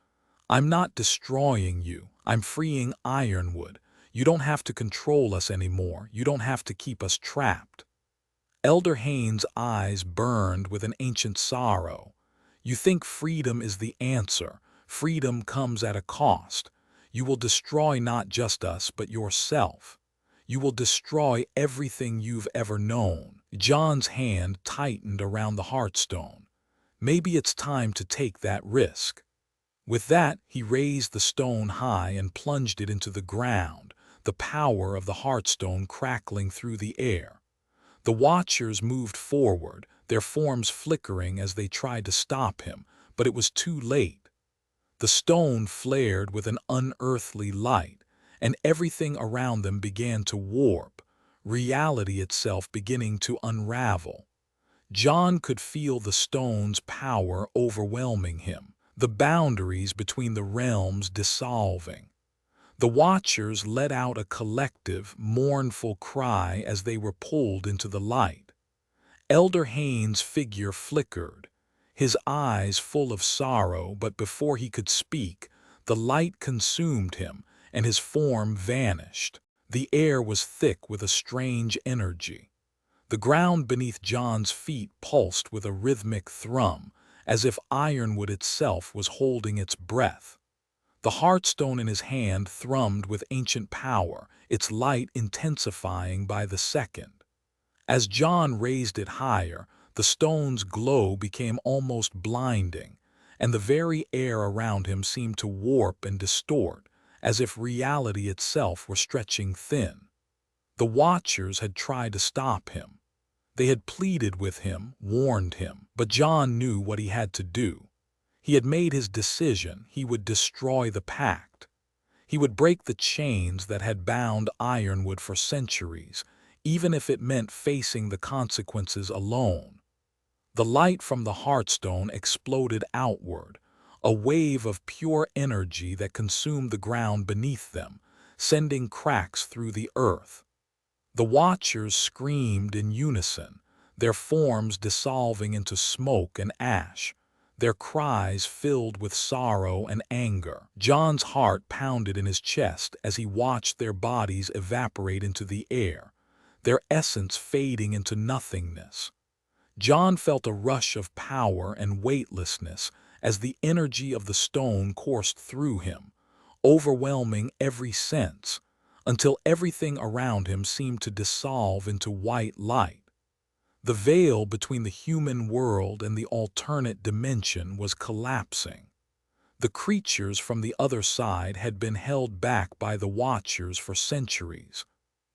"I'm not destroying you. I'm freeing Ironwood. You don't have to control us anymore. You don't have to keep us trapped." Elder Hayne's eyes burned with an ancient sorrow. "You think freedom is the answer. Freedom comes at a cost. You will destroy not just us, but yourself. You will destroy everything you've ever known." John's hand tightened around the heartstone. "Maybe it's time to take that risk." With that, he raised the stone high and plunged it into the ground, the power of the heartstone crackling through the air. The Watchers moved forward, their forms flickering as they tried to stop him, but it was too late. The stone flared with an unearthly light, and everything around them began to warp, reality itself beginning to unravel. John could feel the stone's power overwhelming him, the boundaries between the realms dissolving. The Watchers let out a collective, mournful cry as they were pulled into the light. Elder Hayne's figure flickered, his eyes full of sorrow, but before he could speak, the light consumed him and his form vanished. The air was thick with a strange energy. The ground beneath John's feet pulsed with a rhythmic thrum, as if Ironwood itself was holding its breath. The heartstone in his hand thrummed with ancient power, its light intensifying by the second. As John raised it higher, The stone's glow became almost blinding, and the very air around him seemed to warp and distort, as if reality itself were stretching thin. The Watchers had tried to stop him. They had pleaded with him, warned him, but John knew what he had to do. He had made his decision. He would destroy the pact. He would break the chains that had bound Ironwood for centuries, even if it meant facing the consequences alone. The light from the Heartstone exploded outward, a wave of pure energy that consumed the ground beneath them, sending cracks through the earth. The Watchers screamed in unison, their forms dissolving into smoke and ash, their cries filled with sorrow and anger. John's heart pounded in his chest as he watched their bodies evaporate into the air, their essence fading into nothingness. John felt a rush of power and weightlessness as the energy of the stone coursed through him, overwhelming every sense, until everything around him seemed to dissolve into white light. The veil between the human world and the alternate dimension was collapsing. The creatures from the other side had been held back by the Watchers for centuries,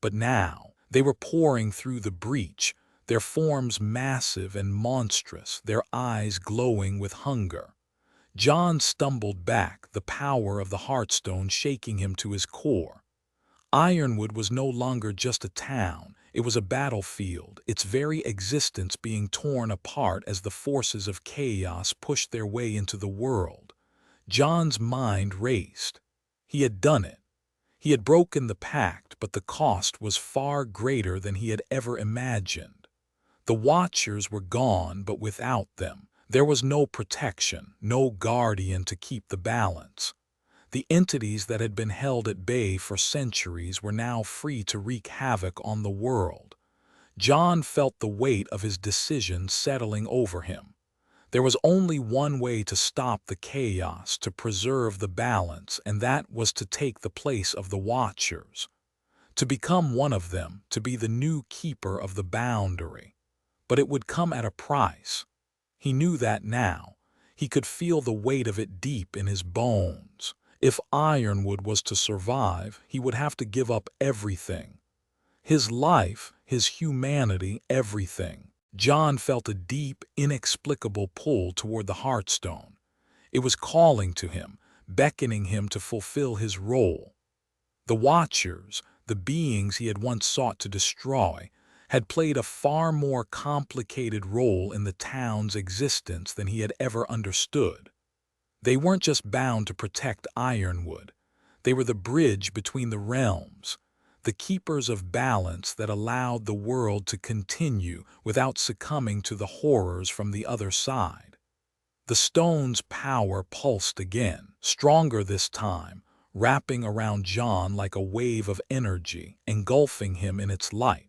but now they were pouring through the breach, their forms massive and monstrous, their eyes glowing with hunger. John stumbled back, the power of the Heartstone shaking him to his core. Ironwood was no longer just a town, it was a battlefield, its very existence being torn apart as the forces of chaos pushed their way into the world. John's mind raced. He had done it. He had broken the pact, but the cost was far greater than he had ever imagined. The Watchers were gone, but without them, there was no protection, no guardian to keep the balance. The entities that had been held at bay for centuries were now free to wreak havoc on the world. John felt the weight of his decision settling over him. There was only one way to stop the chaos, to preserve the balance, and that was to take the place of the Watchers. To become one of them, to be the new keeper of the boundary. But it would come at a price. He knew that now. He could feel the weight of it deep in his bones. If Ironwood was to survive, he would have to give up everything. His life, his humanity, everything. John felt a deep, inexplicable pull toward the Heartstone. It was calling to him, beckoning him to fulfill his role. The Watchers, the beings he had once sought to destroy, had played a far more complicated role in the town's existence than he had ever understood. They weren't just bound to protect Ironwood. They were the bridge between the realms, the keepers of balance that allowed the world to continue without succumbing to the horrors from the other side. The stone's power pulsed again, stronger this time, wrapping around John like a wave of energy, engulfing him in its light.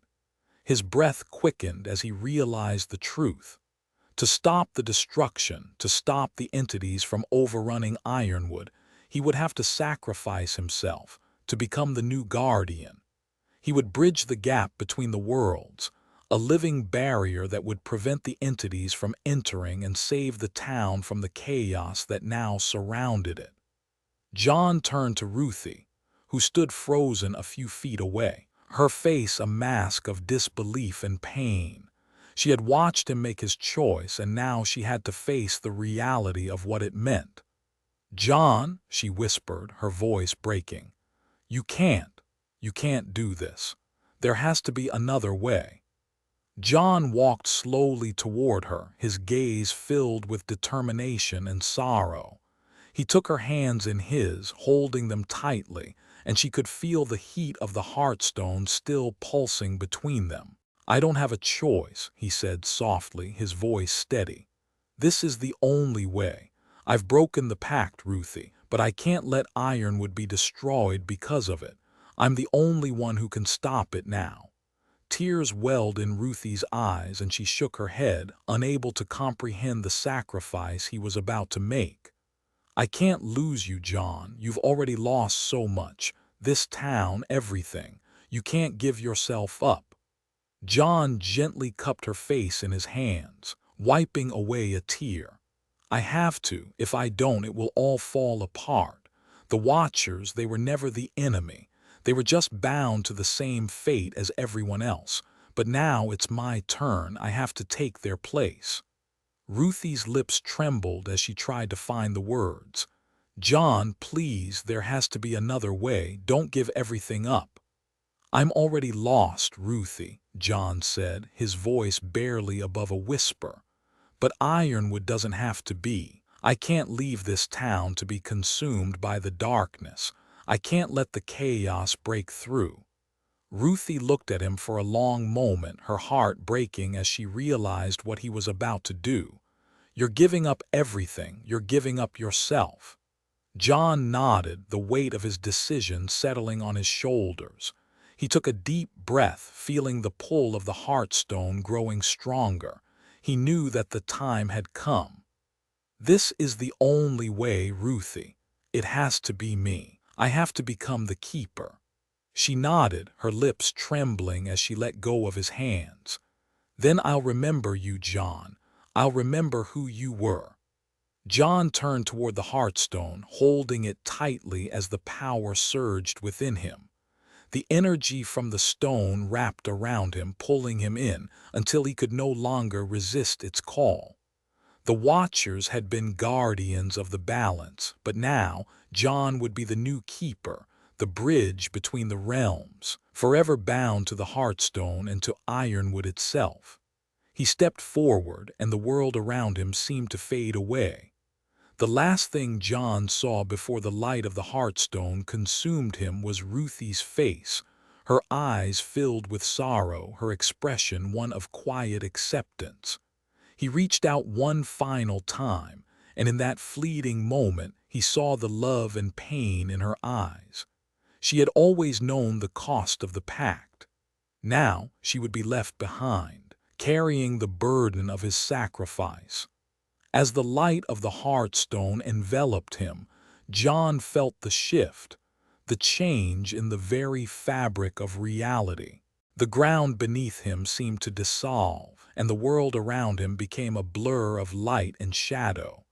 His breath quickened as he realized the truth. To stop the destruction, to stop the entities from overrunning Ironwood, he would have to sacrifice himself, to become the new guardian. He would bridge the gap between the worlds, a living barrier that would prevent the entities from entering and save the town from the chaos that now surrounded it. John turned to Ruthie, who stood frozen a few feet away, her face a mask of disbelief and pain. She had watched him make his choice, and now she had to face the reality of what it meant. "John," she whispered, her voice breaking, you can't do this. There has to be another way." John walked slowly toward her, his gaze filled with determination and sorrow. He took her hands in his, holding them tightly, and she could feel the heat of the Heartstone still pulsing between them. "I don't have a choice," he said softly, his voice steady. "This is the only way. I've broken the pact, Ruthie, but I can't let Ironwood be destroyed because of it. I'm the only one who can stop it now." Tears welled in Ruthie's eyes, and she shook her head, unable to comprehend the sacrifice he was about to make. "I can't lose you, John. You've already lost so much. This town, everything. You can't give yourself up." John gently cupped her face in his hands, wiping away a tear. I have to. If I don't, it will all fall apart. The Watchers, they were never the enemy. They were just bound to the same fate as everyone else. But now it's my turn. I have to take their place. Ruthie's lips trembled as she tried to find the words. John, please, there has to be another way. Don't give everything up. I'm already lost, Ruthie, John said, his voice barely above a whisper. But Ironwood doesn't have to be. I can't leave this town to be consumed by the darkness. I can't let the chaos break through. Ruthie looked at him for a long moment, her heart breaking as she realized what he was about to do. You're giving up everything. You're giving up yourself. John nodded, the weight of his decision settling on his shoulders. He took a deep breath, feeling the pull of the heartstone growing stronger. He knew that the time had come. This is the only way, Ruthie. It has to be me. I have to become the keeper. She nodded, her lips trembling as she let go of his hands. Then I'll remember you, John. I'll remember who you were. John turned toward the heartstone, holding it tightly as the power surged within him. The energy from the stone wrapped around him, pulling him in until he could no longer resist its call. The Watchers had been guardians of the balance, but now John would be the new keeper, the bridge between the realms, forever bound to the heartstone and to Ironwood itself. He stepped forward, and the world around him seemed to fade away. The last thing John saw before the light of the heartstone consumed him was Ruthie's face, her eyes filled with sorrow, her expression one of quiet acceptance. He reached out one final time, and in that fleeting moment he saw the love and pain in her eyes. She had always known the cost of the pact. Now she would be left behind, carrying the burden of his sacrifice. As the light of the heartstone enveloped him, John felt the shift, the change in the very fabric of reality. The ground beneath him seemed to dissolve, and the world around him became a blur of light and shadow.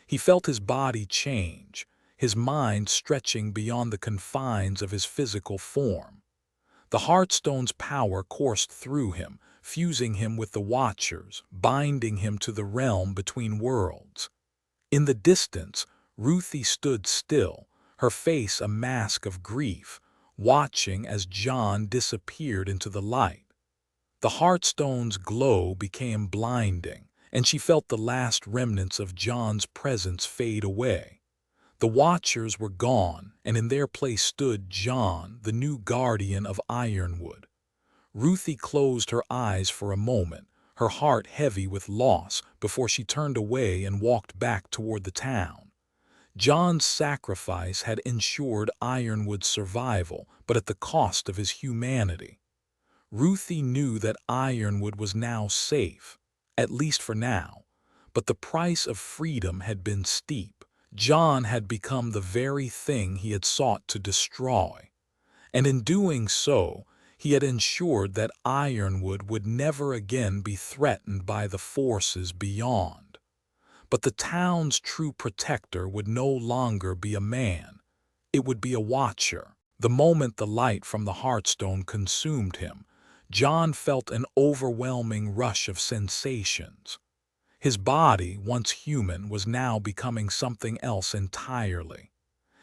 He felt his body change, his mind stretching beyond the confines of his physical form. The heartstone's power coursed through him, fusing him with the Watchers, binding him to the realm between worlds. In the distance, Ruthie stood still, her face a mask of grief, watching as John disappeared into the light. The heartstone's glow became blinding, and she felt the last remnants of John's presence fade away. The Watchers were gone, and in their place stood John, the new guardian of Ironwood. Ruthie closed her eyes for a moment, her heart heavy with loss, before she turned away and walked back toward the town. John's sacrifice had ensured Ironwood's survival, but at the cost of his humanity. Ruthie knew that Ironwood was now safe, at least for now, but the price of freedom had been steep. John had become the very thing he had sought to destroy, and in doing so, he had ensured that Ironwood would never again be threatened by the forces beyond. But the town's true protector would no longer be a man. It would be a Watcher. The moment the light from the heartstone consumed him, John felt an overwhelming rush of sensations. His body, once human, was now becoming something else entirely.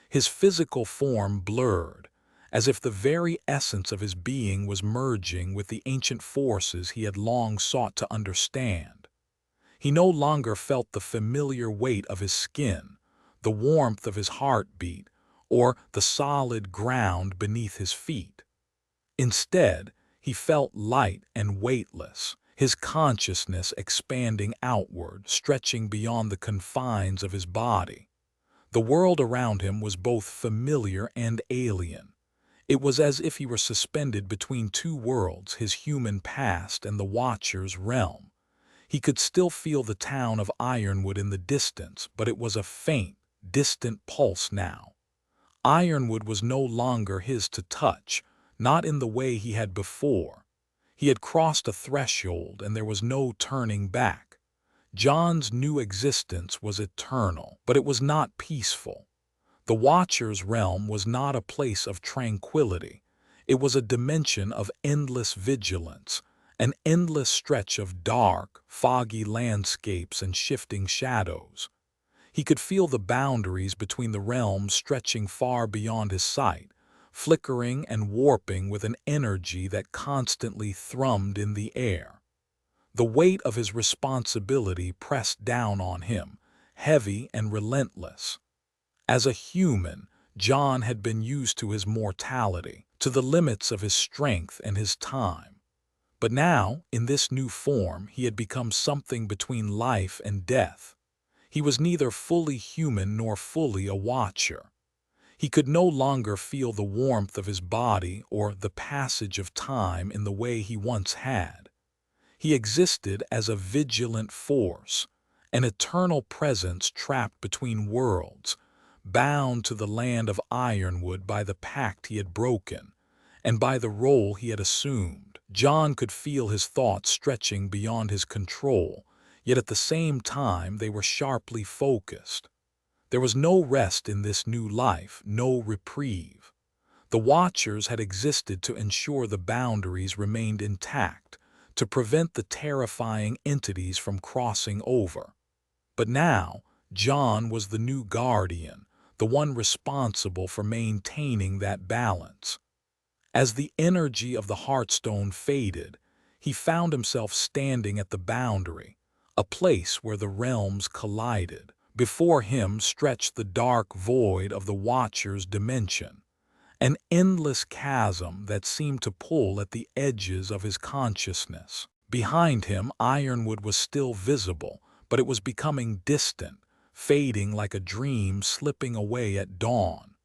His physical form blurred, as if the very essence of his being was merging with the ancient forces he had long sought to understand. He no longer felt the familiar weight of his skin, the warmth of his heartbeat, or the solid ground beneath his feet. Instead, he felt light and weightless, his consciousness expanding outward, stretching beyond the confines of his body. The world around him was both familiar and alien. It was as if he were suspended between two worlds, his human past and the Watcher's realm. He could still feel the town of Ironwood in the distance, but it was a faint, distant pulse now. Ironwood was no longer his to touch, not in the way he had before. He had crossed a threshold and there was no turning back. John's new existence was eternal, but it was not peaceful. The Watcher's realm was not a place of tranquility. It was a dimension of endless vigilance, an endless stretch of dark, foggy landscapes and shifting shadows. He could feel the boundaries between the realms stretching far beyond his sight, flickering and warping with an energy that constantly thrummed in the air. The weight of his responsibility pressed down on him, heavy and relentless. As a human, John had been used to his mortality, to the limits of his strength and his time. But now, in this new form, he had become something between life and death. He was neither fully human nor fully a watcher. He could no longer feel the warmth of his body or the passage of time in the way he once had. He existed as a vigilant force, an eternal presence trapped between worlds, bound to the land of Ironwood by the pact he had broken, and by the role he had assumed. John could feel his thoughts stretching beyond his control, yet at the same time they were sharply focused. There was no rest in this new life, no reprieve. The Watchers had existed to ensure the boundaries remained intact, to prevent the terrifying entities from crossing over. But now, John was the new guardian, the one responsible for maintaining that balance. As the energy of the Heartstone faded, he found himself standing at the boundary, a place where the realms collided. Before him stretched the dark void of the Watcher's dimension, an endless chasm that seemed to pull at the edges of his consciousness. Behind him, Ironwood was still visible, but it was becoming distant, fading like a dream slipping away at dawn.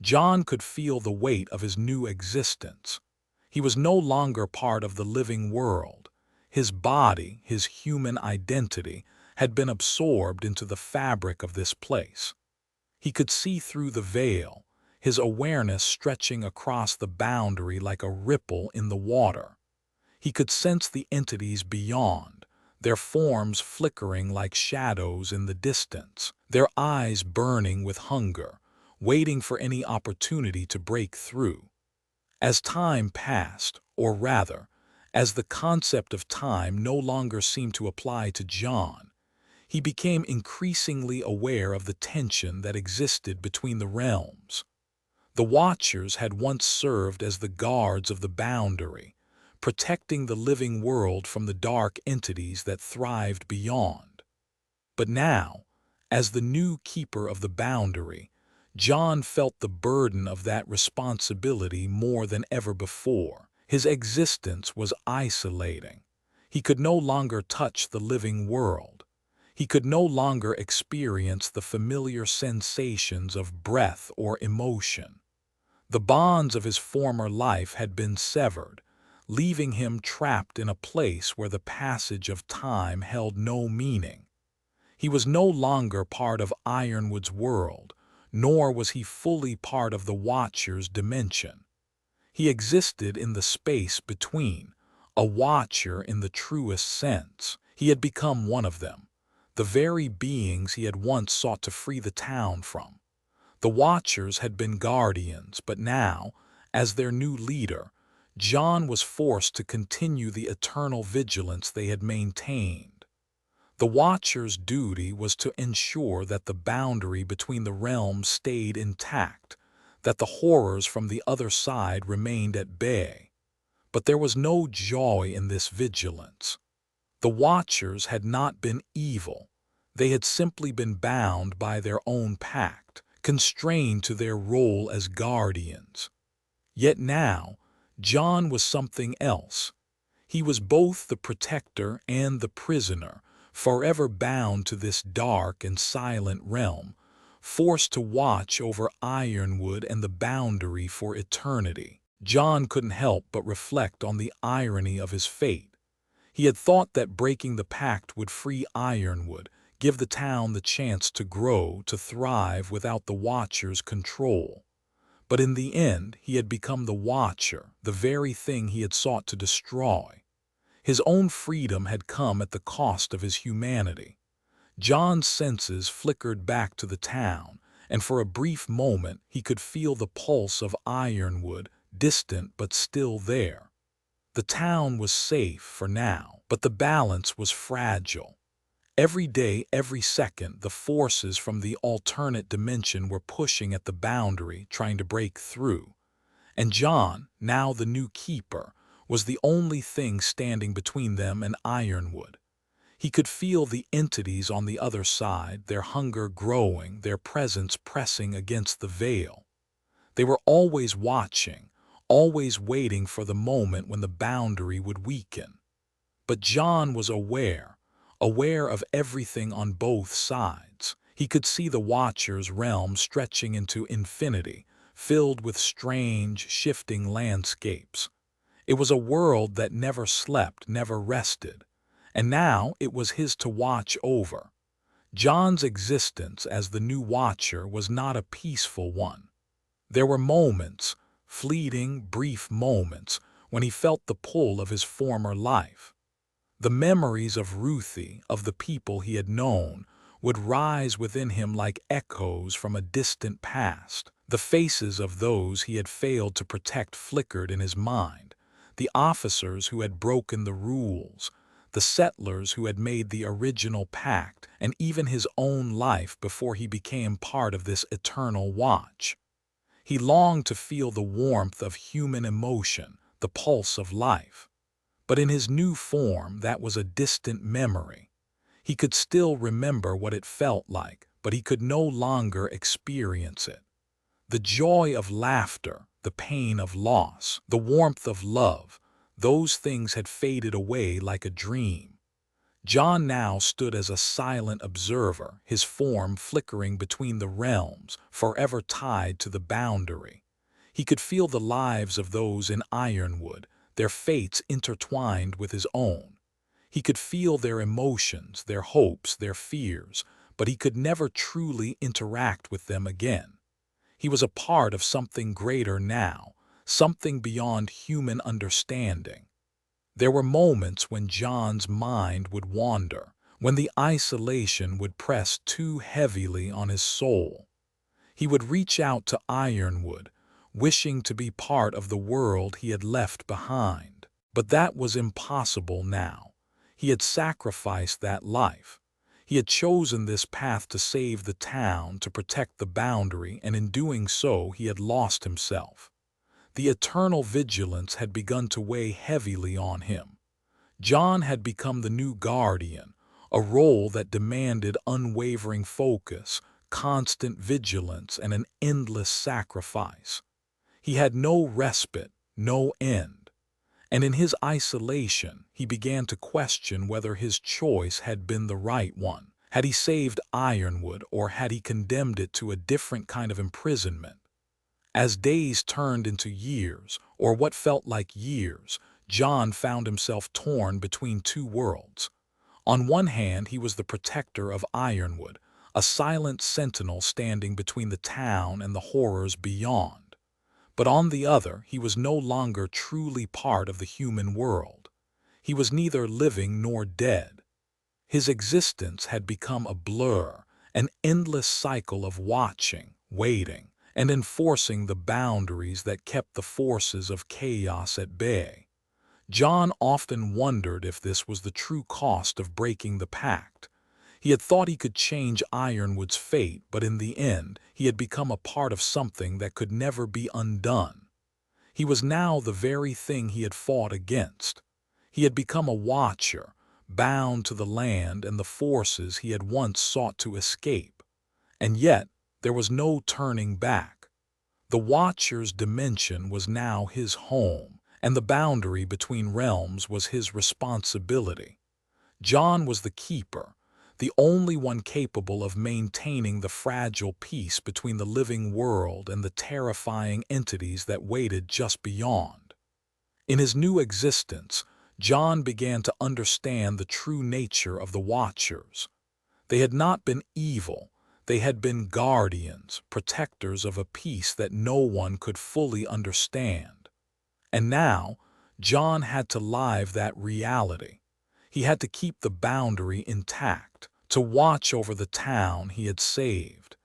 John could feel the weight of his new existence. He was no longer part of the living world. His body, his human identity, had been absorbed into the fabric of this place. He could see through the veil, his awareness stretching across the boundary like a ripple in the water. He could sense the entities beyond, their forms flickering like shadows in the distance, their eyes burning with hunger, waiting for any opportunity to break through. As time passed, or rather, as the concept of time no longer seemed to apply to John, he became increasingly aware of the tension that existed between the realms. The Watchers had once served as the guards of the boundary, protecting the living world from the dark entities that thrived beyond. But now, as the new keeper of the boundary, John felt the burden of that responsibility more than ever before. His existence was isolating. He could no longer touch the living world. He could no longer experience the familiar sensations of breath or emotion. The bonds of his former life had been severed, leaving him trapped in a place where the passage of time held no meaning. He was no longer part of Ironwood's world, nor was he fully part of the Watcher's dimension. He existed in the space between, a Watcher in the truest sense. He had become one of them, the very beings he had once sought to free the town from. The Watchers had been guardians, but now, as their new leader, John was forced to continue the eternal vigilance they had maintained. The Watcher's duty was to ensure that the boundary between the realms stayed intact, that the horrors from the other side remained at bay. But there was no joy in this vigilance. The Watchers had not been evil. They had simply been bound by their own pact, constrained to their role as guardians. Yet now, John was something else. He was both the protector and the prisoner, forever bound to this dark and silent realm, forced to watch over Ironwood and the boundary for eternity. John couldn't help but reflect on the irony of his fate. He had thought that breaking the pact would free Ironwood, give the town the chance to grow, to thrive without the Watcher's control. But in the end, he had become the Watcher, the very thing he had sought to destroy. His own freedom had come at the cost of his humanity. John's senses flickered back to the town, and for a brief moment he could feel the pulse of Ironwood, distant but still there. The town was safe for now, but the balance was fragile. Every day, every second, the forces from the alternate dimension were pushing at the boundary, trying to break through. And John, now the new keeper, was the only thing standing between them and Ironwood. He could feel the entities on the other side, their hunger growing, their presence pressing against the veil. They were always watching, always waiting for the moment when the boundary would weaken. But John was aware of everything on both sides. He could see the Watcher's realm stretching into infinity, filled with strange, shifting landscapes. It was a world that never slept, never rested, and now it was his to watch over. John's existence as the new Watcher was not a peaceful one. There were moments, fleeting, brief moments, when he felt the pull of his former life. The memories of Ruthie, of the people he had known, would rise within him like echoes from a distant past. The faces of those he had failed to protect flickered in his mind, the officers who had broken the rules, the settlers who had made the original pact, and even his own life before he became part of this eternal watch. He longed to feel the warmth of human emotion, the pulse of life. But in his new form, that was a distant memory. He could still remember what it felt like, but he could no longer experience it. The joy of laughter, the pain of loss, the warmth of love, those things had faded away like a dream. John now stood as a silent observer, his form flickering between the realms, forever tied to the boundary. He could feel the lives of those in Ironwood, their fates intertwined with his own. He could feel their emotions, their hopes, their fears, but he could never truly interact with them again. He was a part of something greater now, something beyond human understanding. There were moments when John's mind would wander, when the isolation would press too heavily on his soul. He would reach out to Ironwood, wishing to be part of the world he had left behind. But that was impossible now. He had sacrificed that life. He had chosen this path to save the town, to protect the boundary, and in doing so he had lost himself. The eternal vigilance had begun to weigh heavily on him. John had become the new guardian, a role that demanded unwavering focus, constant vigilance, and an endless sacrifice. He had no respite, no end. And in his isolation, he began to question whether his choice had been the right one. Had he saved Ironwood, or had he condemned it to a different kind of imprisonment? As days turned into years, or what felt like years, John found himself torn between two worlds. On one hand, he was the protector of Ironwood, a silent sentinel standing between the town and the horrors beyond. But on the other, he was no longer truly part of the human world. He was neither living nor dead. His existence had become a blur, an endless cycle of watching, waiting, and enforcing the boundaries that kept the forces of chaos at bay. John often wondered if this was the true cost of breaking the pact. He had thought he could change Ironwood's fate, but in the end, he had become a part of something that could never be undone. He was now the very thing he had fought against. He had become a watcher, bound to the land and the forces he had once sought to escape. And yet, there was no turning back. The Watcher's dimension was now his home, and the boundary between realms was his responsibility. John was the keeper, the only one capable of maintaining the fragile peace between the living world and the terrifying entities that waited just beyond. In his new existence, John began to understand the true nature of the Watchers. They had not been evil. They had been guardians, protectors of a peace that no one could fully understand. And now, John had to live that reality. He had to keep the boundary intact, to watch over the town he had saved,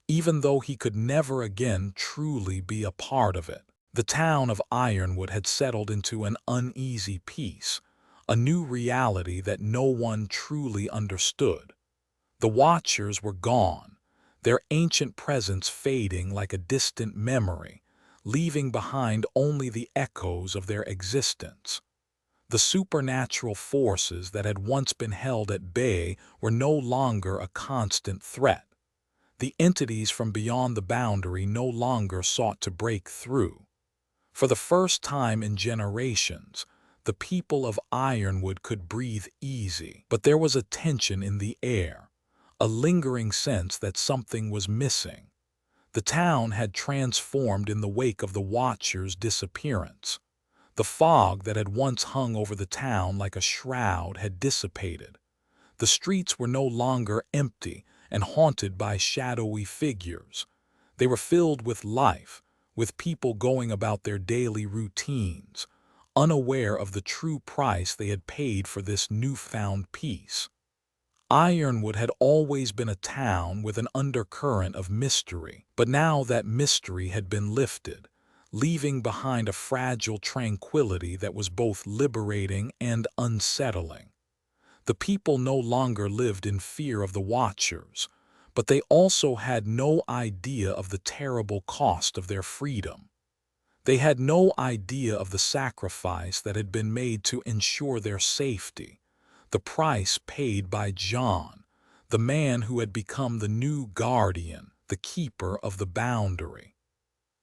even though he could never again truly be a part of it. The town of Ironwood had settled into an uneasy peace, a new reality that no one truly understood. The Watchers were gone, their ancient presence fading like a distant memory, leaving behind only the echoes of their existence. The supernatural forces that had once been held at bay were no longer a constant threat. The entities from beyond the boundary no longer sought to break through. For the first time in generations, the people of Ironwood could breathe easy, but there was a tension in the air, a lingering sense that something was missing. The town had transformed in the wake of the Watchers' disappearance. The fog that had once hung over the town like a shroud had dissipated. The streets were no longer empty and haunted by shadowy figures. They were filled with life, with people going about their daily routines, unaware of the true price they had paid for this newfound peace. Ironwood had always been a town with an undercurrent of mystery, but now that mystery had been lifted, leaving behind a fragile tranquility that was both liberating and unsettling. The people no longer lived in fear of the Watchers, but they also had no idea of the terrible cost of their freedom. They had no idea of the sacrifice that had been made to ensure their safety, the price paid by John, the man who had become the new guardian, the keeper of the boundary.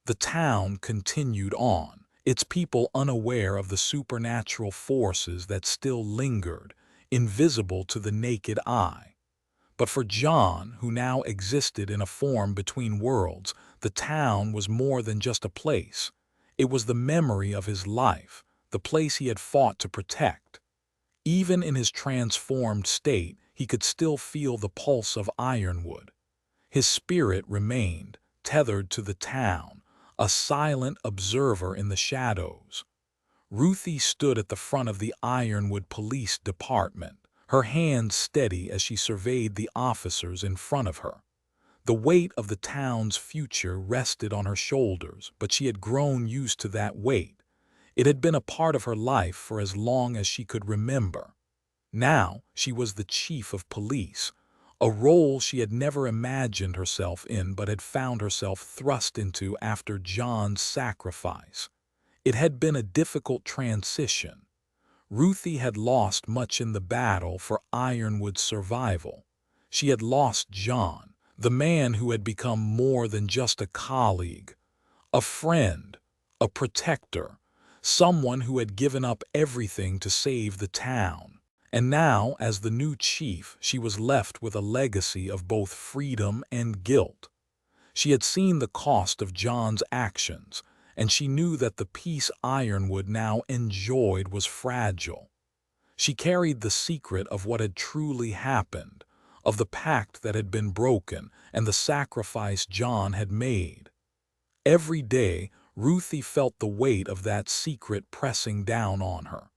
The town continued on, its people unaware of the supernatural forces that still lingered, invisible to the naked eye. But for John, who now existed in a form between worlds, the town was more than just a place. It was the memory of his life, the place he had fought to protect. Even in his transformed state, he could still feel the pulse of Ironwood. His spirit remained tethered to the town, a silent observer in the shadows. Ruthie stood at the front of the Ironwood Police Department, her hands steady as she surveyed the officers in front of her. The weight of the town's future rested on her shoulders, but she had grown used to that weight. It had been a part of her life for as long as she could remember. Now she was the chief of police, a role she had never imagined herself in but had found herself thrust into after John's sacrifice. It had been a difficult transition. Ruthie had lost much in the battle for Ironwood's survival. She had lost John, the man who had become more than just a colleague, a friend, a protector, someone who had given up everything to save the town. And now, as the new chief, she was left with a legacy of both freedom and guilt. She had seen the cost of John's actions, and she knew that the peace Ironwood now enjoyed was fragile. She carried the secret of what had truly happened, of the pact that had been broken and the sacrifice John had made. Every day, Ruthie felt the weight of that secret pressing down on her.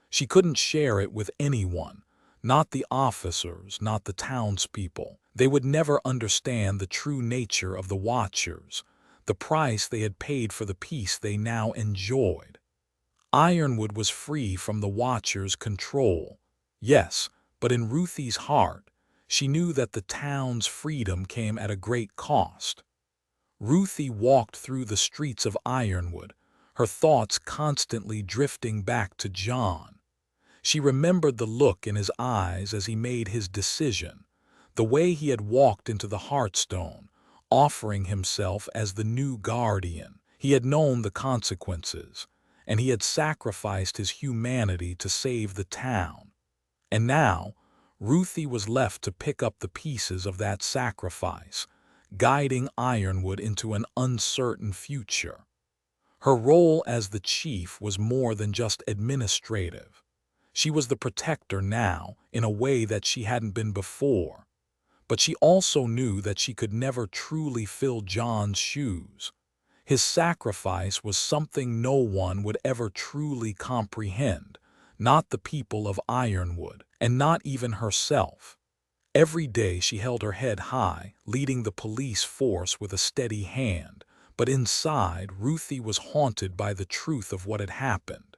She couldn't share it with anyone, not the officers, not the townspeople. They would never understand the true nature of the Watchers, the price they had paid for the peace they now enjoyed. Ironwood was free from the Watchers' control, yes, but in Ruthie's heart, she knew that the town's freedom came at a great cost. Ruthie walked through the streets of Ironwood, her thoughts constantly drifting back to John. She remembered the look in his eyes as he made his decision, the way he had walked into the Hearthstone, offering himself as the new guardian. He had known the consequences, and he had sacrificed his humanity to save the town. And now, Ruthie was left to pick up the pieces of that sacrifice, guiding Ironwood into an uncertain future. Her role as the chief was more than just administrative. She was the protector now, in a way that she hadn't been before. But she also knew that she could never truly fill John's shoes. His sacrifice was something no one would ever truly comprehend, not the people of Ironwood, and not even herself. Every day she held her head high, leading the police force with a steady hand, but inside Ruthie was haunted by the truth of what had happened.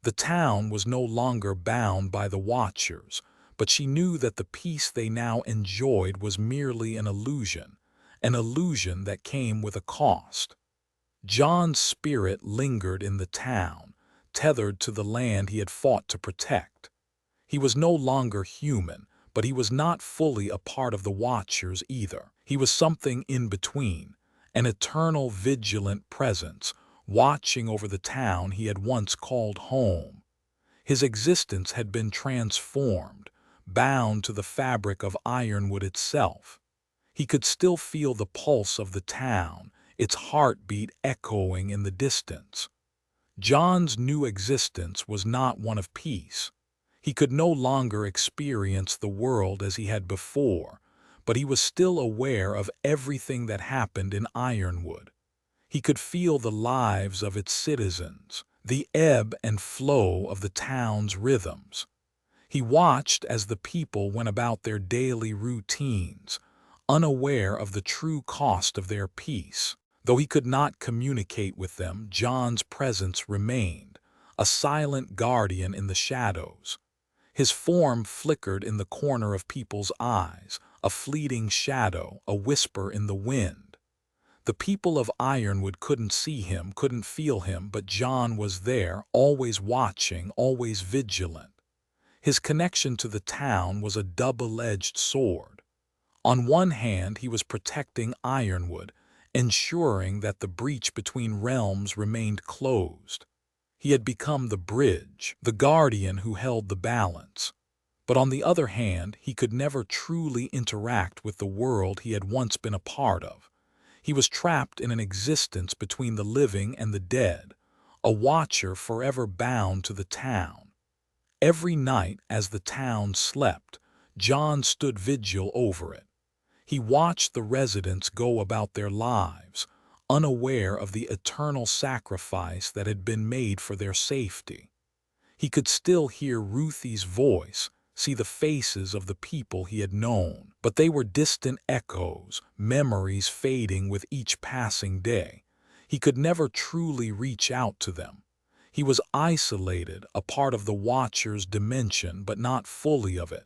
The town was no longer bound by the Watchers, but she knew that the peace they now enjoyed was merely an illusion that came with a cost. John's spirit lingered in the town, tethered to the land he had fought to protect. He was no longer human, but he was not fully a part of the Watchers either. He was something in between, an eternal vigilant presence, watching over the town he had once called home. His existence had been transformed, bound to the fabric of Ironwood itself. He could still feel the pulse of the town, its heartbeat echoing in the distance. John's new existence was not one of peace. He could no longer experience the world as he had before, but he was still aware of everything that happened in Ironwood. He could feel the lives of its citizens, the ebb and flow of the town's rhythms. He watched as the people went about their daily routines, unaware of the true cost of their peace. Though he could not communicate with them, John's presence remained, a silent guardian in the shadows. His form flickered in the corner of people's eyes, a fleeting shadow, a whisper in the wind. The people of Ironwood couldn't see him, couldn't feel him, but John was there, always watching, always vigilant. His connection to the town was a double-edged sword. On one hand, he was protecting Ironwood, ensuring that the breach between realms remained closed. He had become the bridge, the guardian who held the balance. But on the other hand, he could never truly interact with the world he had once been a part of. He was trapped in an existence between the living and the dead, a watcher forever bound to the town. Every night as the town slept, John stood vigil over it. He watched the residents go about their lives, unaware of the eternal sacrifice that had been made for their safety. He could still hear Ruthie's voice, see the faces of the people he had known, but they were distant echoes, memories fading with each passing day. He could never truly reach out to them. He was isolated, a part of the Watcher's dimension, but not fully of it.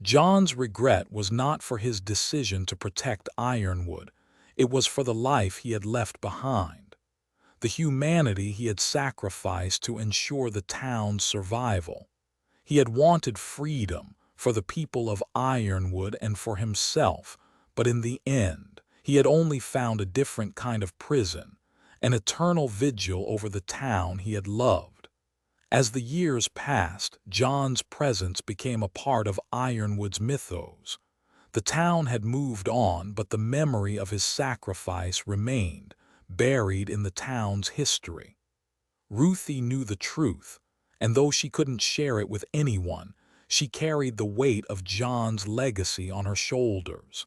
John's regret was not for his decision to protect Ironwood. It was for the life he had left behind, the humanity he had sacrificed to ensure the town's survival. He had wanted freedom for the people of Ironwood and for himself, but in the end, he had only found a different kind of prison, an eternal vigil over the town he had loved. As the years passed, John's presence became a part of Ironwood's mythos. The town had moved on, but the memory of his sacrifice remained, buried in the town's history. Ruthie knew the truth, and though she couldn't share it with anyone, she carried the weight of John's legacy on her shoulders.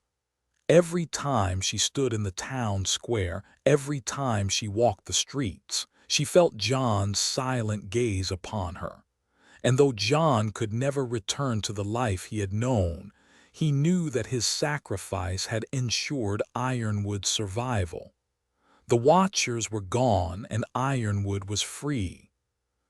Every time she stood in the town square, every time she walked the streets, she felt John's silent gaze upon her. And though John could never return to the life he had known, he knew that his sacrifice had ensured Ironwood's survival. The Watchers were gone and Ironwood was free.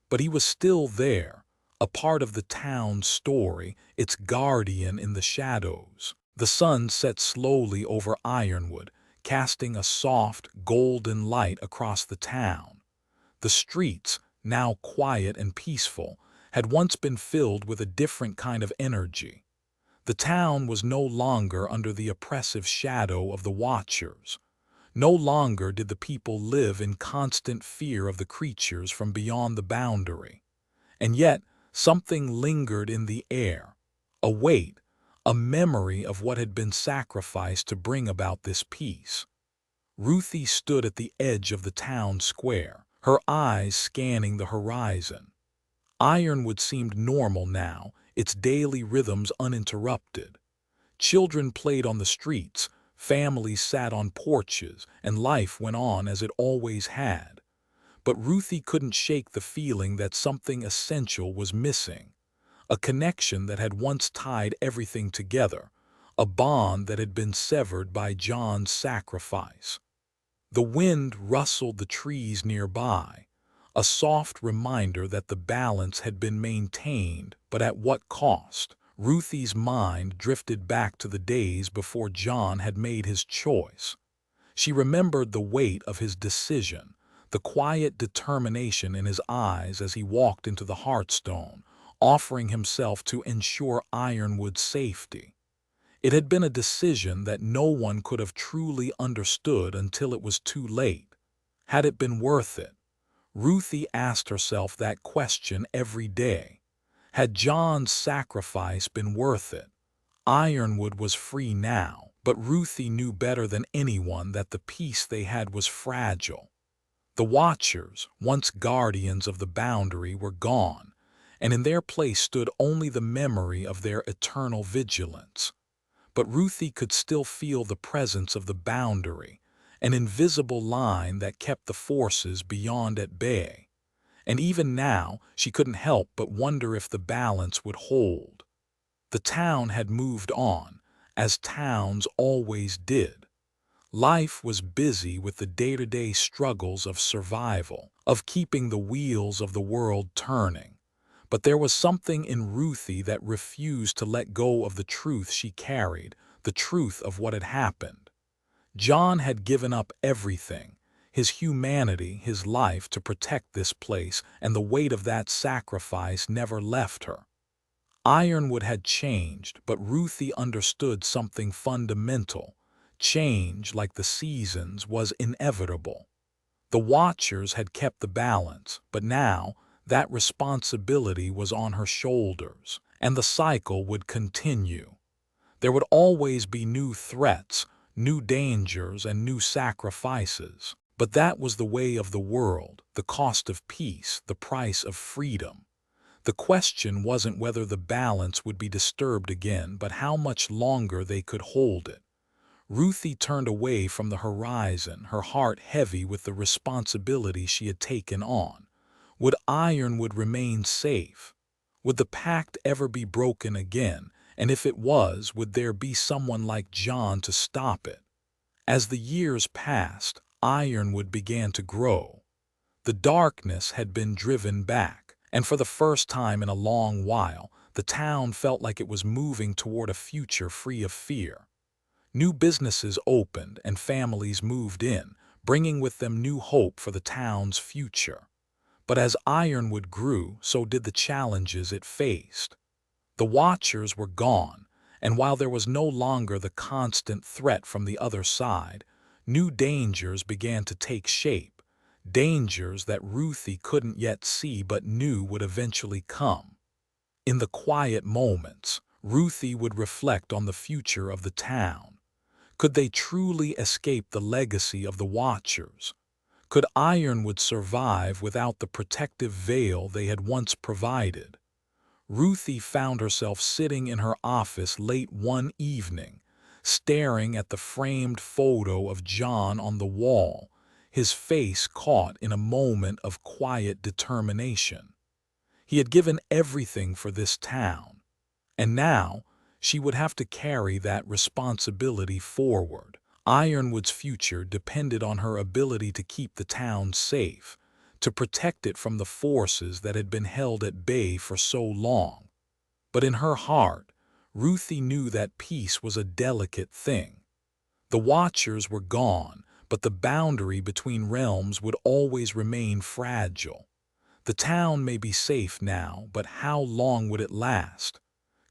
But he was still there, a part of the town's story, its guardian in the shadows. The sun set slowly over Ironwood, casting a soft, golden light across the town. The streets, now quiet and peaceful, had once been filled with a different kind of energy. The town was no longer under the oppressive shadow of the Watchers. No longer did the people live in constant fear of the creatures from beyond the boundary. And yet, something lingered in the air, a weight, a memory of what had been sacrificed to bring about this peace. Ruthie stood at the edge of the town square, her eyes scanning the horizon. Ironwood seemed normal now, its daily rhythms uninterrupted. Children played on the streets, families sat on porches, and life went on as it always had. But Ruthie couldn't shake the feeling that something essential was missing. A connection that had once tied everything together, a bond that had been severed by John's sacrifice. The wind rustled the trees nearby, a soft reminder that the balance had been maintained, but at what cost? Ruthie's mind drifted back to the days before John had made his choice. She remembered the weight of his decision, the quiet determination in his eyes as he walked into the Hearthstone, offering himself to ensure Ironwood's safety. It had been a decision that no one could have truly understood until it was too late. Had it been worth it? Ruthie asked herself that question every day. Had John's sacrifice been worth it? Ironwood was free now, but Ruthie knew better than anyone that the peace they had was fragile. The Watchers, once guardians of the boundary, were gone, and in their place stood only the memory of their eternal vigilance. But Ruthie could still feel the presence of the boundary, an invisible line that kept the forces beyond at bay. And even now, she couldn't help but wonder if the balance would hold. The town had moved on, as towns always did. Life was busy with the day-to-day struggles of survival, of keeping the wheels of the world turning. But there was something in Ruthie that refused to let go of the truth she carried, the truth of what had happened. John had given up everything, his humanity, his life, to protect this place, and the weight of that sacrifice never left her. Ironwood had changed, but Ruthie understood something fundamental. Change, like the seasons, was inevitable. The Watchers had kept the balance, but now that responsibility was on her shoulders, and the cycle would continue. There would always be new threats, new dangers, and new sacrifices. But that was the way of the world, the cost of peace, the price of freedom. The question wasn't whether the balance would be disturbed again, but how much longer they could hold it. Ruthie turned away from the horizon, her heart heavy with the responsibility she had taken on. Would Ironwood remain safe? Would the pact ever be broken again? And if it was, would there be someone like John to stop it? As the years passed, Ironwood began to grow. The darkness had been driven back, and for the first time in a long while, the town felt like it was moving toward a future free of fear. New businesses opened and families moved in, bringing with them new hope for the town's future. But as Ironwood grew, so did the challenges it faced. The Watchers were gone, and while there was no longer the constant threat from the other side, new dangers began to take shape, dangers that Ruthie couldn't yet see but knew would eventually come. In the quiet moments, Ruthie would reflect on the future of the town. Could they truly escape the legacy of the Watchers? Could Ironwood survive without the protective veil they had once provided? Ruthie found herself sitting in her office late one evening, staring at the framed photo of John on the wall, his face caught in a moment of quiet determination. He had given everything for this town, and now she would have to carry that responsibility forward. Ironwood's future depended on her ability to keep the town safe, to protect it from the forces that had been held at bay for so long. But in her heart, Ruthie knew that peace was a delicate thing. The Watchers were gone, but the boundary between realms would always remain fragile. The town may be safe now, but how long would it last?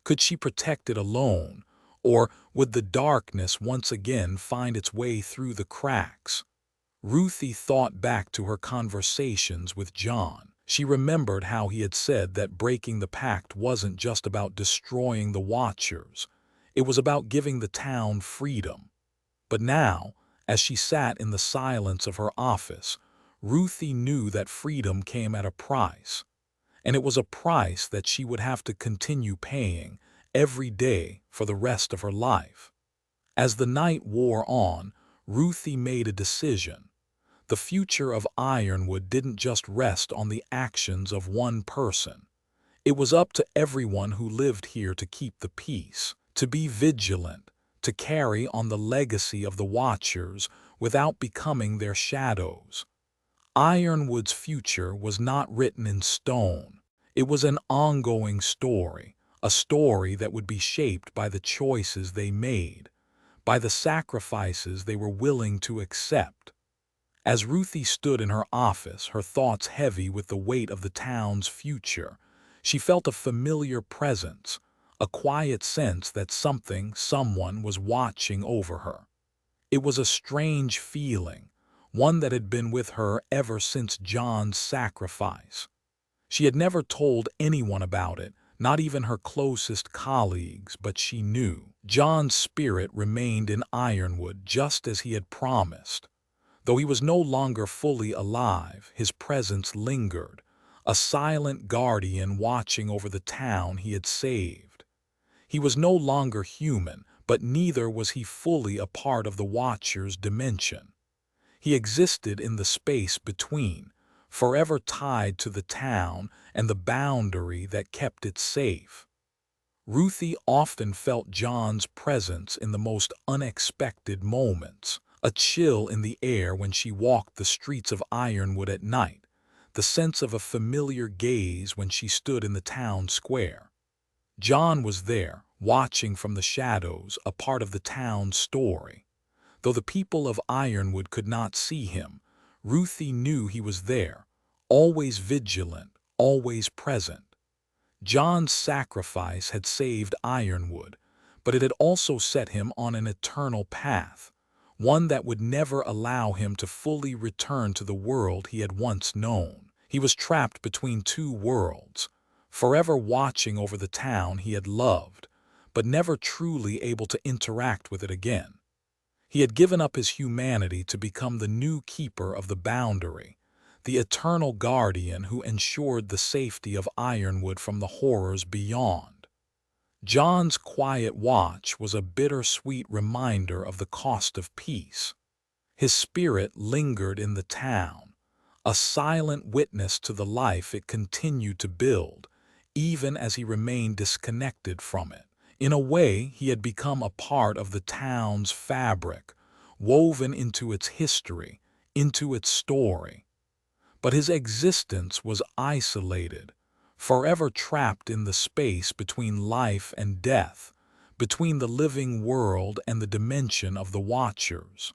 Could she protect it alone, or would the darkness once again find its way through the cracks? Ruthie thought back to her conversations with John. She remembered how he had said that breaking the pact wasn't just about destroying the Watchers. It was about giving the town freedom. But now, as she sat in the silence of her office, Ruthie knew that freedom came at a price. And it was a price that she would have to continue paying, every day for the rest of her life. As the night wore on, Ruthie made a decision. The future of Ironwood didn't just rest on the actions of one person. It was up to everyone who lived here to keep the peace, to be vigilant, to carry on the legacy of the Watchers without becoming their shadows. Ironwood's future was not written in stone. It was an ongoing story, a story that would be shaped by the choices they made, by the sacrifices they were willing to accept. As Ruthie stood in her office, her thoughts heavy with the weight of the town's future, she felt a familiar presence, a quiet sense that someone was watching over her. It was a strange feeling, one that had been with her ever since John's sacrifice. She had never told anyone about it, not even her closest colleagues, but she knew. John's spirit remained in Ironwood just as he had promised. Though he was no longer fully alive, his presence lingered, a silent guardian watching over the town he had saved. He was no longer human, but neither was he fully a part of the Watcher's dimension. He existed in the space between, forever tied to the town and the boundary that kept it safe. Ruthie often felt John's presence in the most unexpected moments, a chill in the air when she walked the streets of Ironwood at night, the sense of a familiar gaze when she stood in the town square. John was there, watching from the shadows, a part of the town's story. Though the people of Ironwood could not see him, Ruthie knew he was there, always vigilant, always present. John's sacrifice had saved Ironwood, but it had also set him on an eternal path, one that would never allow him to fully return to the world he had once known. He was trapped between two worlds, forever watching over the town he had loved, but never truly able to interact with it again. He had given up his humanity to become the new keeper of the boundary, the eternal guardian who ensured the safety of Ironwood from the horrors beyond. John's quiet watch was a bittersweet reminder of the cost of peace. His spirit lingered in the town, a silent witness to the life it continued to build, even as he remained disconnected from it. In a way, he had become a part of the town's fabric, woven into its history, into its story. But his existence was isolated, forever trapped in the space between life and death, between the living world and the dimension of the Watchers.